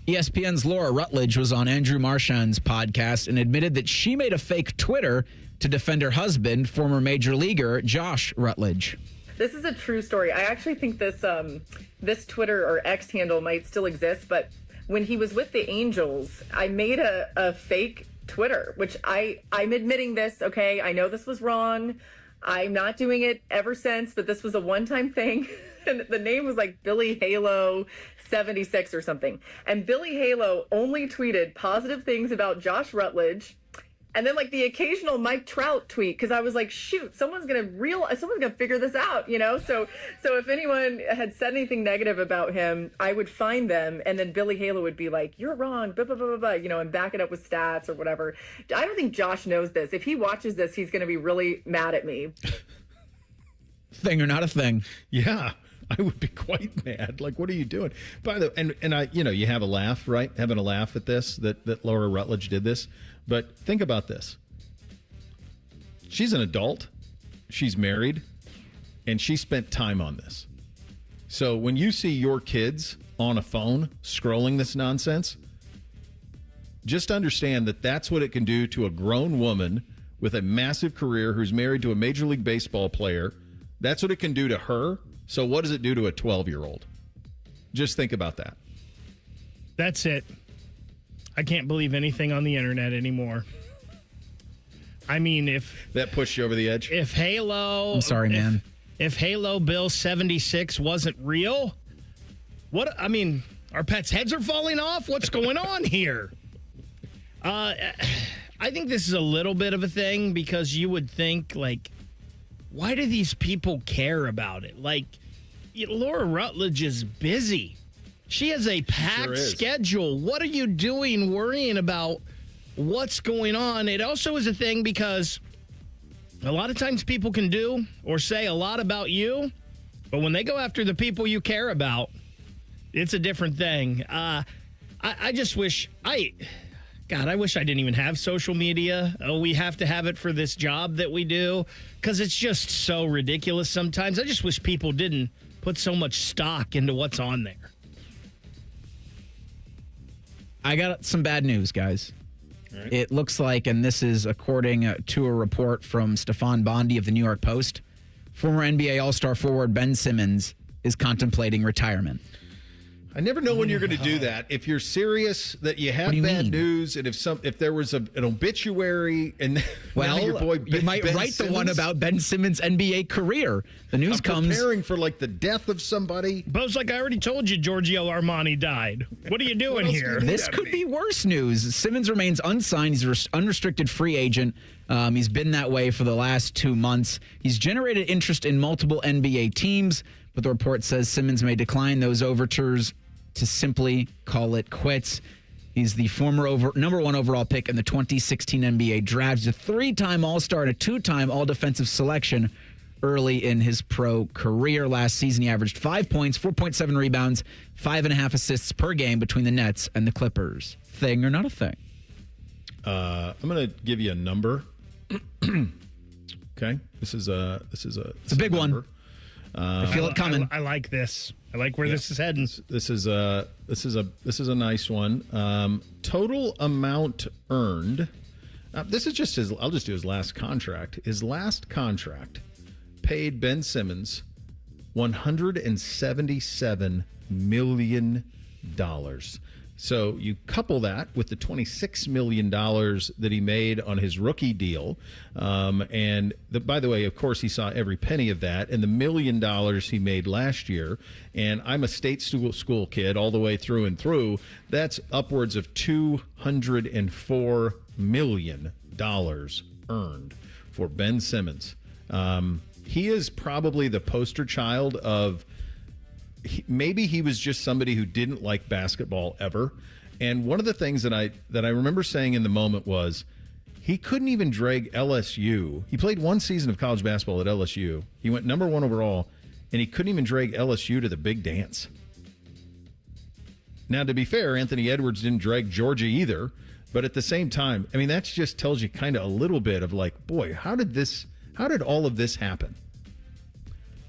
ESPN's Laura Rutledge was on Andrew Marchand's podcast and admitted that she made a fake Twitter to defend her husband, former major leaguer Josh Rutledge. This is a true story. I actually think this Twitter or X handle might still exist, but when he was with the Angels, I made a fake Twitter, which I'm admitting this, okay? I know this was wrong. I'm not doing it ever since, but this was a one-time thing. And the name was like Billy Halo 76 or something. And Billy Halo only tweeted positive things about Josh Rutledge, and then like the occasional Mike Trout tweet, because I was like, shoot, someone's gonna figure this out, you know. So if anyone had said anything negative about him, I would find them, and then Billy Halo would be like, you're wrong, blah blah blah blah blah, you know, and back it up with stats or whatever. I don't think Josh knows this. If he watches this, he's gonna be really mad at me. Thing or not a thing? Yeah. I would be quite mad. Like, what are you doing? By the and I, you know, you have a laugh, right? Having a laugh at this, that Laura Rutledge did this. But think about this. She's an adult. She's married. And she spent time on this. So when you see your kids on a phone scrolling this nonsense, just understand that that's what it can do to a grown woman with a massive career who's married to a Major League Baseball player. That's what it can do to her. So what does it do to a 12-year-old? Just think about that. That's it. I can't believe anything on the internet anymore. I mean, if... That pushed you over the edge? If Halo... I'm sorry, man. If Halo Bill 76 wasn't real, what... I mean, our pets' heads are falling off? What's going on here? I think this is a little bit of a thing because you would think, like... Why do these people care about it? Like, Laura Rutledge is busy. She has a packed schedule. What are you doing worrying about what's going on? It also is a thing because a lot of times people can do or say a lot about you, but when they go after the people you care about, it's a different thing. I just wish I wish I didn't even have social media. We have to have it for this job that we do because it's just so ridiculous sometimes. I just wish people didn't put so much stock into what's on there. I got some bad news, guys. Right. It looks like, and this is according to a report from Stefan Bondi of the New York Post, former NBA All-Star forward Ben Simmons is contemplating retirement. I never know when you're going to do that. If you're serious that you have bad news, and if there was an obituary, and your boy you might Ben write Simmons, the one about Ben Simmons' NBA career. The news comes preparing for like the death of somebody. Bo's like, I already told you, Giorgio Armani died. What are you doing here? This could be worse news. Simmons remains unsigned. He's an unrestricted free agent. He's been that way for the last 2 months. He's generated interest in multiple NBA teams, but the report says Simmons may decline those overtures to simply call it quits. He's the former number 1 overall pick in the 2016 NBA draft. He's a 3-time All-Star and a 2-time All-Defensive selection early in his pro career. Last season, he averaged 5 points, 4.7 rebounds, 5.5 assists per game between the Nets and the Clippers. Thing or not a thing? I'm going to give you a number. Okay, it's a big one. I feel it coming. I like this. I like where this is heading. This is a nice one. Total amount earned. This is just his. I'll just do his last contract. His last contract paid Ben Simmons $177 million. So you couple that with the $26 million that he made on his rookie deal. And by the way, of course, he saw every penny of that. And the $1 million he made last year, and I'm a state school kid all the way through and through, that's upwards of $204 million earned for Ben Simmons. He is probably the poster child of... Maybe he was just somebody who didn't like basketball ever. And one of the things that I remember saying in the moment was he couldn't even drag LSU. He played one season of college basketball at LSU. He went number 1 overall, and he couldn't even drag LSU to the big dance. Now, to be fair, Anthony Edwards didn't drag Georgia either. But at the same time, I mean, that just tells you kind of a little bit of like, boy, how did all of this happen?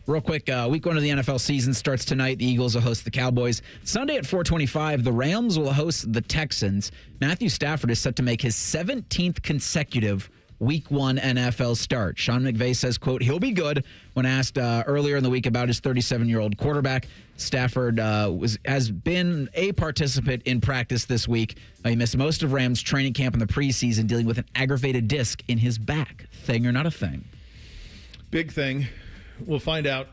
Real quick, week 1 of the NFL season starts tonight. The Eagles will host the Cowboys. Sunday at 4:25, the Rams will host the Texans. Matthew Stafford is set to make his 17th consecutive Week 1 NFL start. Sean McVay says, quote, he'll be good. When asked earlier in the week about his 37-year-old quarterback, Stafford has been a participant in practice this week. He missed most of Rams training camp in the preseason dealing with an aggravated disc in his back. Thing or not a thing? Big thing. We'll find out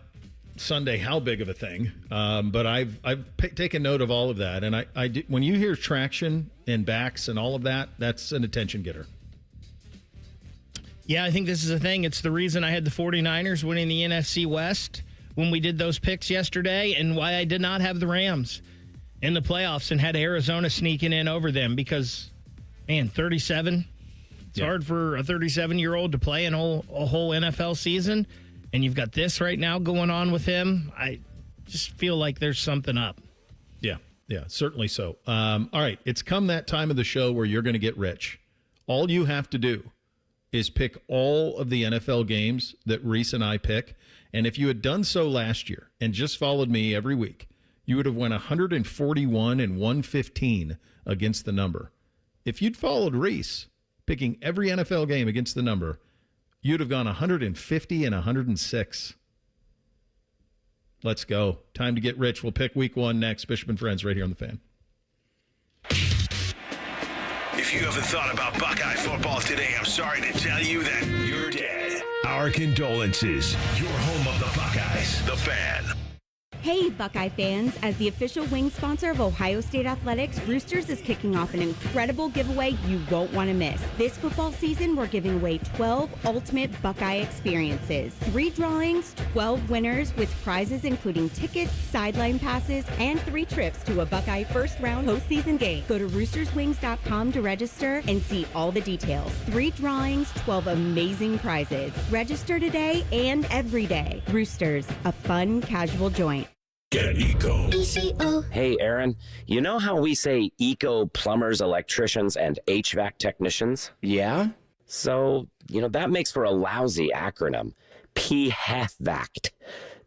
Sunday how big of a thing. But I've taken note of all of that. And I when you hear traction and backs and all of that, that's an attention getter. Yeah, I think this is a thing. It's the reason I had the 49ers winning the NFC West when we did those picks yesterday, and why I did not have the Rams in the playoffs and had Arizona sneaking in over them because, man, 37. It's hard for a 37-year-old to play a whole NFL season, and you've got this right now going on with him. I just feel like there's something up. Yeah, certainly so. All right, it's come that time of the show where you're going to get rich. All you have to do is pick all of the NFL games that Reese and I pick. And if you had done so last year and just followed me every week, you would have won 141 and 115 against the number. If you'd followed Reese, picking every NFL game against the number, you'd have gone 150 and 106. Let's go. Time to get rich. We'll pick week 1 next. Bishop and Friends right here on The Fan. If you haven't thought about Buckeye football today, I'm sorry to tell you that you're dead. Our condolences. Your home of the Buckeyes, The Fan. Hey, Buckeye fans. As the official wing sponsor of Ohio State Athletics, Roosters is kicking off an incredible giveaway you won't want to miss. This football season, we're giving away 12 ultimate Buckeye experiences. 3 drawings, 12 winners with prizes including tickets, sideline passes, and 3 trips to a Buckeye first-round postseason game. Go to roosterswings.com to register and see all the details. 3 drawings, 12 amazing prizes. Register today and every day. Roosters, a fun, casual joint. Get Eco. ECO. Hey, Aaron, you know how we say eco plumbers, electricians, and HVAC technicians? Yeah? So, that makes for a lousy acronym. PHVAC.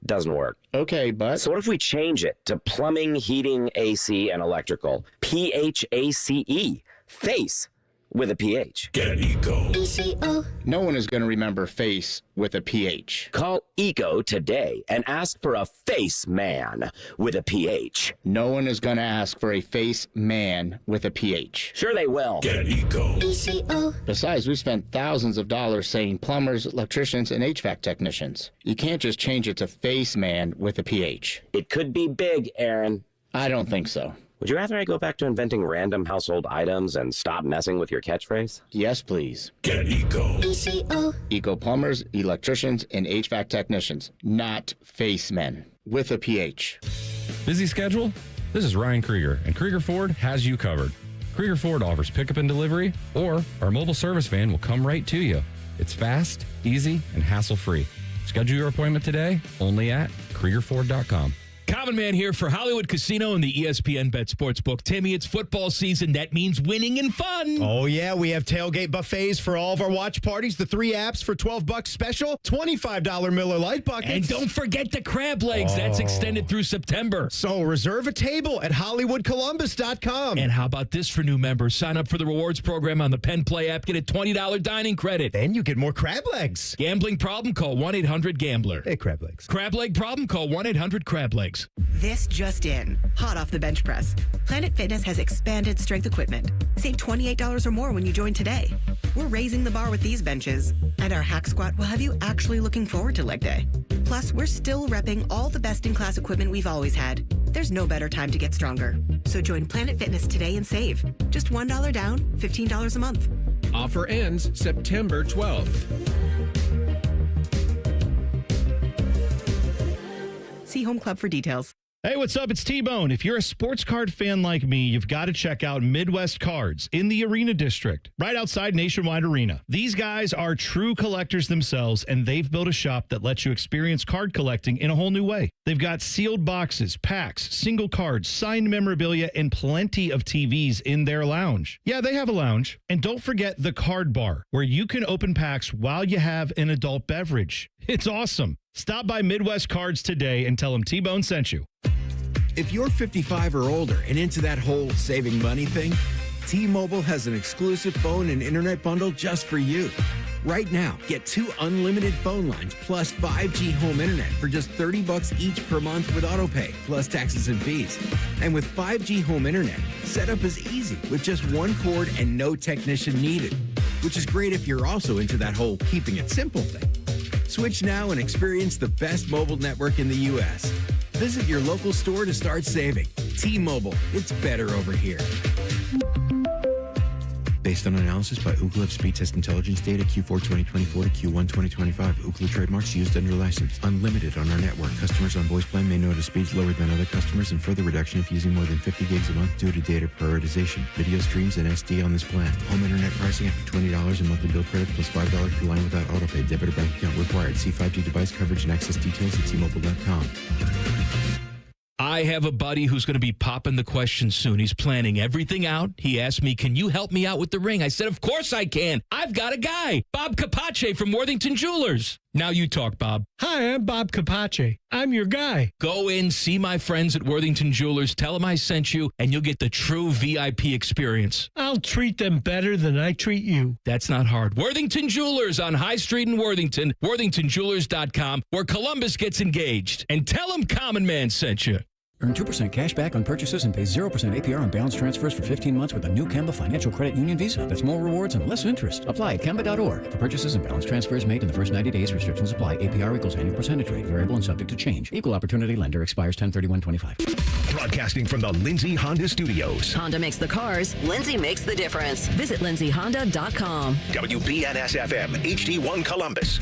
Doesn't work. Okay, but... So what if we change it to plumbing, heating, AC, and electrical? PHACE. Face. With a PH. Get Eco. ECO. No one is going to remember face with a PH. Call Eco today and ask for a face man with a PH. No one is going to ask for a face man with a PH. Sure they will. Get Eco. ECO. Besides, we spent thousands of dollars saying plumbers, electricians, and HVAC technicians. You can't just change it to face man with a PH. It could be big, Aaron. I don't think so. Would you rather I go back to inventing random household items and stop messing with your catchphrase? Yes, please. Get Eco. ECO. Eco plumbers, electricians, and HVAC technicians, not face men with a PH. Busy schedule? This is Ryan Krieger, and Krieger Ford has you covered. Krieger Ford offers pickup and delivery, or our mobile service van will come right to you. It's fast, easy, and hassle-free. Schedule your appointment today only at KriegerFord.com. Common Man here for Hollywood Casino and the ESPN Bet Sportsbook. Timmy, it's football season. That means winning and fun. Oh, yeah. We have tailgate buffets for all of our watch parties. The 3 apps for $12 special. $25 Miller Lite buckets. And don't forget the crab legs. That's extended through September. So reserve a table at HollywoodColumbus.com. And how about this for new members? Sign up for the rewards program on the Penn Play app. Get a $20 dining credit. Then you get more crab legs. Gambling problem? Call 1-800-GAMBLER. Hey, crab legs. Crab leg problem? Call 1-800-CRAB-LEGS. This just in. Hot off the bench press. Planet Fitness has expanded strength equipment. Save $28 or more when you join today. We're raising the bar with these benches. And our hack squat will have you actually looking forward to leg day. Plus, we're still repping all the best-in-class equipment we've always had. There's no better time to get stronger. So join Planet Fitness today and save. Just $1 down, $15 a month. Offer ends September 12th. See Home Club for details. Hey, what's up? It's T-Bone. If you're a sports card fan like me, you've got to check out Midwest Cards in the Arena District, right outside Nationwide Arena. These guys are true collectors themselves, and they've built a shop that lets you experience card collecting in a whole new way. They've got sealed boxes, packs, single cards, signed memorabilia, and plenty of TVs in their lounge. Yeah, they have a lounge. And don't forget the card bar, where you can open packs while you have an adult beverage. It's awesome. Stop by Midwest Cards today and tell them T-Bone sent you. If you're 55 or older and into that whole saving money thing, T-Mobile has an exclusive phone and internet bundle just for you. Right now, get 2 unlimited phone lines plus 5G home internet for just $30 each per month with AutoPay, plus taxes and fees. And with 5G home internet, setup is easy with just 1 cord and no technician needed, which is great if you're also into that whole keeping it simple thing. Switch now and experience the best mobile network in the U.S. Visit your local store to start saving. T-Mobile, it's better over here. Based on analysis by Ookla Speed Test Intelligence data Q4 2024 to Q1 2025. Ookla trademarks used under license. Unlimited on our network. Customers on voice plan may notice speeds lower than other customers and further reduction if using more than 50 gigs a month due to data prioritization. Video streams and SD on this plan. Home internet pricing after $20 in monthly bill credit plus $5 per line without autopay. Debit or bank account required. See 5G device coverage and access details at T-Mobile.com. I have a buddy who's going to be popping the question soon. He's planning everything out. He asked me, can you help me out with the ring? I said, of course I can. I've got a guy, Bob Capace from Worthington Jewelers. Now you talk, Bob. Hi, I'm Bob Capace. I'm your guy. Go in, see my friends at Worthington Jewelers. Tell them I sent you, and you'll get the true VIP experience. I'll treat them better than I treat you. That's not hard. Worthington Jewelers on High Street in Worthington, worthingtonjewelers.com, where Columbus gets engaged. And tell them Common Man sent you. Earn 2% cash back on purchases and pay 0% APR on balance transfers for 15 months with a new Kemba Financial Credit Union Visa. That's more rewards and less interest. Apply at Kemba.org. For purchases and balance transfers made in the first 90 days, restrictions apply. APR equals annual percentage rate. Variable and subject to change. Equal opportunity lender. Expires 10/31/25. Broadcasting from the Lindsay Honda Studios. Honda makes the cars. Lindsay makes the difference. Visit lindsayhonda.com. WBNS-FM, HD1 Columbus.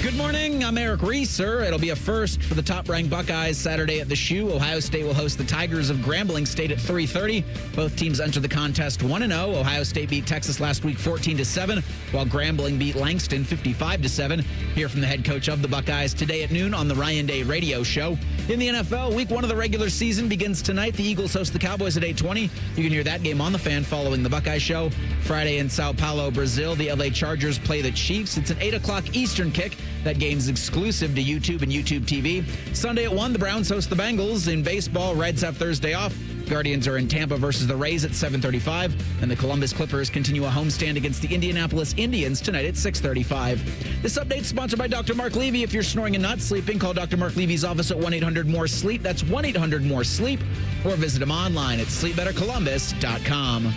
Good morning. I'm Eric Reeser. It'll be a first for the top-ranked Buckeyes Saturday at the Shoe. Ohio State will host the Tigers of Grambling State at 3:30. Both teams enter the contest 1-0. Ohio State beat Texas last week 14-7, while Grambling beat Langston 55-7. Hear from the head coach of the Buckeyes today at noon on the Ryan Day Radio Show. In the NFL, week 1 of the regular season begins tonight. The Eagles host the Cowboys at 8:20. You can hear that game on the Fan following the Buckeye Show. Friday in Sao Paulo, Brazil, the LA Chargers play the Chiefs. It's an 8 o'clock Eastern kick. That game's exclusive to YouTube and YouTube TV. Sunday at 1, the Browns host the Bengals. In baseball, Reds have Thursday off. Guardians are in Tampa versus the Rays at 7:35. And the Columbus Clippers continue a homestand against the Indianapolis Indians tonight at 6:35. This update's sponsored by Dr. Mark Levy. If you're snoring and not sleeping, call Dr. Mark Levy's office at 1-800-MORE-SLEEP. That's 1-800-MORE-SLEEP. Or visit him online at sleepbettercolumbus.com.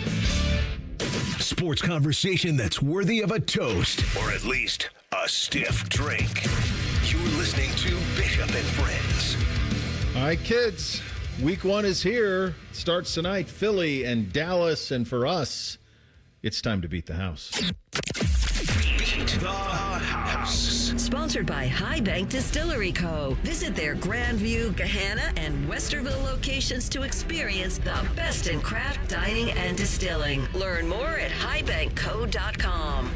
Sports conversation that's worthy of a toast, or at least a stiff drink. You're listening to Bishop and Friends. All right, kids. Week 1 is here. It starts tonight. Philly and Dallas. And for us, it's time to beat the house. Beat the house. Sponsored by High Bank Distillery Co. Visit their Grandview, Gahanna, and Westerville locations to experience the best in craft dining and distilling. Learn more at highbankco.com.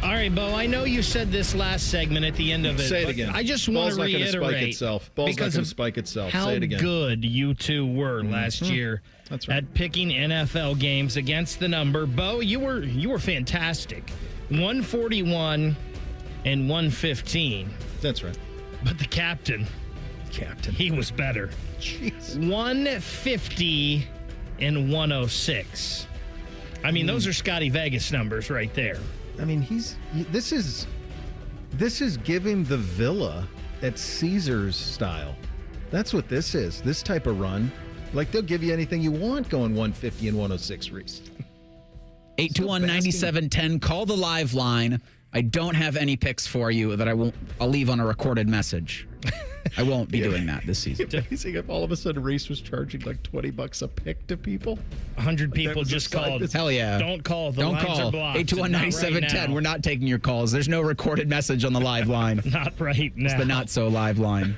All right, Bo, I know you said this last segment at the end of it. Say it again. I just want to reiterate. Ball's not going to spike itself. Ball's not going to spike itself. How Say it again. good you two were last year That's right. at picking NFL games against the number. Bo, you were fantastic. 141 and 115. That's right. But the captain, he was better. Jeez. 150 and 106. I mean, those are Scotty Vegas numbers right there. I mean, this is giving the Villa at Caesars style. That's what this is. This type of run. Like, they'll give you anything you want going 150 and 106, Reese. 821-9710. Call the live line. I don't have any picks for you that I'll leave on a recorded message. I won't be doing that this season. Amazing if all of a sudden Reese was charging like $20 a pick to people. 100 people just called. Hell yeah. Don't call. The lines are blocked. 821-9710. Right, We're not taking your calls. There's no recorded message on the live line. Not right now. It's the not so live line.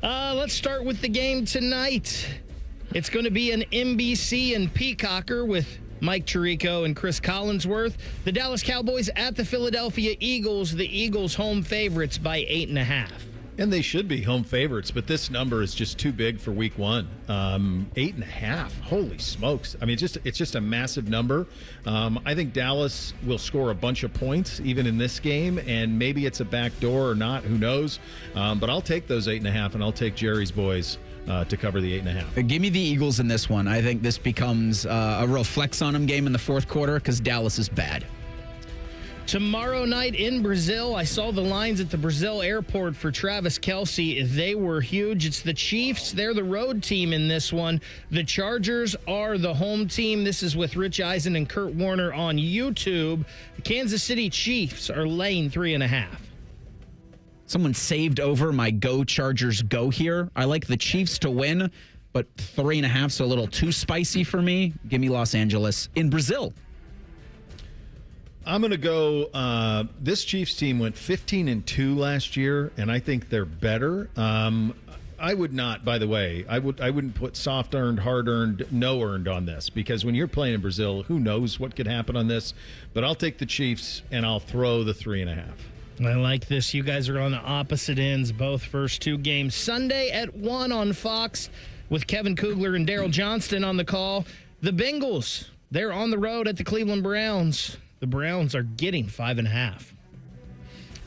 Let's start with the game tonight. It's going to be an NBC and Peacocker with Mike Tirico and Chris Collinsworth. The Dallas Cowboys at the Philadelphia Eagles. The Eagles home favorites by 8.5. And they should be home favorites, but this number is just too big for week 1. 8.5. Holy smokes. I mean, it's just a massive number. I think Dallas will score a bunch of points even in this game, and maybe it's a backdoor or not. Who knows? But I'll take those 8.5, and I'll take Jerry's boys to cover the 8.5. Give me the Eagles in this one. I think this becomes a real flex on them game in the fourth quarter because Dallas is bad. Tomorrow night in Brazil, I saw the lines at the Brazil airport for Travis Kelce. They were huge. It's the Chiefs. They're the road team in this one. The Chargers are the home team. This is with Rich Eisen and Kurt Warner on YouTube. The Kansas City Chiefs are laying 3.5. Someone saved over my Go Chargers Go here. I like the Chiefs to win, but 3.5, so a little too spicy for me. Give me Los Angeles in Brazil. I'm going to go. This Chiefs team went 15-2 last year, and I think they're better. I would not, by the way, I wouldn't put soft earned, hard earned, no earned on this, because when you're playing in Brazil, who knows what could happen on this? But I'll take the Chiefs and I'll throw the 3.5. I like this. You guys are on the opposite ends, both first two games. Sunday at 1 on Fox with Kevin Kugler and Daryl Johnston on the call. The Bengals, they're on the road at the Cleveland Browns. The Browns are getting 5.5.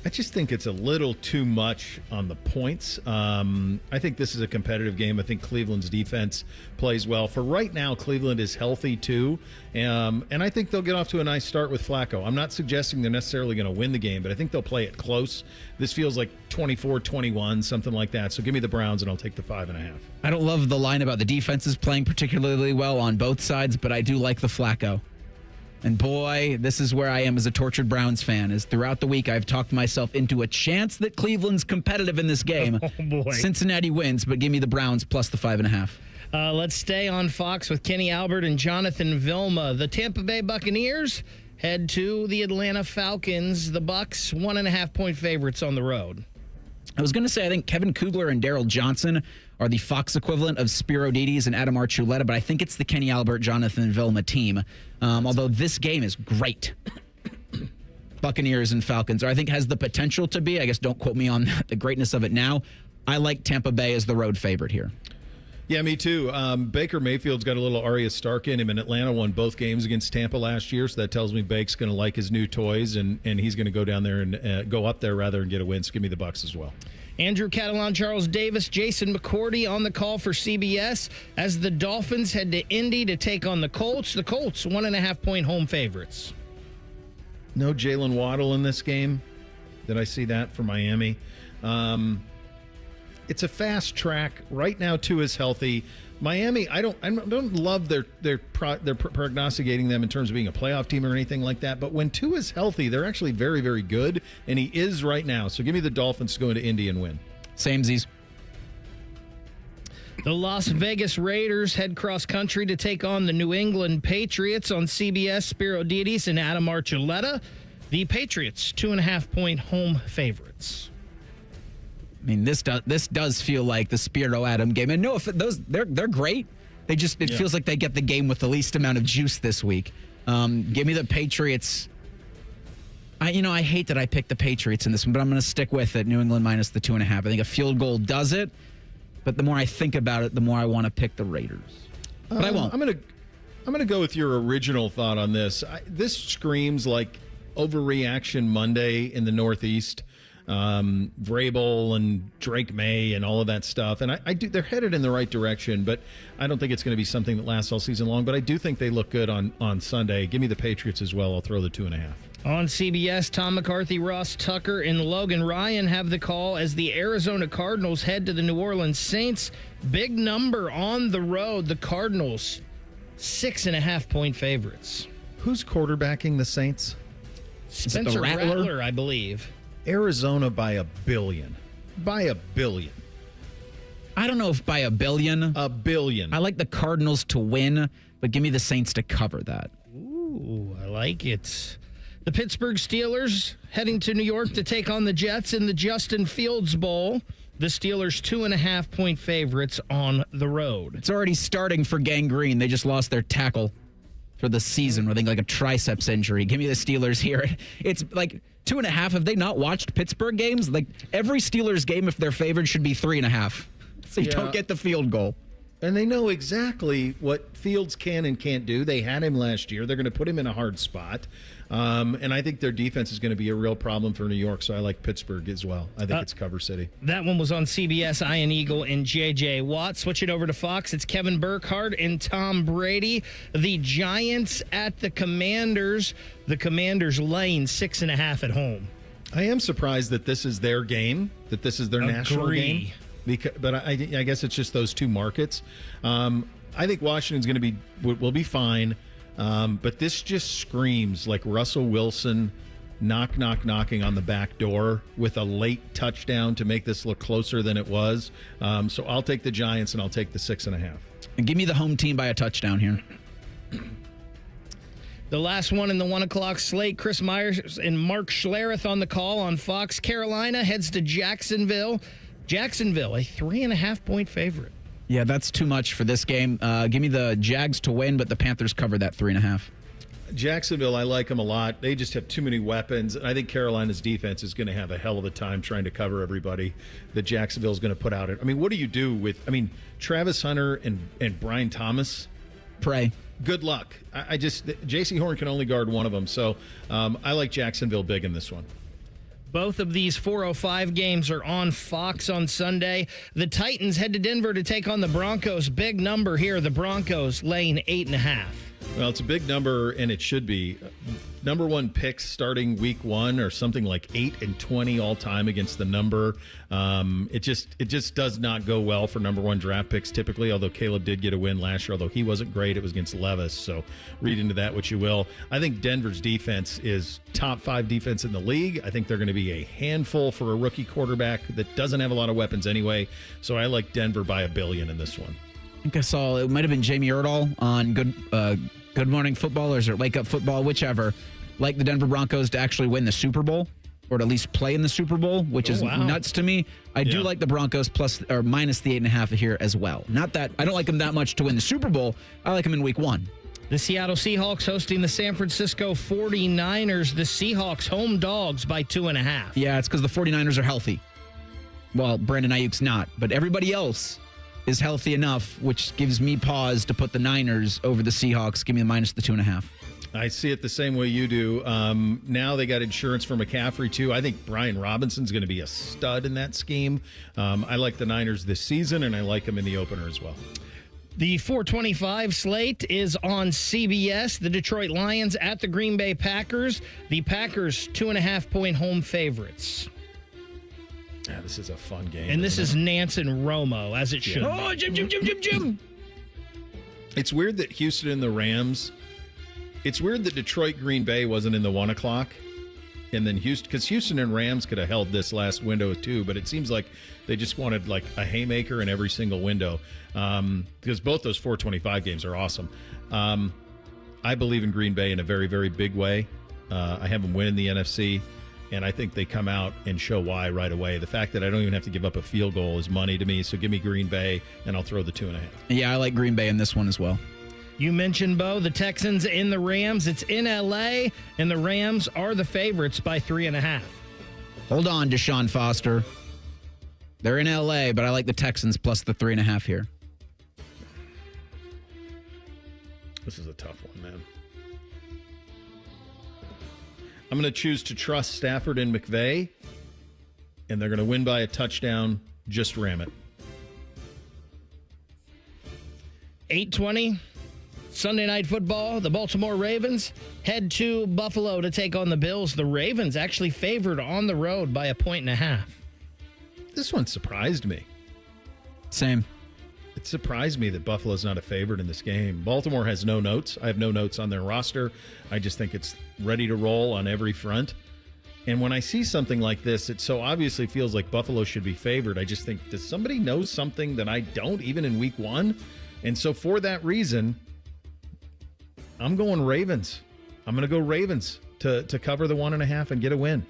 I just think it's a little too much on the points. I think this is a competitive game. I think Cleveland's defense plays well. For right now, Cleveland is healthy too. And I think they'll get off to a nice start with Flacco. I'm not suggesting they're necessarily going to win the game, but I think they'll play it close. This feels like 24-21, something like that. So give me the Browns and I'll take the 5.5. I don't love the line about the defenses playing particularly well on both sides, but I do like the Flacco. And boy, this is where I am as a tortured Browns fan, is throughout the week I've talked myself into a chance that Cleveland's competitive in this game. Oh, boy. Cincinnati wins, but give me the Browns plus the 5.5. Let's stay on Fox with Kenny Albert and Jonathan Vilma. The Tampa Bay Buccaneers head to the Atlanta Falcons. The Bucs, 1.5-point favorites on the road. I was going to say, I think Kevin Kugler and Daryl Johnson are the Fox equivalent of Spiro Didis and Adam Archuleta, but I think it's the Kenny Albert, Jonathan Vilma team. Although this game is great. Buccaneers and Falcons, or I think has the potential to be. I guess don't quote me on the greatness of it now. I like Tampa Bay as the road favorite here. Yeah, me too. Baker Mayfield's got a little Arya Stark in him, and Atlanta won both games against Tampa last year, so that tells me Bake's going to like his new toys, and he's going to go down there and go up there rather and get a win. So give me the Bucs as well. Andrew Catalan, Charles Davis, Jason McCourty on the call for CBS as the Dolphins head to Indy to take on the Colts. The Colts, 1.5-point home favorites. No Jalen Waddle in this game. Did I see that for Miami? It's a fast track. Right now, Tua is healthy. Miami, I don't love their prognosticating them in terms of being a playoff team or anything like that. But when Tua is healthy, they're actually very, very good, and he is right now. So give me the Dolphins to go into Indy and win. Samesies. The Las Vegas Raiders head cross country to take on the New England Patriots on CBS. Spiro Didis and Adam Archuleta. The Patriots, 2.5-point home favorites. I mean, this does feel like the Spiro Adam game, and no, if they're great. It feels like they get the game with the least amount of juice this week. Give me the Patriots. I hate that I picked the Patriots in this one, but I'm going to stick with it. New England minus the 2.5. I think a field goal does it, but the more I think about it, the more I want to pick the Raiders. But I won't. I'm gonna go with your original thought on this. This screams like overreaction Monday in the Northeast. Vrabel and Drake May and all of that stuff. And I do, they're headed in the right direction, but I don't think it's going to be something that lasts all season long. But I do think they look good on Sunday. Give me the Patriots as well. I'll throw the 2.5. On CBS, Tom McCarthy, Ross Tucker, and Logan Ryan have the call as the Arizona Cardinals head to the New Orleans Saints. Big number on the road. The Cardinals, 6.5-point favorites. Who's quarterbacking the Saints? Spencer Rattler, I believe. Arizona by $1 billion. By $1 billion. I don't know if by $1 billion. $1 billion. I like the Cardinals to win, but give me the Saints to cover that. Ooh, I like it. The Pittsburgh Steelers heading to New York to take on the Jets in the Justin Fields Bowl. The Steelers 2.5-point favorites on the road. It's already starting for gangrene. They just lost their tackle for the season. I think like a triceps injury. Give me the Steelers here. It's like 2.5. Have they not watched Pittsburgh games? Like every Steelers game, if they're favored, should be 3.5. So you don't get the field goal. And they know exactly what Fields can and can't do. They had him last year. They're going to put him in a hard spot. And I think their defense is going to be a real problem for New York, so I like Pittsburgh as well. I think it's cover city. That one was on CBS, Ian Eagle and J.J. Watt. Switch it over to Fox. It's Kevin Burkhardt and Tom Brady. The Giants at the Commanders. The Commanders laying 6.5 at home. I am surprised that this is their game, that this is their national game. But I guess it's just those two markets. I think Washington's will be fine. But this just screams like Russell Wilson knocking on the back door with a late touchdown to make this look closer than it was. So I'll take the Giants and I'll take the 6.5. And give me the home team by a touchdown here. The last one in the 1 o'clock slate, Chris Myers and Mark Schlereth on the call on Fox. Carolina heads to Jacksonville. Jacksonville, a 3.5-point favorite. Yeah, that's too much for this game. Give me the Jags to win, but the Panthers cover that 3.5. Jacksonville, I like them a lot. They just have too many weapons. And I think Carolina's defense is going to have a hell of a time trying to cover everybody that Jacksonville's going to put out. I mean, what do you do with, Travis Hunter and Brian Thomas? Pray. Good luck. J.C. Horn can only guard one of them. So I like Jacksonville big in this one. Both of these 4:05 games are on Fox on Sunday. The Titans head to Denver to take on the Broncos. Big number here. The Broncos laying 8.5. Well, it's a big number, and it should be. Number one picks starting week 1 or something like 8-20 all time against the number. It just does not go well for number one draft picks typically, although Caleb did get a win last year, although he wasn't great. It was against Levis, so read into that what you will. I think Denver's defense is top 5 defense in the league. I think they're going to be a handful for a rookie quarterback that doesn't have a lot of weapons anyway, so I like Denver by $1 billion in this one. I think I saw it might have been Jamie Erdahl on Good Morning Football, or is it Wake Up Football, whichever, like the Denver Broncos to actually win the Super Bowl, or to at least play in the Super Bowl, which is nuts to me. I do like the Broncos plus or minus the 8.5 here as well. Not that I don't like them that much to win the Super Bowl. I like them in week 1. The Seattle Seahawks hosting the San Francisco 49ers. The Seahawks home dogs by 2.5. Yeah, it's because the 49ers are healthy. Well, Brandon Ayuk's not, but everybody else is healthy enough, which gives me pause to put the Niners over the Seahawks. Give me the minus the 2.5. I see it the same way you do. Now they got insurance for McCaffrey, too. I think Brian Robinson's going to be a stud in that scheme. I like the Niners this season, and I like them in the opener as well. The 4:25 slate is on CBS. The Detroit Lions at the Green Bay Packers. The Packers 2.5-point home favorites. Yeah, this is a fun game. And this is Nance and Romo, as it should. Oh, Jim. It's weird that Houston and the Rams. It's weird that Detroit Green Bay wasn't in the 1 o'clock. And then Houston, because Houston and Rams could have held this last window too, but it seems like they just wanted like a haymaker in every single window. Because both those 4:25 games are awesome. I believe in Green Bay in a very, very big way. I have them win the NFC. And I think they come out and show why right away. The fact that I don't even have to give up a field goal is money to me. So give me Green Bay, and I'll throw the 2.5. Yeah, I like Green Bay in this one as well. You mentioned, Bo, the Texans in the Rams. It's in L.A., and the Rams are the favorites by 3.5. Hold on, Deshaun Foster. They're in L.A., but I like the Texans plus the 3.5 here. This is a tough one, man. I'm going to choose to trust Stafford and McVay, and they're going to win by a touchdown. Just ram it. 8:20, Sunday Night Football. The Baltimore Ravens head to Buffalo to take on the Bills. The Ravens actually favored on the road by 1.5. This one surprised me. Same. It surprised me that Buffalo's not a favorite in this game. Baltimore has no notes. I have no notes on their roster. I just think it's ready to roll on every front. And when I see something like this, it so obviously feels like Buffalo should be favored. I just think, does somebody know something that I don't, even in week 1? And so for that reason, I'm going Ravens. I'm going to go Ravens to cover the 1.5 and get a win.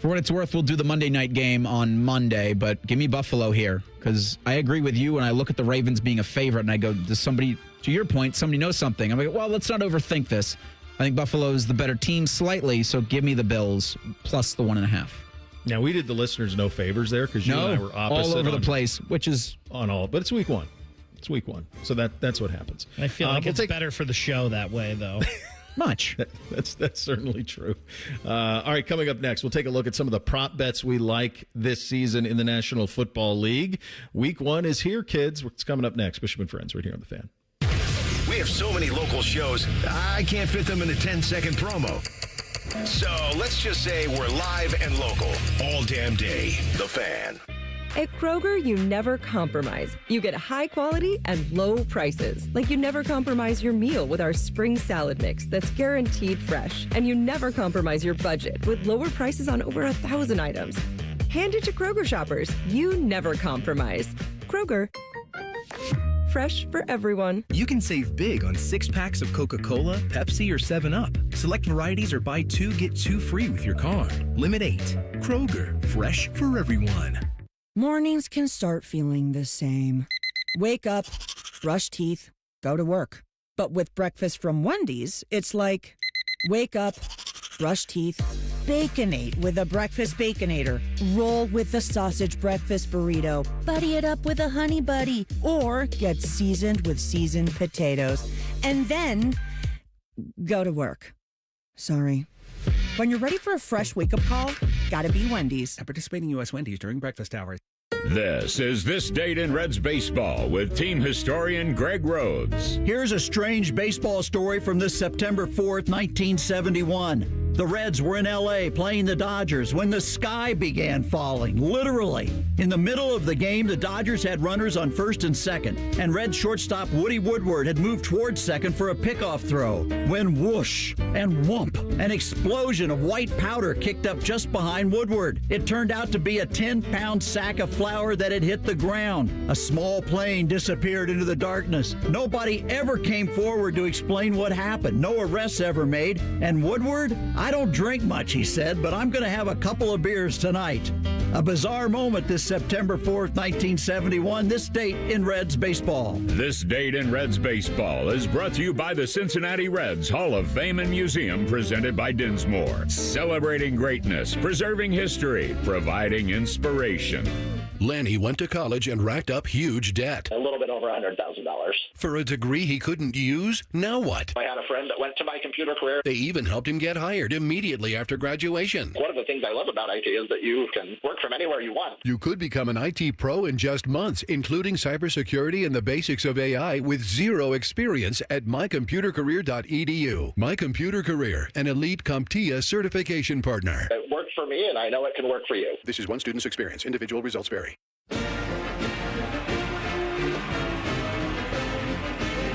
For what it's worth, we'll do the Monday night game on Monday, but give me Buffalo here because I agree with you when I look at the Ravens being a favorite and I go, does somebody, to your point, somebody knows something? I'm like, well, let's not overthink this. I think Buffalo is the better team slightly, so give me the Bills plus the 1.5. Now, we did the listeners no favors there because you and I were opposite. All over the place, which is... On all, but it's week 1. It's week 1. So that's what happens. I feel like it's better for the show that way, though. Much. That's certainly true. All right, coming up next, we'll take a look at some of the prop bets we like this season in the National Football League. Week 1 is here, kids. It's coming up next. Bishop and Friends right here on The Fan. We have so many local shows, I can't fit them in a 10-second promo. So let's just say we're live and local all damn day. The Fan. At Kroger, you never compromise. You get high quality and low prices. Like you never compromise your meal with our spring salad mix that's guaranteed fresh. And you never compromise your budget with lower prices on over 1,000 items. Hand it to Kroger shoppers. You never compromise. Kroger. Fresh for everyone. You can save big on 6 packs of Coca-Cola, Pepsi, or 7-Up. Select varieties or buy 2, get 2 free with your card. Limit 8. Kroger. Fresh for everyone. Mornings can start feeling the same. Wake up, brush teeth, go to work. But with breakfast from Wendy's, it's like, wake up, brush teeth, Baconate with a breakfast Baconator. Roll with the sausage breakfast burrito. Buddy it up with a honey buddy. Or get seasoned with seasoned potatoes. And then go to work. Sorry. When you're ready for a fresh wake-up call, gotta be Wendy's. At participating U.S. Wendy's during breakfast hours. This is This Date in Reds Baseball with team historian Greg Rhodes. Here's a strange baseball story from this September 4th, 1971. The Reds were in L.A. playing the Dodgers when the sky began falling, literally. In the middle of the game, the Dodgers had runners on first and second, and Reds shortstop Woody Woodward had moved towards second for a pickoff throw. When whoosh and whump, an explosion of white powder kicked up just behind Woodward. It turned out to be a 10-pound sack of flour that had hit the ground. A small plane disappeared into the darkness. Nobody ever came forward to explain what happened. No arrests ever made. And Woodward, I don't drink much, he said, but I'm going to have a couple of beers tonight. A bizarre moment this September 4th, 1971, this date in Reds baseball. This Date in Reds Baseball is brought to you by the Cincinnati Reds Hall of Fame and Museum, presented by Dinsmore. Celebrating greatness, preserving history, providing inspiration. Lanny went to college and racked up huge debt. A little bit over $100,000. For a degree he couldn't use? Now what? I had a friend that went to My Computer Career. They even helped him get hired immediately after graduation. One of the things I love about IT is that you can work from anywhere you want. You could become an IT pro in just months, including cybersecurity and the basics of AI with zero experience at mycomputercareer.edu. My Computer Career, an elite CompTIA certification partner. It worked for me, and I know it can work for you. This is one student's experience. Individual results vary.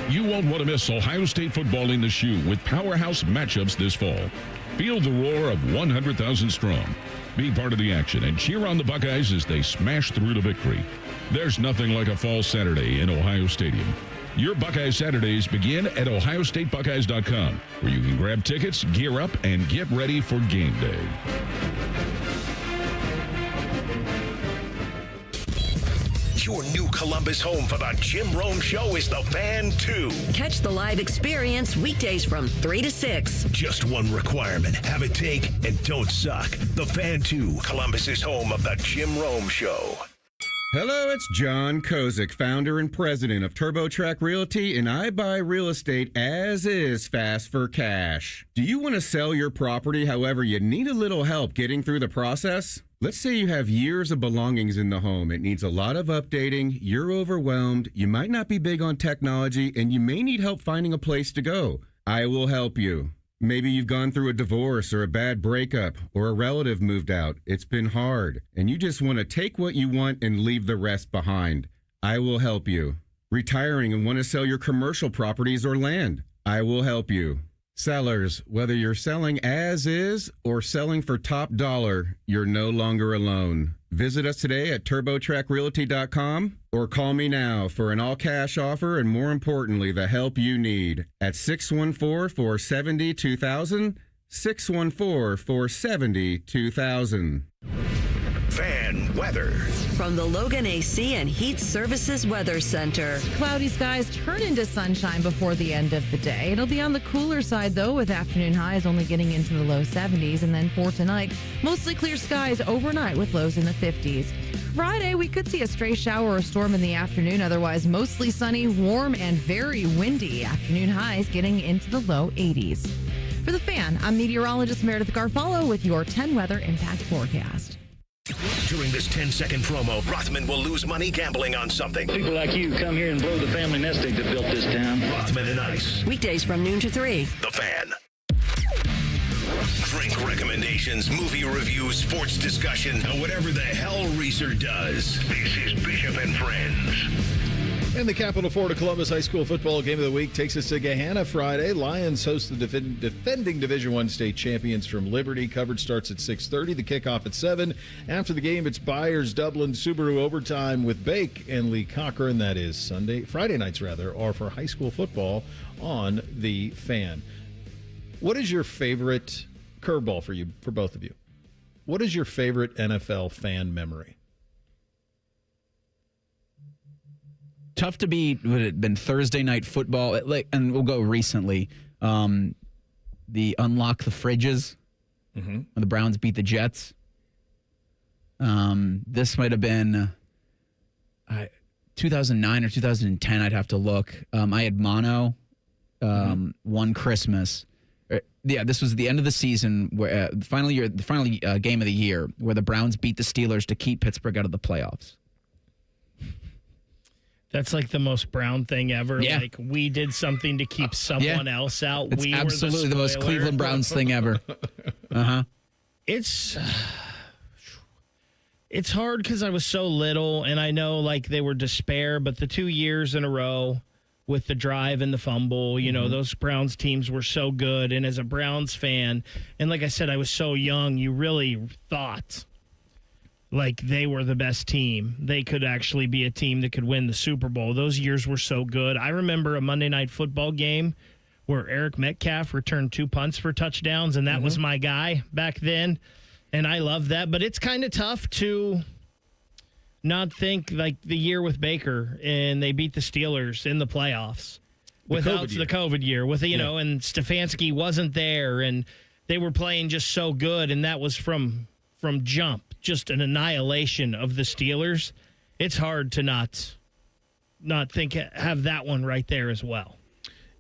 You won't want to miss Ohio State football in the shoe with powerhouse matchups this fall. Feel the roar of 100,000 strong. Be part of the action and cheer on the Buckeyes as they smash through to victory. There's nothing like a fall Saturday in Ohio Stadium. Your Buckeye Saturdays begin at ohiostatebuckeyes.com, where you can grab tickets, gear up, and get ready for game day. Your new Columbus home for the Jim Rome Show is The Fan 2. Catch the live experience weekdays from 3 to 6. Just one requirement. Have a take and don't suck. The Fan 2, Columbus's home of the Jim Rome Show. Hello, it's John Kozik, founder and president of TurboTrack Realty, and I buy real estate as is, fast for cash. Do you want to sell your property, however, you need a little help getting through the process? Let's say you have years of belongings in the home. It needs a lot of updating, you're overwhelmed, you might not be big on technology, and you may need help finding a place to go. I will help you. Maybe you've gone through a divorce or a bad breakup or a relative moved out. It's been hard, and you just want to take what you want and leave the rest behind. I will help you. Retiring and want to sell your commercial properties or land. I will help you. Sellers, whether you're selling as is or selling for top dollar, you're no longer alone. Visit us today at TurboTrackRealty.com or call me now for an all-cash offer and, more importantly, the help you need at 614-470-2000, 614-470-2000. Fan weather. From the Logan AC and Heat Services Weather Center. Cloudy skies turn into sunshine before the end of the day. It'll be on the cooler side, though, with afternoon highs only getting into the low 70s. And then for tonight, mostly clear skies overnight with lows in the 50s. Friday, we could see a stray shower or storm in the afternoon. Otherwise, mostly sunny, warm, and very windy. Afternoon highs getting into the low 80s. For The Fan, I'm meteorologist Meredith Garfalo with your 10 weather impact forecast. During this 10-second promo, Rothman will lose money gambling on something. People like you come here and blow the family nest egg that built this town. Rothman and Ice. Weekdays from noon to 3. The Fan. Drink recommendations, movie reviews, sports discussion, or whatever the hell Reeser does. This is Bishop and Friends. And the Capital Florida Columbus High School football game of the week takes us to Gahanna Friday. Lions host the defending Division I state champions from Liberty. Coverage starts at 6:30. The kickoff at 7. After the game, it's Byers, Dublin, Subaru overtime with Bake and Lee Cochran. That is Friday nights are for high school football on the Fan. What is your favorite curveball for both of you? What is your favorite NFL fan memory? Tough to beat. Would it have been Thursday night football? And we'll go recently. The unlock the fridges when the Browns beat the Jets. This might have been 2009 or 2010. I'd have to look. I had mono one Christmas. Yeah, this was the end of the season, where the final game of the year, where the Browns beat the Steelers to keep Pittsburgh out of the playoffs. That's like the most Brown thing ever. Yeah. Like, we did something to keep someone else out. It's we absolutely were the most Cleveland Browns thing ever. It's hard because I was so little, and I know like they were despair, but the 2 years in a row with the drive and the fumble, those Browns teams were so good. And as a Browns fan, and like I said, I was so young, you really thought like they were the best team. They could actually be a team that could win the Super Bowl. Those years were so good. I remember a Monday Night Football game where Eric Metcalf returned 2 punts for touchdowns, and that was my guy back then, and I love that. But it's kind of tough to not think like the year with Baker, and they beat the Steelers in the playoffs without the COVID year. With and Stefanski wasn't there, and they were playing just so good, and that was from jump. Just an annihilation of the Steelers. It's hard to not have that one right there as well.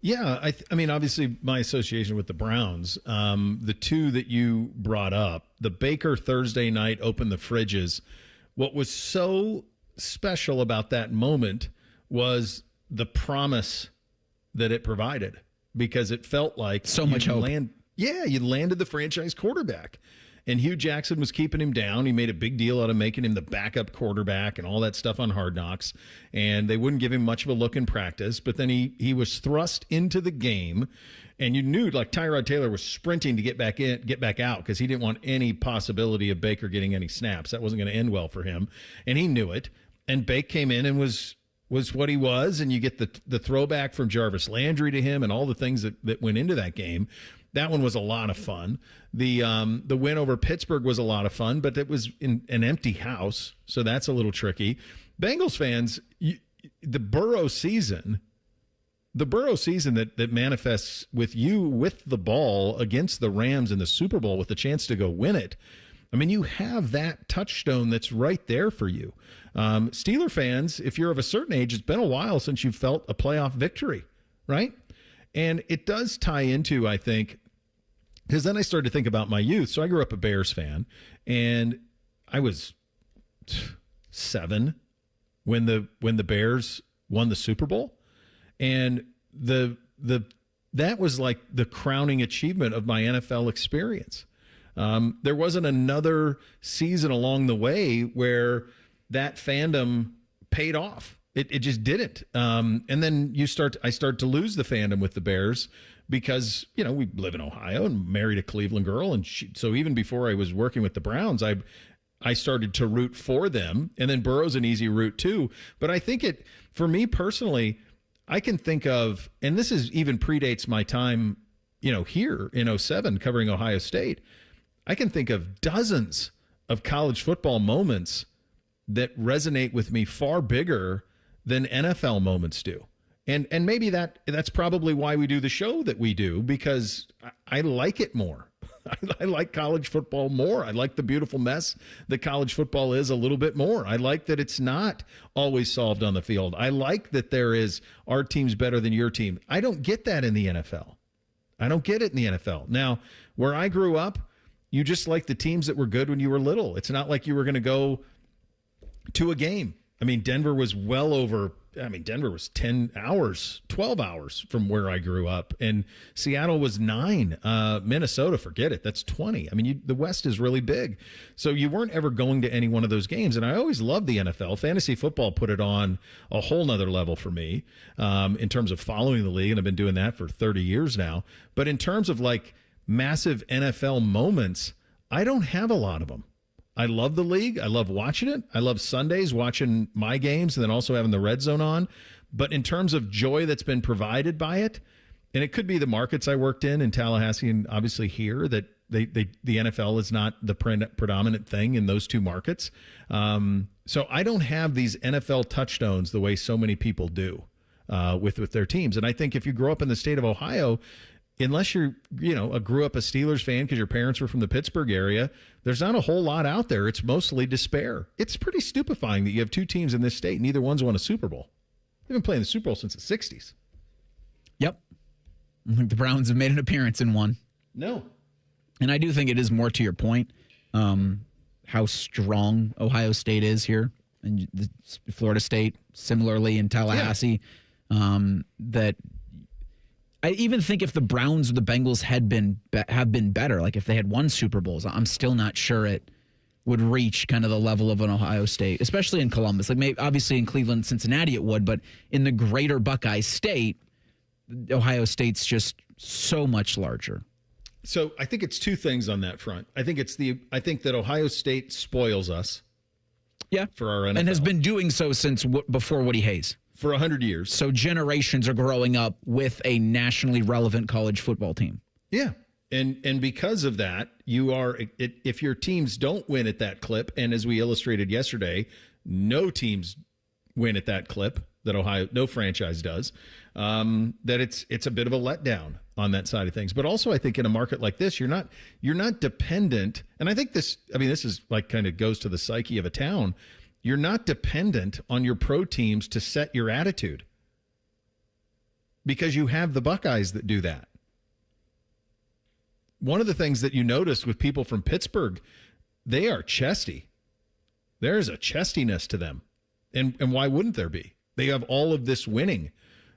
Yeah, I mean, obviously my association with the Browns, the two that you brought up, the Baker Thursday night open the fridges. What was so special about that moment was the promise that it provided, because it felt like so much hope. You landed the franchise quarterback. And Hugh Jackson was keeping him down. He made a big deal out of making him the backup quarterback and all that stuff on Hard Knocks. And they wouldn't give him much of a look in practice. But then he was thrust into the game. And you knew, like, Tyrod Taylor was sprinting to get back out because he didn't want any possibility of Baker getting any snaps. That wasn't going to end well for him. And he knew it. And Bake came in and was what he was. And you get the throwback from Jarvis Landry to him and all the things that went into that game. That one was a lot of fun. The win over Pittsburgh was a lot of fun, but it was in an empty house, so that's a little tricky. Bengals fans, the Burrow season that manifests with you with the ball against the Rams in the Super Bowl with a chance to go win it. I mean, you have that touchstone that's right there for you. Steeler fans, if you're of a certain age, it's been a while since you've felt a playoff victory, right? And it does tie into, I think, because then I started to think about my youth. So I grew up a Bears fan, and I was 7 when the Bears won the Super Bowl, and that was like the crowning achievement of my NFL experience. There wasn't another season along the way where that fandom paid off. It just didn't. And then I start to lose the fandom with the Bears because, we live in Ohio and married a Cleveland girl. And so even before I was working with the Browns, I started to root for them. And then Burrow's an easy route too. But I think for me personally, I can think of, and this is even predates my time, here in 2007 covering Ohio State. I can think of dozens of college football moments that resonate with me far bigger than NFL moments do. And maybe that's probably why we do the show that we do, because I like it more. I like college football more. I like the beautiful mess that college football is a little bit more. I like that it's not always solved on the field. I like that there is our team's better than your team. I don't get that in the NFL. I don't get it in the NFL. Now, where I grew up, you just like the teams that were good when you were little. It's not like you were going to go to a game. I mean, Denver was Denver was 10 hours, 12 hours from where I grew up. And Seattle was 9. Minnesota, forget it. That's 20. I mean, the West is really big. So you weren't ever going to any one of those games. And I always loved the NFL. Fantasy football put it on a whole nother level for me in terms of following the league. And I've been doing that for 30 years now. But in terms of like massive NFL moments, I don't have a lot of them. I love the league. I love watching it. I love Sundays watching my games and then also having the red zone on. But in terms of joy that's been provided by it, and it could be the markets I worked in Tallahassee and obviously here, that the NFL is not the predominant thing in those two markets. So I don't have these NFL touchstones the way so many people do with their teams. And I think if you grow up in the state of Ohio, unless grew up a Steelers fan because your parents were from the Pittsburgh area, there's not a whole lot out there. It's mostly despair. It's pretty stupefying that you have two teams in this state. Neither one's won a Super Bowl. They've been playing the Super Bowl since the 60s. Yep. The Browns have made an appearance in one. No. And I do think it is more to your point, how strong Ohio State is here. And Florida State, similarly in Tallahassee, that I even think if the Browns or the Bengals have been better, like if they had won Super Bowls, I'm still not sure it would reach kind of the level of an Ohio State, especially in Columbus. Like maybe obviously in Cleveland, Cincinnati it would, but in the greater Buckeye State, Ohio State's just so much larger. So I think it's two things on that front. I think that Ohio State spoils us. Yeah, for our NFL. And has been doing so since before Woody Hayes. For 100 years. So generations are growing up with a nationally relevant college football team. Yeah. And because of that, if your teams don't win at that clip, and as we illustrated yesterday, no teams win at that clip that no franchise does, that it's a bit of a letdown on that side of things. But also I think in a market like this, you're not dependent. And I think this is like kind of goes to the psyche of a town. You're not dependent on your pro teams to set your attitude because you have the Buckeyes that do that. One of the things that you notice with people from Pittsburgh, they are chesty. There's a chestiness to them. And why wouldn't there be? They have all of this winning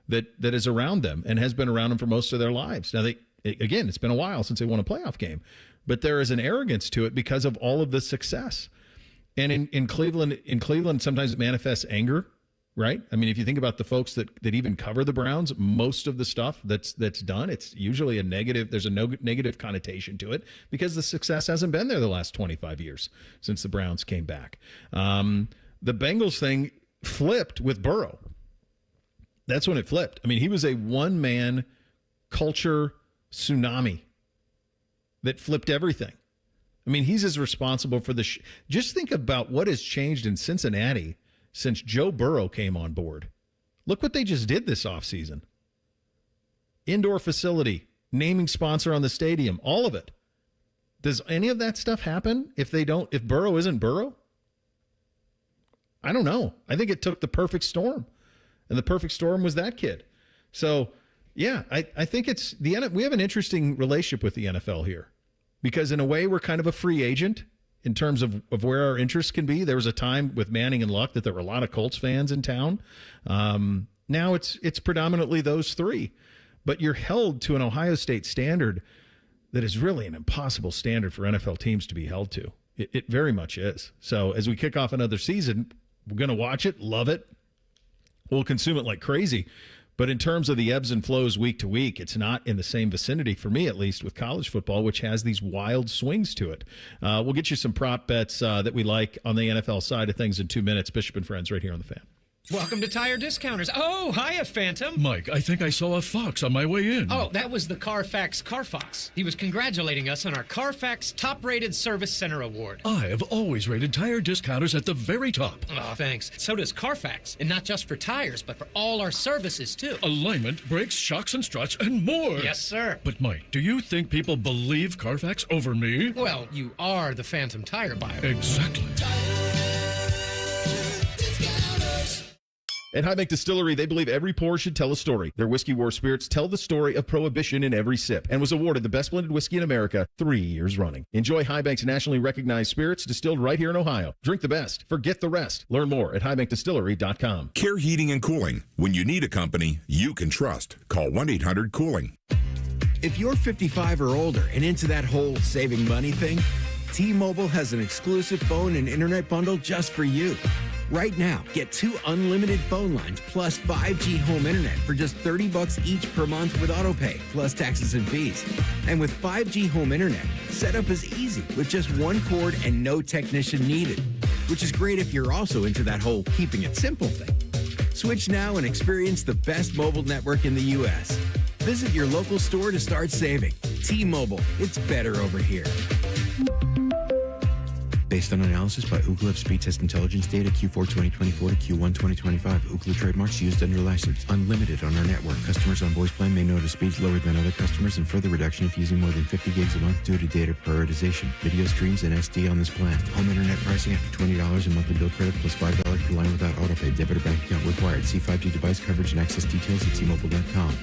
that is around them and has been around them for most of their lives. Now, it's been a while since they won a playoff game, but there is an arrogance to it because of all of the success. And in Cleveland, sometimes it manifests anger, right? I mean, if you think about the folks that even cover the Browns, most of the stuff that's done, it's usually a negative. There's a negative connotation to it because the success hasn't been there the last 25 years since the Browns came back. The Bengals thing flipped with Burrow. That's when it flipped. I mean, he was a one-man culture tsunami that flipped everything. I mean, he's as responsible for just think about what has changed in Cincinnati since Joe Burrow came on board. Look what they just did this offseason. Indoor facility, naming sponsor on the stadium, all of it. Does any of that stuff happen if Burrow isn't Burrow? I don't know. I think it took the perfect storm, and the perfect storm was that kid. So, yeah, I think we have an interesting relationship with the NFL here. Because in a way, we're kind of a free agent in terms of where our interests can be. There was a time with Manning and Luck that there were a lot of Colts fans in town. Now it's predominantly those three. But you're held to an Ohio State standard that is really an impossible standard for NFL teams to be held to. It very much is. So as we kick off another season, we're going to watch it, love it. We'll consume it like crazy. But in terms of the ebbs and flows week to week, it's not in the same vicinity, for me at least, with college football, which has these wild swings to it. We'll get you some prop bets that we like on the NFL side of things in 2 minutes. Bishop and Friends right here on The Fan. Welcome to Tire Discounters. Oh, hiya, Phantom. Mike, I think I saw a fox on my way in. Oh, that was the Carfax Carfox. He was congratulating us on our Carfax Top-Rated Service Center Award. I have always rated Tire Discounters at the very top. Oh, thanks. So does Carfax. And not just for tires, but for all our services, too. Alignment, brakes, shocks, and struts, and more. Yes, sir. But, Mike, do you think people believe Carfax over me? Well, you are the Phantom tire buyer. Exactly. At High Bank Distillery, they believe every pour should tell a story. Their Whiskey War spirits tell the story of Prohibition in every sip and was awarded the best blended whiskey in America 3 years running. Enjoy High Bank's nationally recognized spirits distilled right here in Ohio. Drink the best. Forget the rest. Learn more at highbankdistillery.com. Care Heating and Cooling. When you need a company you can trust, call 1-800-COOLING. If you're 55 or older and into that whole saving money thing, T-Mobile has an exclusive phone and internet bundle just for you. Right now, get 2 unlimited phone lines plus 5G home internet for just $30 each per month with autopay, plus taxes and fees. And with 5G home internet, setup is easy with just 1 cord and no technician needed, which is great if you're also into that whole keeping it simple thing. Switch now and experience the best mobile network in the U.S. Visit your local store to start saving. T-Mobile, it's better over here. Based on analysis by Ookla Speed Test Intelligence data Q4 2024 to Q1 2025. Ookla trademarks used under license. Unlimited on our network. Customers on voice plan may notice speeds lower than other customers and further reduction if using more than 50 gigs a month due to data prioritization. Video streams and SD on this plan. Home internet pricing after $20 in monthly bill credit plus $5 per line without autopay. Debit or bank account required. See 5G device coverage and access details at tmobile.com.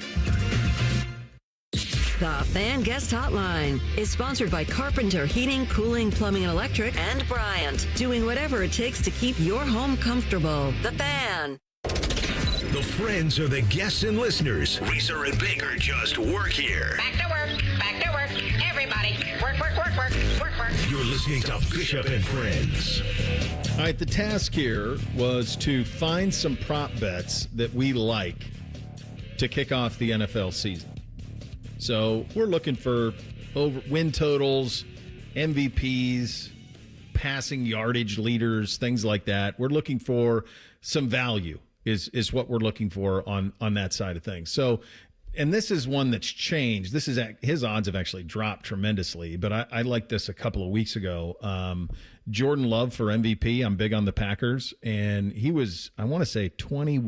The Fan Guest Hotline is sponsored by Carpenter Heating, Cooling, Plumbing, and Electric, and Bryant, doing whatever it takes to keep your home comfortable. The Fan. The friends are the guests and listeners. Reeser and Baker just work here. Back to work. Back to work. Everybody, work, work, work, work, work, work. You're listening to Bishop and Friends. All right, the task here was to find some prop bets that we like to kick off the NFL season. So we're looking for win totals, MVPs, passing yardage leaders, things like that. We're looking for some value is what we're looking for on that side of things. So, and this is one that's changed. This is his odds have actually dropped tremendously, but I liked this a couple of weeks ago. Jordan Love for MVP. I'm big on the Packers, and he was, I want to say 20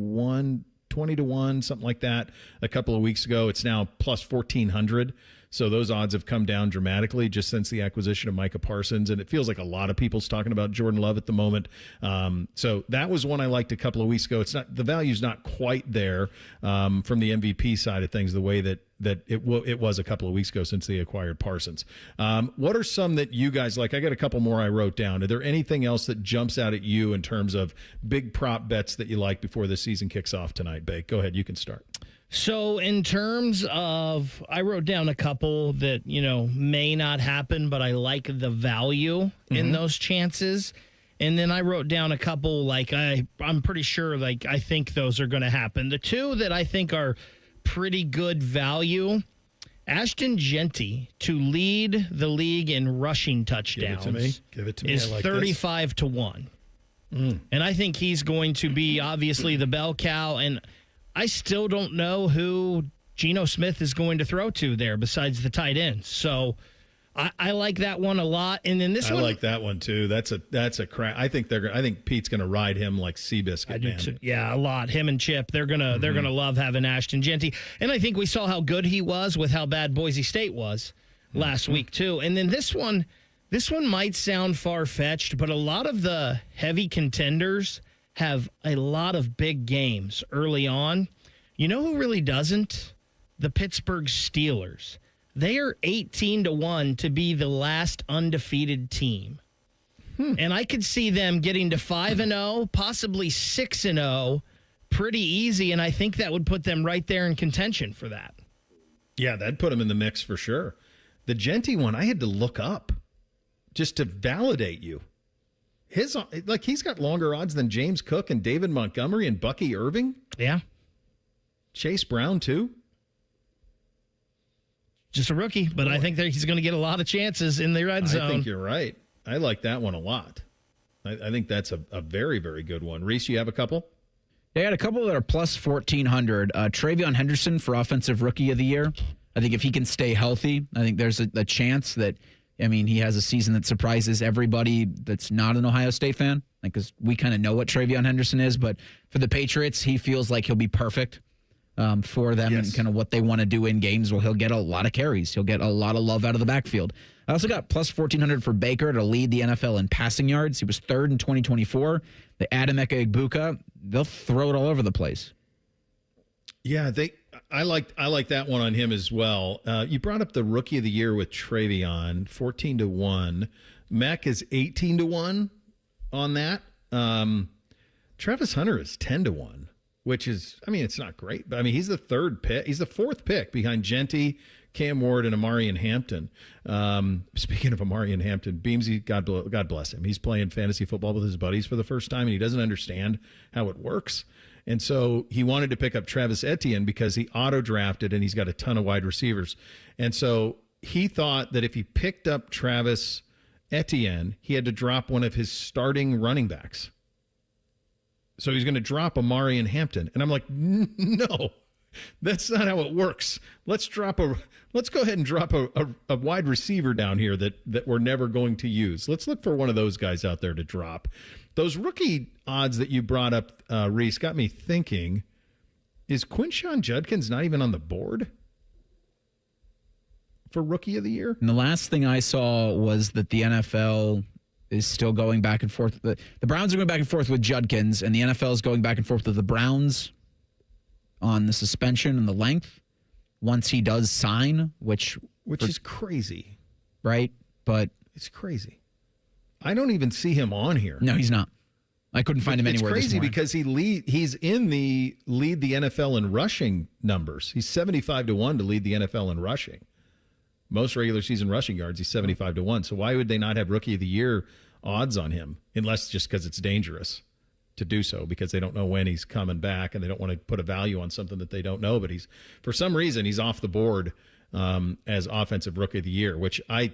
to 1, something like that a couple of weeks ago. It's now plus 1,400. So those odds have come down dramatically just since the acquisition of Micah Parsons. And it feels like a lot of people's talking about Jordan Love at the moment. So that was one I liked a couple of weeks ago. It's not, the value's not quite there from the MVP side of things, the way that it was a couple of weeks ago since they acquired Parsons. What are some that you guys like? I got a couple more I wrote down. Are there anything else that jumps out at you in terms of big prop bets that you like before the season kicks off tonight, Bake? Go ahead. You can start. So in terms of, I wrote down a couple that, may not happen, but I like the value in those chances. And then I wrote down a couple, I'm pretty sure, I think those are going to happen. The two that I think are pretty good value, Ashton Genty to lead the league in rushing touchdowns. Give it to me. Is I like 35 to 1. And I think he's going to be obviously the bell cow. And I still don't know who Geno Smith is going to throw to there besides the tight end. So I like that one a lot. And then this one, I like that one too. That's a crack. I think Pete's going to ride him like Seabiscuit. I do too. Yeah, a lot. Him and Chip, they're gonna love having Ashton Genty. And I think we saw how good he was with how bad Boise State was last week too. And then this one might sound far-fetched, but a lot of the heavy contenders have a lot of big games early on. You know who really doesn't? The Pittsburgh Steelers. They are 18 to 1 to be the last undefeated team. And I could see them getting to 5-0, possibly 6-0 pretty easy, and I think that would put them right there in contention for that. Yeah, that'd put them in the mix for sure. The Genty one, I had to look up just to validate you. He's got longer odds than James Cook and David Montgomery and Bucky Irving. Yeah. Chase Brown, too. Just a rookie, but I think that he's going to get a lot of chances in the red zone. I think you're right. I like that one a lot. I think that's a very, very good one. Reese, you have a couple? They had a couple that are plus 1,400. Travion Henderson for Offensive Rookie of the Year. I think if he can stay healthy, I think there's a chance that, he has a season that surprises everybody that's not an Ohio State fan. Because we kind of know what Travion Henderson is, but for the Patriots, he feels like he'll be perfect for them and kind of what they want to do in games. Well, he'll get a lot of carries. He'll get a lot of love out of the backfield. I also got plus 1,400 for Baker to lead the NFL in passing yards. He was third in 2024. The Adam Igbuka, they'll throw it all over the place. Yeah, I like that one on him as well. You brought up the Rookie of the Year with Travion, 14-1. Mech is 18-1 on that. Travis Hunter is 10-1, which is, it's not great, but he's the third pick. He's the fourth pick behind Genty, Cam Ward, and Amarian Hampton. Speaking of Amarian Hampton, Beamsy, God bless him. He's playing fantasy football with his buddies for the first time, and he doesn't understand how it works. And so he wanted to pick up Travis Etienne because he auto-drafted, and he's got a ton of wide receivers. And so he thought that if he picked up Travis Etienne, he had to drop one of his starting running backs. So he's going to drop Amarian Hampton. And I'm like, no, that's not how it works. Let's go ahead and drop a wide receiver down here that we're never going to use. Let's look for one of those guys out there to drop. Those rookie odds that you brought up, Reese, got me thinking, is Quinshon Judkins not even on the board for Rookie of the Year? And the last thing I saw was that the NFL is still going back and forth. The Browns are going back and forth with Judkins, and the NFL is going back and forth with the Browns on the suspension and the length once he does sign, which is crazy. Right? But it's crazy. I don't even see him on here. No, he's not. I couldn't find him anywhere. It's crazy because he's in the lead the NFL in rushing numbers. He's 75-1 to lead the NFL in rushing. Most regular season rushing yards, he's 75-1. So why would they not have Rookie of the Year odds on him? Unless just because it's dangerous to do so, because they don't know when he's coming back and they don't want to put a value on something that they don't know. But for some reason, he's off the board as Offensive Rookie of the Year, which I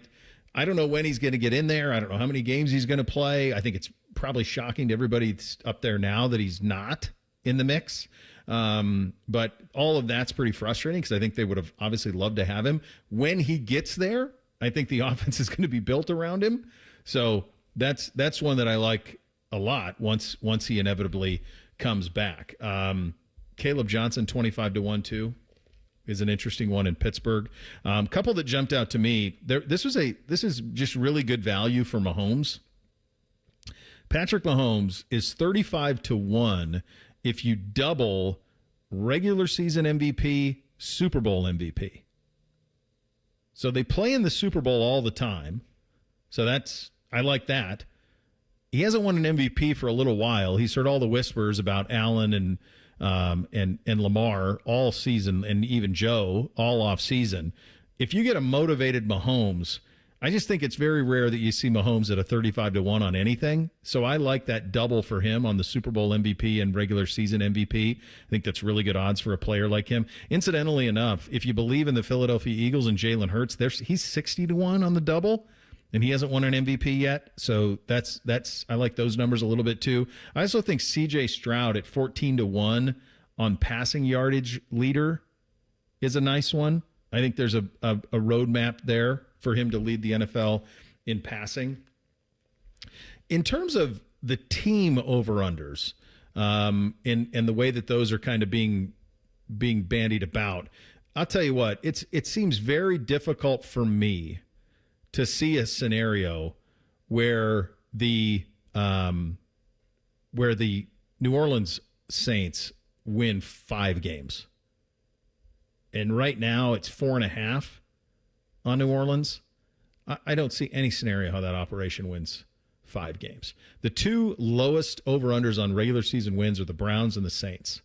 don't know when he's going to get in there. I don't know how many games he's going to play. I think it's probably shocking to everybody up there now that he's not in the mix. But all of that's pretty frustrating because I think they would have obviously loved to have him. When he gets there, I think the offense is going to be built around him. So that's one that I like a lot once he inevitably comes back. Caleb Johnson, 25-1 too, is an interesting one in Pittsburgh. Couple that jumped out to me. This is just really good value for Mahomes. Patrick Mahomes is 35-1 if you double regular season MVP, Super Bowl MVP. So they play in the Super Bowl all the time. So I like that. He hasn't won an MVP for a little while. He's heard all the whispers about Allen and Lamar all season, and even Joe all off season. If you get a motivated Mahomes, I just think it's very rare that you see Mahomes at a 35-1 on anything. So I like that double for him on the Super Bowl MVP and regular season MVP. I think that's really good odds for a player like him. Incidentally enough, if you believe in the Philadelphia Eagles and Jalen Hurts, he's 60-1 on the double, and he hasn't won an MVP yet. So that's I like those numbers a little bit too. I also think C.J. Stroud at 14-1 on passing yardage leader is a nice one. I think there's a roadmap there for him to lead the NFL in passing. In terms of the team over-unders and the way that those are kind of being bandied about, I'll tell you what, it seems very difficult for me to see a scenario where the New Orleans Saints win 5 games. And right now it's 4.5 on New Orleans. I don't see any scenario how that operation wins 5 games. The 2 lowest over-unders on regular season wins are the Browns and the Saints.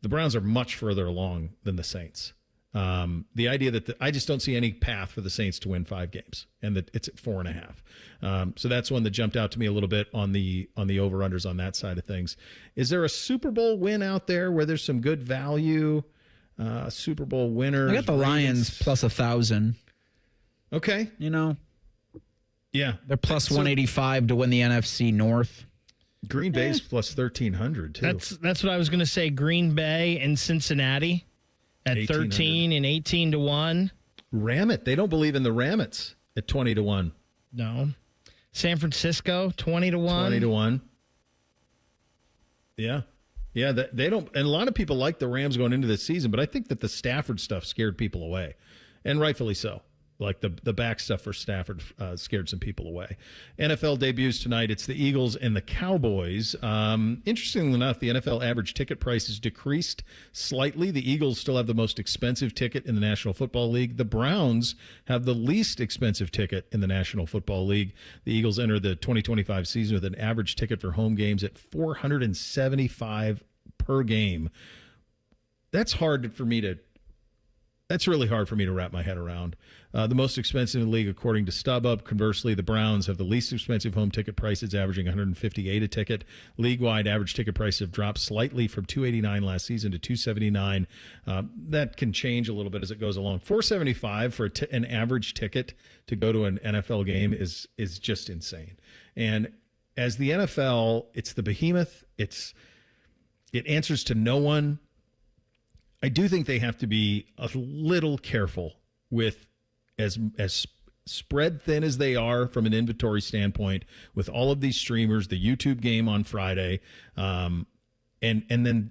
The Browns are much further along than the Saints. The idea that I just don't see any path for the Saints to win 5 games, and that it's at 4.5. So that's one that jumped out to me a little bit on the over-unders on that side of things. Is there a Super Bowl win out there where there's some good value? Super Bowl winner. I got the Lions plus 1,000. Okay. Yeah. They're plus 185 to win the NFC North. Green Bay's plus 1,300, too. That's what I was going to say. Green Bay and Cincinnati at 13 and 18 to 1. Ram it. They don't believe in the Ramets at 20 to 1. No. San Francisco, 20 to 1. 20 to 1. Yeah. Yeah, they don't, and a lot of people like the Rams going into this season, but I think that the Stafford stuff scared people away, and rightfully so. Like the back stuff for Stafford scared some people away. NFL debuts tonight. It's the Eagles and the Cowboys. Interestingly enough, the NFL average ticket prices decreased slightly. The Eagles still have the most expensive ticket in the National Football League. The Browns have the least expensive ticket in the National Football League. The Eagles enter the 2025 season with an average ticket for home games at $475 per game. That's really hard for me to wrap my head around. The most expensive in the league, according to StubHub. Conversely, the Browns have the least expensive home ticket prices, averaging $158 a ticket. League-wide average ticket prices have dropped slightly from $289 last season to $279. That can change a little bit as it goes along. $475 for an average ticket to go to an NFL game is just insane. And as the NFL, it's the behemoth. It answers to no one. I do think they have to be a little careful with as spread thin as they are from an inventory standpoint with all of these streamers, the YouTube game on Friday, and then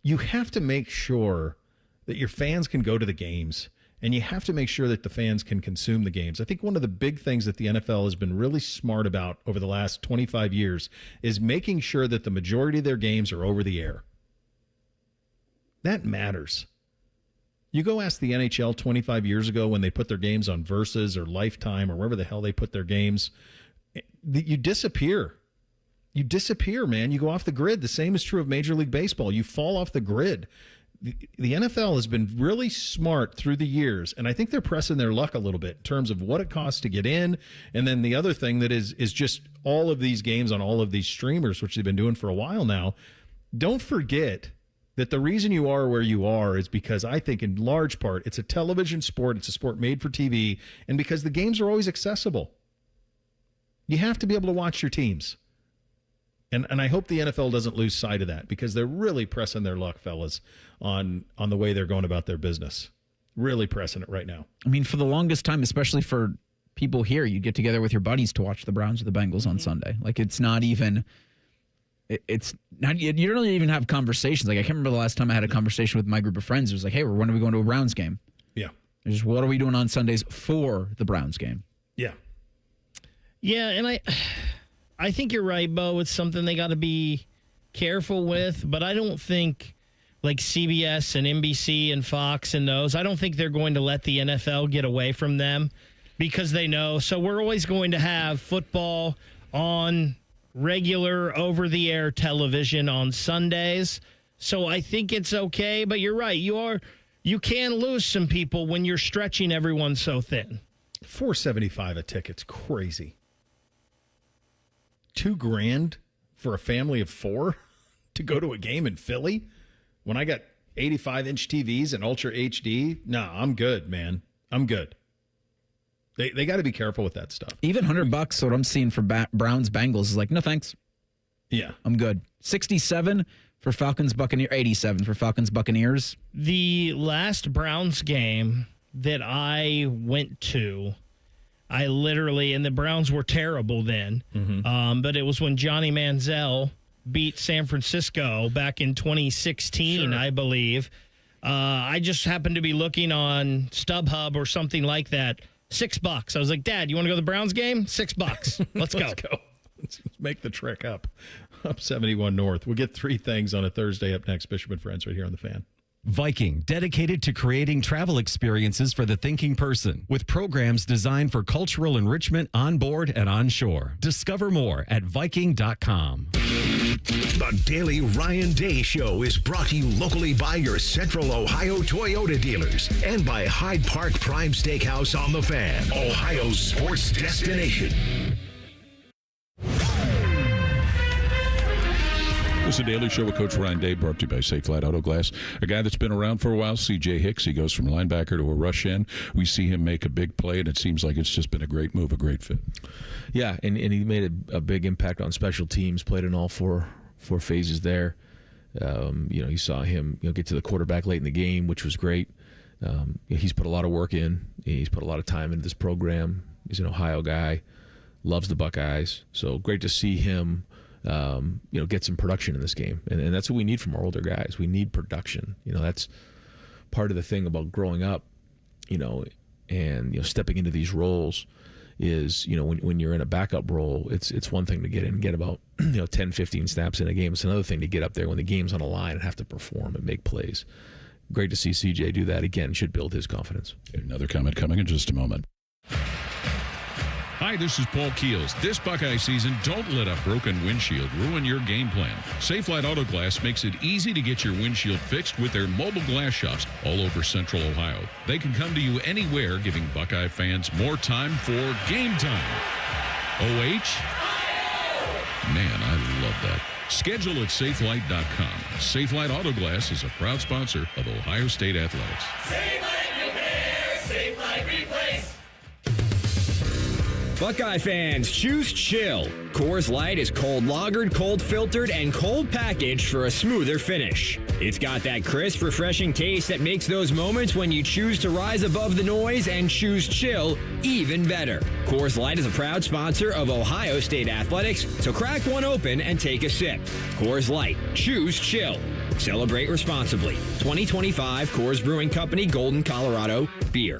you have to make sure that your fans can go to the games, and you have to make sure that the fans can consume the games. I think one of the big things that the NFL has been really smart about over the last 25 years is making sure that the majority of their games are over the air. That matters. You go ask the NHL 25 years ago when they put their games on Versus or Lifetime or wherever the hell they put their games, you disappear. You disappear, man. You go off the grid. The same is true of Major League Baseball. You fall off the grid. The NFL has been really smart through the years, and I think they're pressing their luck a little bit in terms of what it costs to get in. And then the other thing that is just all of these games on all of these streamers, which they've been doing for a while now. Don't forget that the reason you are where you are is because I think in large part it's a television sport. It's a sport made for TV, and because the games are always accessible. You have to be able to watch your teams. And I hope the NFL doesn't lose sight of that because they're really pressing their luck, fellas, on the way they're going about their business. Really pressing it right now. I mean, for the longest time, especially for people here, you get together with your buddies to watch the Browns or the Bengals on Sunday. Like, it's not even... It's not, you don't really even have conversations. Like, I can't remember the last time I had a conversation with my group of friends. It was like, hey, when are we going to a Browns game? Yeah. Just what are we doing on Sundays for the Browns game? Yeah. Yeah, and I think you're right, Bo. It's something they got to be careful with, but I don't think like CBS and NBC and Fox and those, I don't think they're going to let the NFL get away from them because they know. So we're always going to have football on regular over-the-air television on Sundays. So I think it's okay, but you're right. You can lose some people when you're stretching everyone so thin. $475 a ticket's crazy. $2,000 for a family of four to go to a game in Philly when I got 85-inch TVs and Ultra HD? No, I'm good, man. I'm good. They got to be careful with that stuff. Even $100, what I'm seeing for Browns Bengals is like, no thanks. Yeah, I'm good. 67 for Falcons Buccaneers, 87 for Falcons Buccaneers. The last Browns game that I went to, I literally, and the Browns were terrible then, but it was when Johnny Manziel beat San Francisco back in 2016, I believe. I just happened to be looking on StubHub or something like that. $6. I was like, Dad, you want to go to the Browns game? $6. Let's go. Let's make the trek up 71 North. We'll get three things on a Thursday up next. Bishop and Friends right here on The Fan. Viking, dedicated to creating travel experiences for the thinking person with programs designed for cultural enrichment on board and on shore. Discover more at Viking.com. The Daily Ryan Day Show is brought to you locally by your Central Ohio Toyota dealers and by Hyde Park Prime Steakhouse on The Fan, Ohio's sports destination. It's the Daily Show with Coach Ryan Day, brought to you by Safe Flight Auto Glass. A guy that's been around for a while, C.J. Hicks. He goes from linebacker to a rush end. We see him make a big play, and it seems like it's just been a great move, a great fit. Yeah, and he made a big impact on special teams, played in all four phases there. You saw him get to the quarterback late in the game, which was great. He's put a lot of work in. He's put a lot of time into this program. He's an Ohio guy, loves the Buckeyes. So great to see him get some production in this game. And that's what we need from our older guys. We need production. That's part of the thing about growing up, and stepping into these roles is, when you're in a backup role, it's one thing to get in and get about 10, 15 snaps in a game. It's another thing to get up there when the game's on a line and have to perform and make plays. Great to see CJ do that again. Should build his confidence. Another comment coming in just a moment. Hi, this is Paul Keels. This Buckeye season, don't let a broken windshield ruin your game plan. Safe Flight Auto Glass makes it easy to get your windshield fixed with their mobile glass shops all over Central Ohio. They can come to you anywhere, giving Buckeye fans more time for game time. OH? Man, I love that. Schedule at safelight.com. Safe Light Auto Glass is a proud sponsor of Ohio State Athletics. Safe Light Repair, Safe Light Replace. Buckeye fans, choose chill. Coors Light is cold lagered, cold filtered, and cold packaged for a smoother finish. It's got that crisp, refreshing taste that makes those moments when you choose to rise above the noise and choose chill even better. Coors Light is a proud sponsor of Ohio State Athletics, so crack one open and take a sip. Coors Light, choose chill. Celebrate responsibly. 2025 Coors Brewing Company, Golden, Colorado, beer.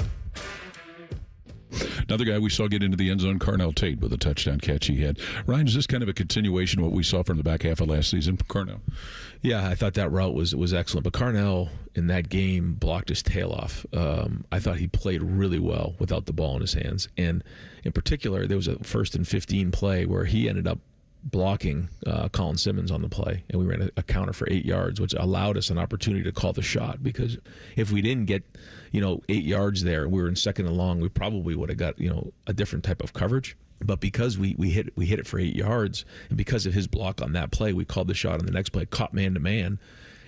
Another guy we saw get into the end zone, Carnell Tate, with a touchdown catch he had. Ryan, is this kind of a continuation of what we saw from the back half of last season from Carnell? Yeah, I thought that route was excellent. But Carnell, in that game, blocked his tail off. I thought he played really well without the ball in his hands. And in particular, there was a 1st and 15 play where he ended up blocking Colin Simmons on the play, and we ran a counter for 8 yards, which allowed us an opportunity to call the shot, because if we didn't get 8 yards there, we were in second and long, we probably would have got a different type of coverage. But because we hit it for 8 yards, and because of his block on that play, we called the shot on the next play, caught man to man,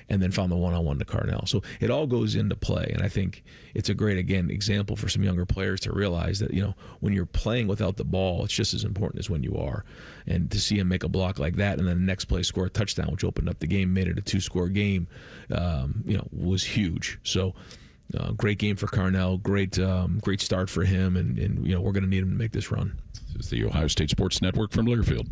and then found the one-on-one to Carnell. So it all goes into play, and I think it's a great, again, example for some younger players to realize that, when you're playing without the ball, it's just as important as when you are. And to see him make a block like that, and then the next play score a touchdown, which opened up the game, made it a 2-score game, was huge. So great game for Carnell, great start for him, and we're going to need him to make this run. This is the Ohio State Sports Network from Learfield.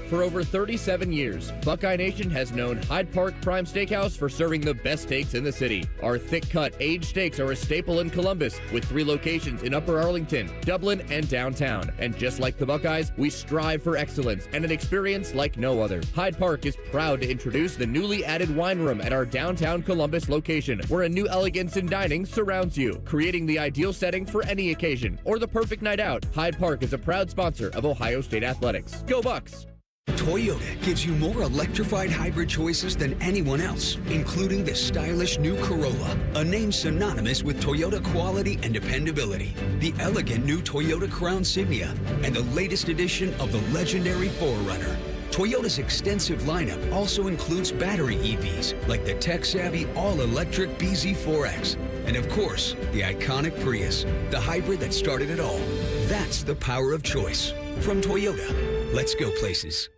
For over 37 years, Buckeye Nation has known Hyde Park Prime Steakhouse for serving the best steaks in the city. Our thick-cut, aged steaks are a staple in Columbus, with 3 locations in Upper Arlington, Dublin, and downtown. And just like the Buckeyes, we strive for excellence and an experience like no other. Hyde Park is proud to introduce the newly added wine room at our downtown Columbus location, where a new elegance in dining surrounds you, creating the ideal setting for any occasion or the perfect night out. Hyde Park is a proud sponsor of Ohio State Athletics. Go Bucks! Toyota gives you more electrified hybrid choices than anyone else, including the stylish new Corolla, a name synonymous with Toyota quality and dependability, the elegant new Toyota Crown Signia, and the latest edition of the legendary 4Runner. Toyota's extensive lineup also includes battery EVs like the tech-savvy all-electric BZ4X, and of course, the iconic Prius, the hybrid that started it all. That's the power of choice. From Toyota, let's go places.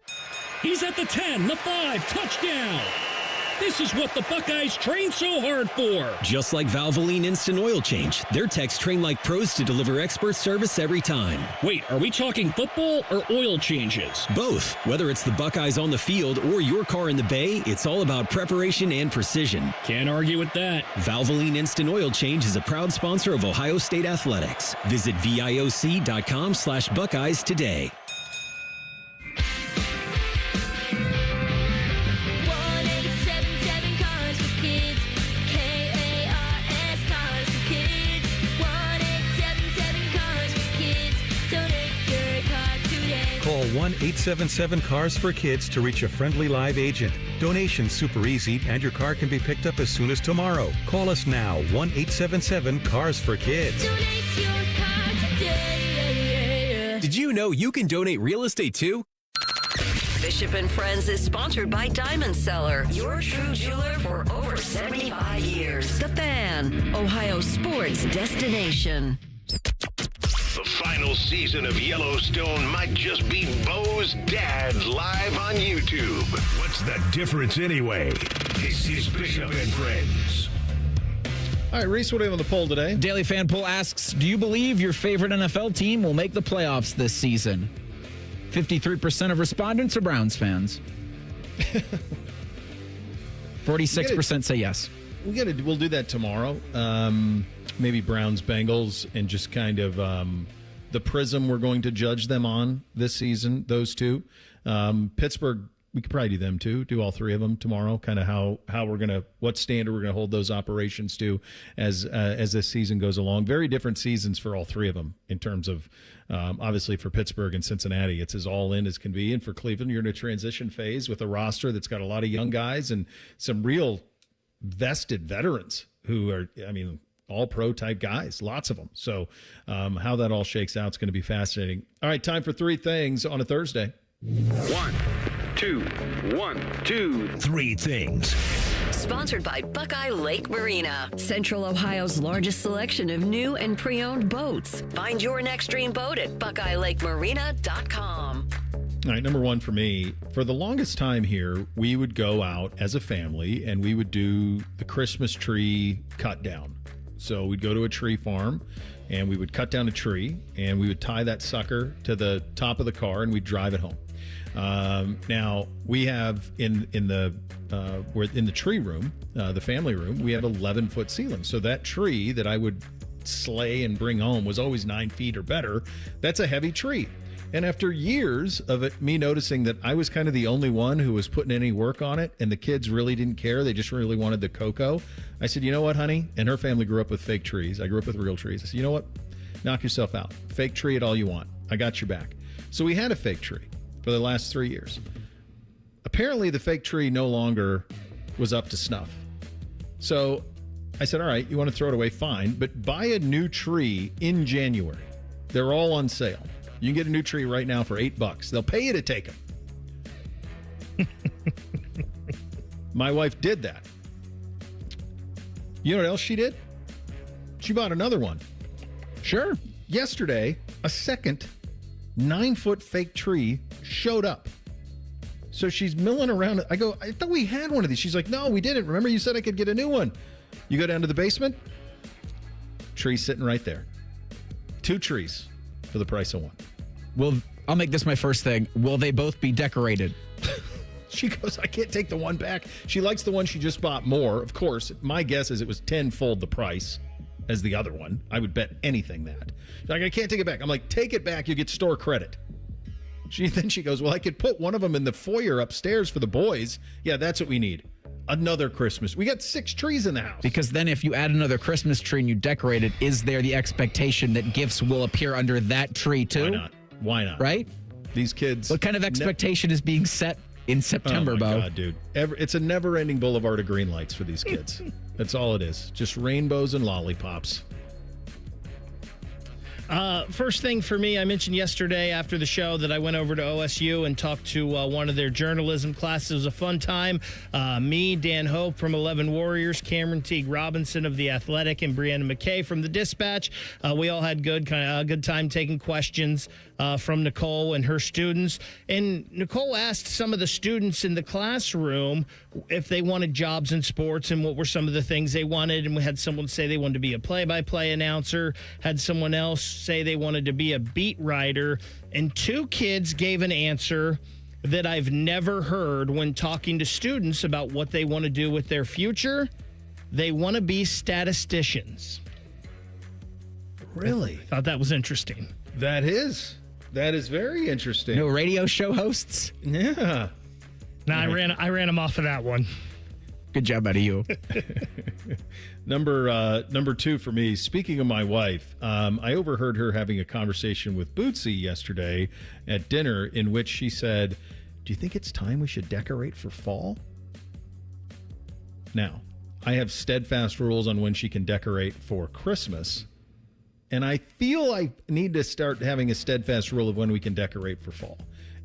He's at the 10, the 5, touchdown! This is what the Buckeyes train so hard for. Just like Valvoline Instant Oil Change, their techs train like pros to deliver expert service every time. Wait, are we talking football or oil changes? Both. Whether it's the Buckeyes on the field or your car in the bay, it's all about preparation and precision. Can't argue with that. Valvoline Instant Oil Change is a proud sponsor of Ohio State Athletics. Visit VIOC.com/Buckeyes today. Call 1-877-CARS-FOR-KIDS to reach a friendly live agent. Donation's super easy, and your car can be picked up as soon as tomorrow. Call us now, 1-877-CARS-FOR-KIDS. Donate your car today. Did you know you can donate real estate too? Bishop and Friends is sponsored by Diamond Seller, your true jeweler for over 75 years. The Fan, Ohio sports destination. The final season of Yellowstone might just be Bo's dad live on YouTube. What's the difference anyway? This is Bishop and Friends. All right, Reese, what do you have on the poll today? Daily Fan Poll asks, do you believe your favorite NFL team will make the playoffs this season? 53% of respondents are Browns fans. 46% say yes. We'll do that tomorrow. Maybe Browns, Bengals, and just kind of the prism we're going to judge them on this season, those two. Pittsburgh, we could probably do them too, do all three of them tomorrow, kind of how we're going to, what standard we're going to hold those operations to as this season goes along. Very different seasons for all three of them in terms of, obviously for Pittsburgh and Cincinnati, it's as all in as can be. And for Cleveland, you're in a transition phase with a roster that's got a lot of young guys and some real vested veterans who are, all pro type guys, lots of them. So how that all shakes out is going to be fascinating. All right, time for three things on a Thursday. 1, 2, 3 things. Sponsored by Buckeye Lake Marina, Central Ohio's largest selection of new and pre-owned boats. Find your next dream boat at BuckeyeLakeMarina.com. All right, number one for me, for the longest time here, we would go out as a family and we would do the Christmas tree cut down. So we'd go to a tree farm and we would cut down a tree and we would tie that sucker to the top of the car and we'd drive it home. Now we have we're in the tree room, the family room, we have 11-foot ceilings. So that tree that I would slay and bring home was always 9 feet or better. That's a heavy tree. And after years of me noticing that I was kind of the only one who was putting any work on it and the kids really didn't care, they just really wanted the cocoa, I said, you know what, honey? And her family grew up with fake trees. I grew up with real trees. I said, you know what? Knock yourself out. Fake tree it all you want. I got your back. So we had a fake tree for the last 3 years. Apparently the fake tree no longer was up to snuff. So I said, all right, you want to throw it away? Fine. But buy a new tree in January. They're all on sale. You can get a new tree right now for $8. They'll pay you to take them. My wife did that. You know what else she did? She bought another one. Sure. Yesterday, a second 9-foot fake tree showed up. So she's milling around. I go, I thought we had one of these. She's like, no, we didn't. Remember you said I could get a new one. You go down to the basement, tree sitting right there. 2 trees for the price of one. Well, I'll make this my first thing. Will they both be decorated? She goes, I can't take the one back. She likes the one she just bought more. Of course, my guess is it was tenfold the price as the other one. I would bet anything that. She's like, I can't take it back. I'm like, take it back. You get store credit. Then she goes, well, I could put one of them in the foyer upstairs for the boys. Yeah, that's what we need. Another Christmas. We got 6 trees in the house. Because then if you add another Christmas tree and you decorate it, is there the expectation that gifts will appear under that tree too? Why not? Right? These kids. What kind of expectation is being set in September, Bo? Oh, my God, dude. It's a never-ending boulevard of green lights for these kids. That's all it is. Just rainbows and lollipops. First thing for me, I mentioned yesterday after the show that I went over to OSU and talked to one of their journalism classes. It was a fun time. Me, Dan Hope from 11 Warriors, Cameron Teague Robinson of The Athletic, and Brianna McKay from The Dispatch. We all had good time taking questions from Nicole and her students. And Nicole asked some of the students in the classroom if they wanted jobs in sports and what were some of the things they wanted. And we had someone say they wanted to be a play-by-play announcer, had someone else say they wanted to be a beat writer, and 2 kids gave an answer that I've never heard when talking to students about what they want to do with their future. They want to be statisticians. Really? I thought that was interesting. That is very interesting. No radio show hosts? Yeah. No, I ran them off of that one. Good job out of you. Number 2 for me, speaking of my wife, I overheard her having a conversation with Bootsy yesterday at dinner in which she said, do you think it's time we should decorate for fall? Now, I have steadfast rules on when she can decorate for Christmas, and I feel I need to start having a steadfast rule of when we can decorate for fall.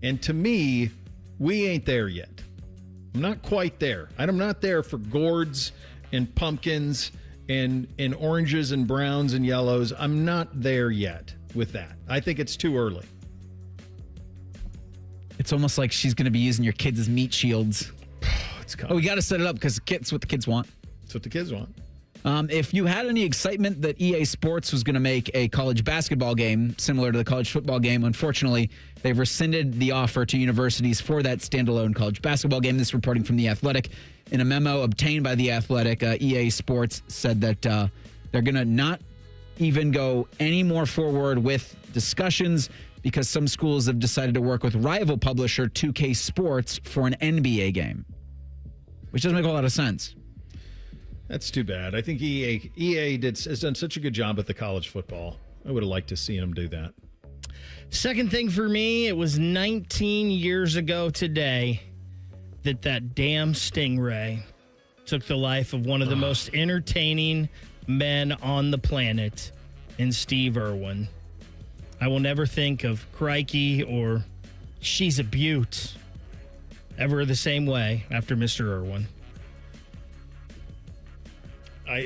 And to me, We ain't there yet. I'm not quite there. I'm not there for gourds and pumpkins and oranges and browns and yellows. I'm not there yet with that. I think it's too early. It's almost like she's going to be using your kids as meat shields. We got to set it up because it's what the kids want. It's what the kids want. If you had any excitement that EA Sports was going to make a college basketball game similar to the college football game, unfortunately, they've rescinded the offer to universities for that standalone college basketball game. This reporting from The Athletic. In a memo obtained by The Athletic, EA Sports said that they're going to not even go any more forward with discussions because some schools have decided to work with rival publisher 2K Sports for an NBA game, which doesn't make a lot of sense. That's too bad. I think EA has done such a good job at the college football. I would have liked to see them do that. Second thing for me, it was 19 years ago today that damn stingray took the life of one of the most entertaining men on the planet in Steve Irwin. I will never think of Crikey or She's a Beaut ever the same way after Mr. Irwin.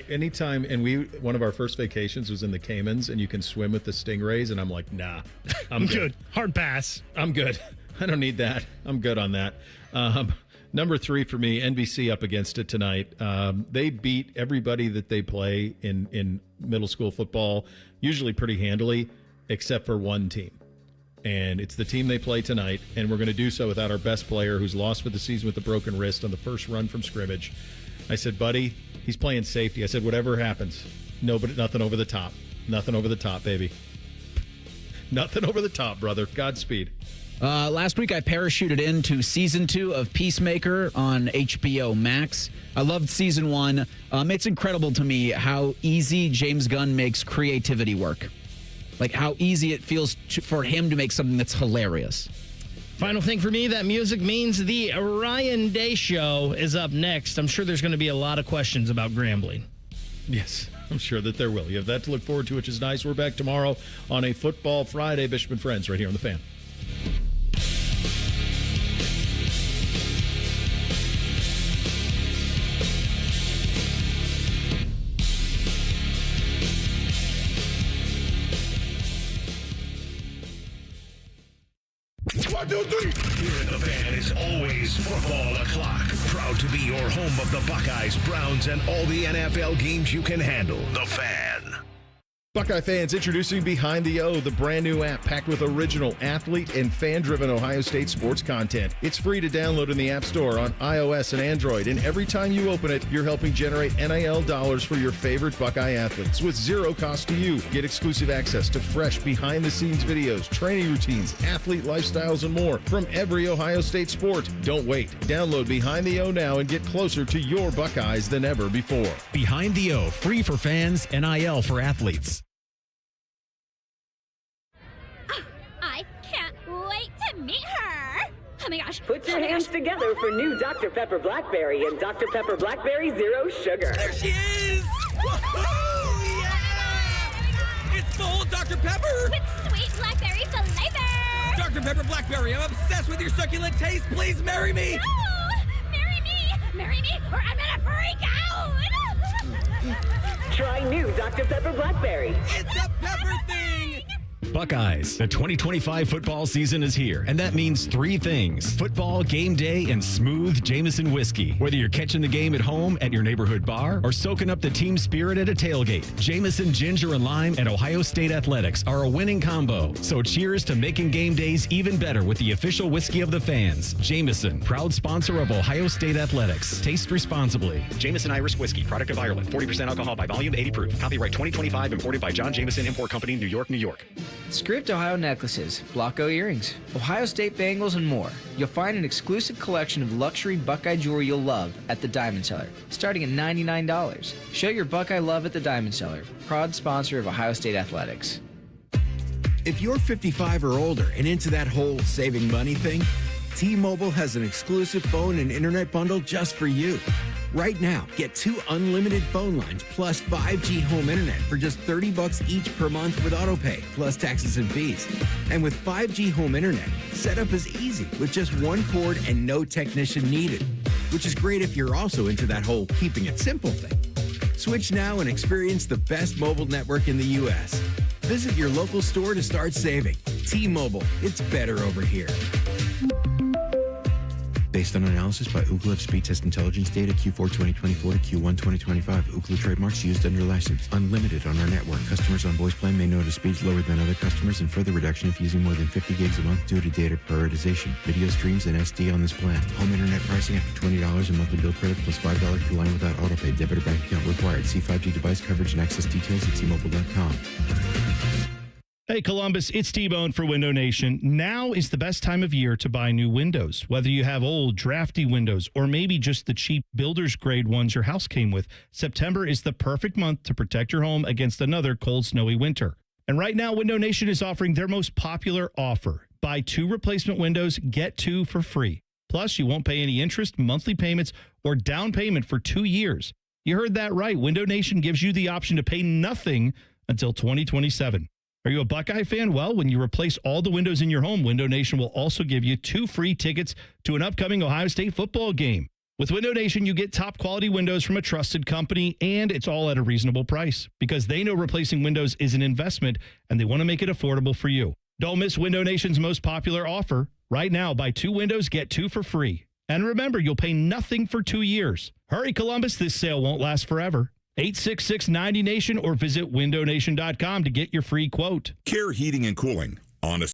Anytime, and one of our first vacations was in the Caymans, and you can swim with the stingrays, and I'm like, nah, I'm good. Hard pass. I'm good. I don't need that. I'm good on that. Number 3 for me, NBC up against it tonight. They beat everybody that they play in middle school football, usually pretty handily, except for one team. And it's the team they play tonight, and we're going to do so without our best player who's lost for the season with a broken wrist on the first run from scrimmage. I said, buddy, he's playing safety. I said, whatever happens, nothing over the top. Nothing over the top, baby. Nothing over the top, brother. Godspeed. Last week, I parachuted into season 2 of Peacemaker on HBO Max. I loved season 1. It's incredible to me how easy James Gunn makes creativity work. Like how easy it feels for him to make something that's hilarious. Final thing for me, that music means the Ryan Day Show is up next. I'm sure there's going to be a lot of questions about Grambling. Yes, I'm sure that there will. You have that to look forward to, which is nice. We're back tomorrow on a Football Friday. Bishop and Friends right here on The Fan. One, two, three. Here at The Fan is always football o'clock. Proud to be your home of the Buckeyes, Browns, and all the NFL games you can handle. The Fan. Buckeye fans, introducing Behind the O, the brand new app packed with original athlete and fan-driven Ohio State sports content. It's free to download in the App Store on iOS and Android, and every time you open it, you're helping generate NIL dollars for your favorite Buckeye athletes with zero cost to you. Get exclusive access to fresh behind-the-scenes videos, training routines, athlete lifestyles, and more from every Ohio State sport. Don't wait. Download Behind the O now and get closer to your Buckeyes than ever before. Behind the O, free for fans, NIL for athletes. I can't wait to meet her. Oh my gosh. Put your hands together for new Dr. Pepper Blackberry and Dr. Pepper Blackberry Zero Sugar. There she is! Woohoo! Yeah! It's full Dr. Pepper! With sweet blackberry flavor! Dr. Pepper Blackberry, I'm obsessed with your succulent taste. Please marry me! No! Marry me! Marry me, or I'm gonna freak out! Try new Dr. Pepper Blackberry. It's a pepper thing! Buckeyes, the 2025 football season is here, and that means 3 things: football, game day, and smooth Jameson whiskey. Whether you're catching the game at home, at your neighborhood bar, or soaking up the team spirit at a tailgate, Jameson Ginger and Lime at Ohio State Athletics are a winning combo. So cheers to making game days even better with the official whiskey of the fans. Jameson, proud sponsor of Ohio State Athletics. Taste responsibly. Jameson Irish Whiskey, product of Ireland. 40% alcohol by volume, 80 proof. Copyright 2025, imported by John Jameson Import Company, New York, New York. Script Ohio necklaces, Blocko earrings, Ohio State bangles, and more. You'll find an exclusive collection of luxury Buckeye jewelry you'll love at the Diamond Cellar, starting at $99. Show your Buckeye love at the Diamond Cellar, proud sponsor of Ohio State Athletics. If you're 55 or older and into that whole saving money thing, T-Mobile has an exclusive phone and internet bundle just for you. Right now, get 2 unlimited phone lines plus 5G home internet for just $30 each per month with AutoPay, plus taxes and fees. And with 5G home internet, setup is easy with just one cord and no technician needed, which is great if you're also into that whole keeping it simple thing. Switch now and experience the best mobile network in the U.S. Visit your local store to start saving. T-Mobile, it's better over here. Based on analysis by Ookla of speed test intelligence data Q4 2024 to Q1 2025. Ookla trademarks used under license. Unlimited on our network. Customers on voice plan may notice speeds lower than other customers and further reduction if using more than 50 gigs a month due to data prioritization. Video streams and SD on this plan. Home internet pricing after $20 a monthly bill credit plus $5 per line without autopay. Debit or bank account required. See 5G device coverage and access details at T-Mobile.com. Hey, Columbus, it's T-Bone for Window Nation. Now is the best time of year to buy new windows. Whether you have old, drafty windows or maybe just the cheap builder's grade ones your house came with, September is the perfect month to protect your home against another cold, snowy winter. And right now, Window Nation is offering their most popular offer. Buy 2 replacement windows, get 2 for free. Plus, you won't pay any interest, monthly payments, or down payment for 2 years. You heard that right. Window Nation gives you the option to pay nothing until 2027. Are you a Buckeye fan? Well, when you replace all the windows in your home, Window Nation will also give you 2 free tickets to an upcoming Ohio State football game. With Window Nation, you get top quality windows from a trusted company, and it's all at a reasonable price because they know replacing windows is an investment, and they want to make it affordable for you. Don't miss Window Nation's most popular offer. Right now, buy 2 windows, get 2 for free. And remember, you'll pay nothing for 2 years. Hurry, Columbus, this sale won't last forever. 866-90-NATION or visit windownation.com to get your free quote. Care Heating and Cooling. Honest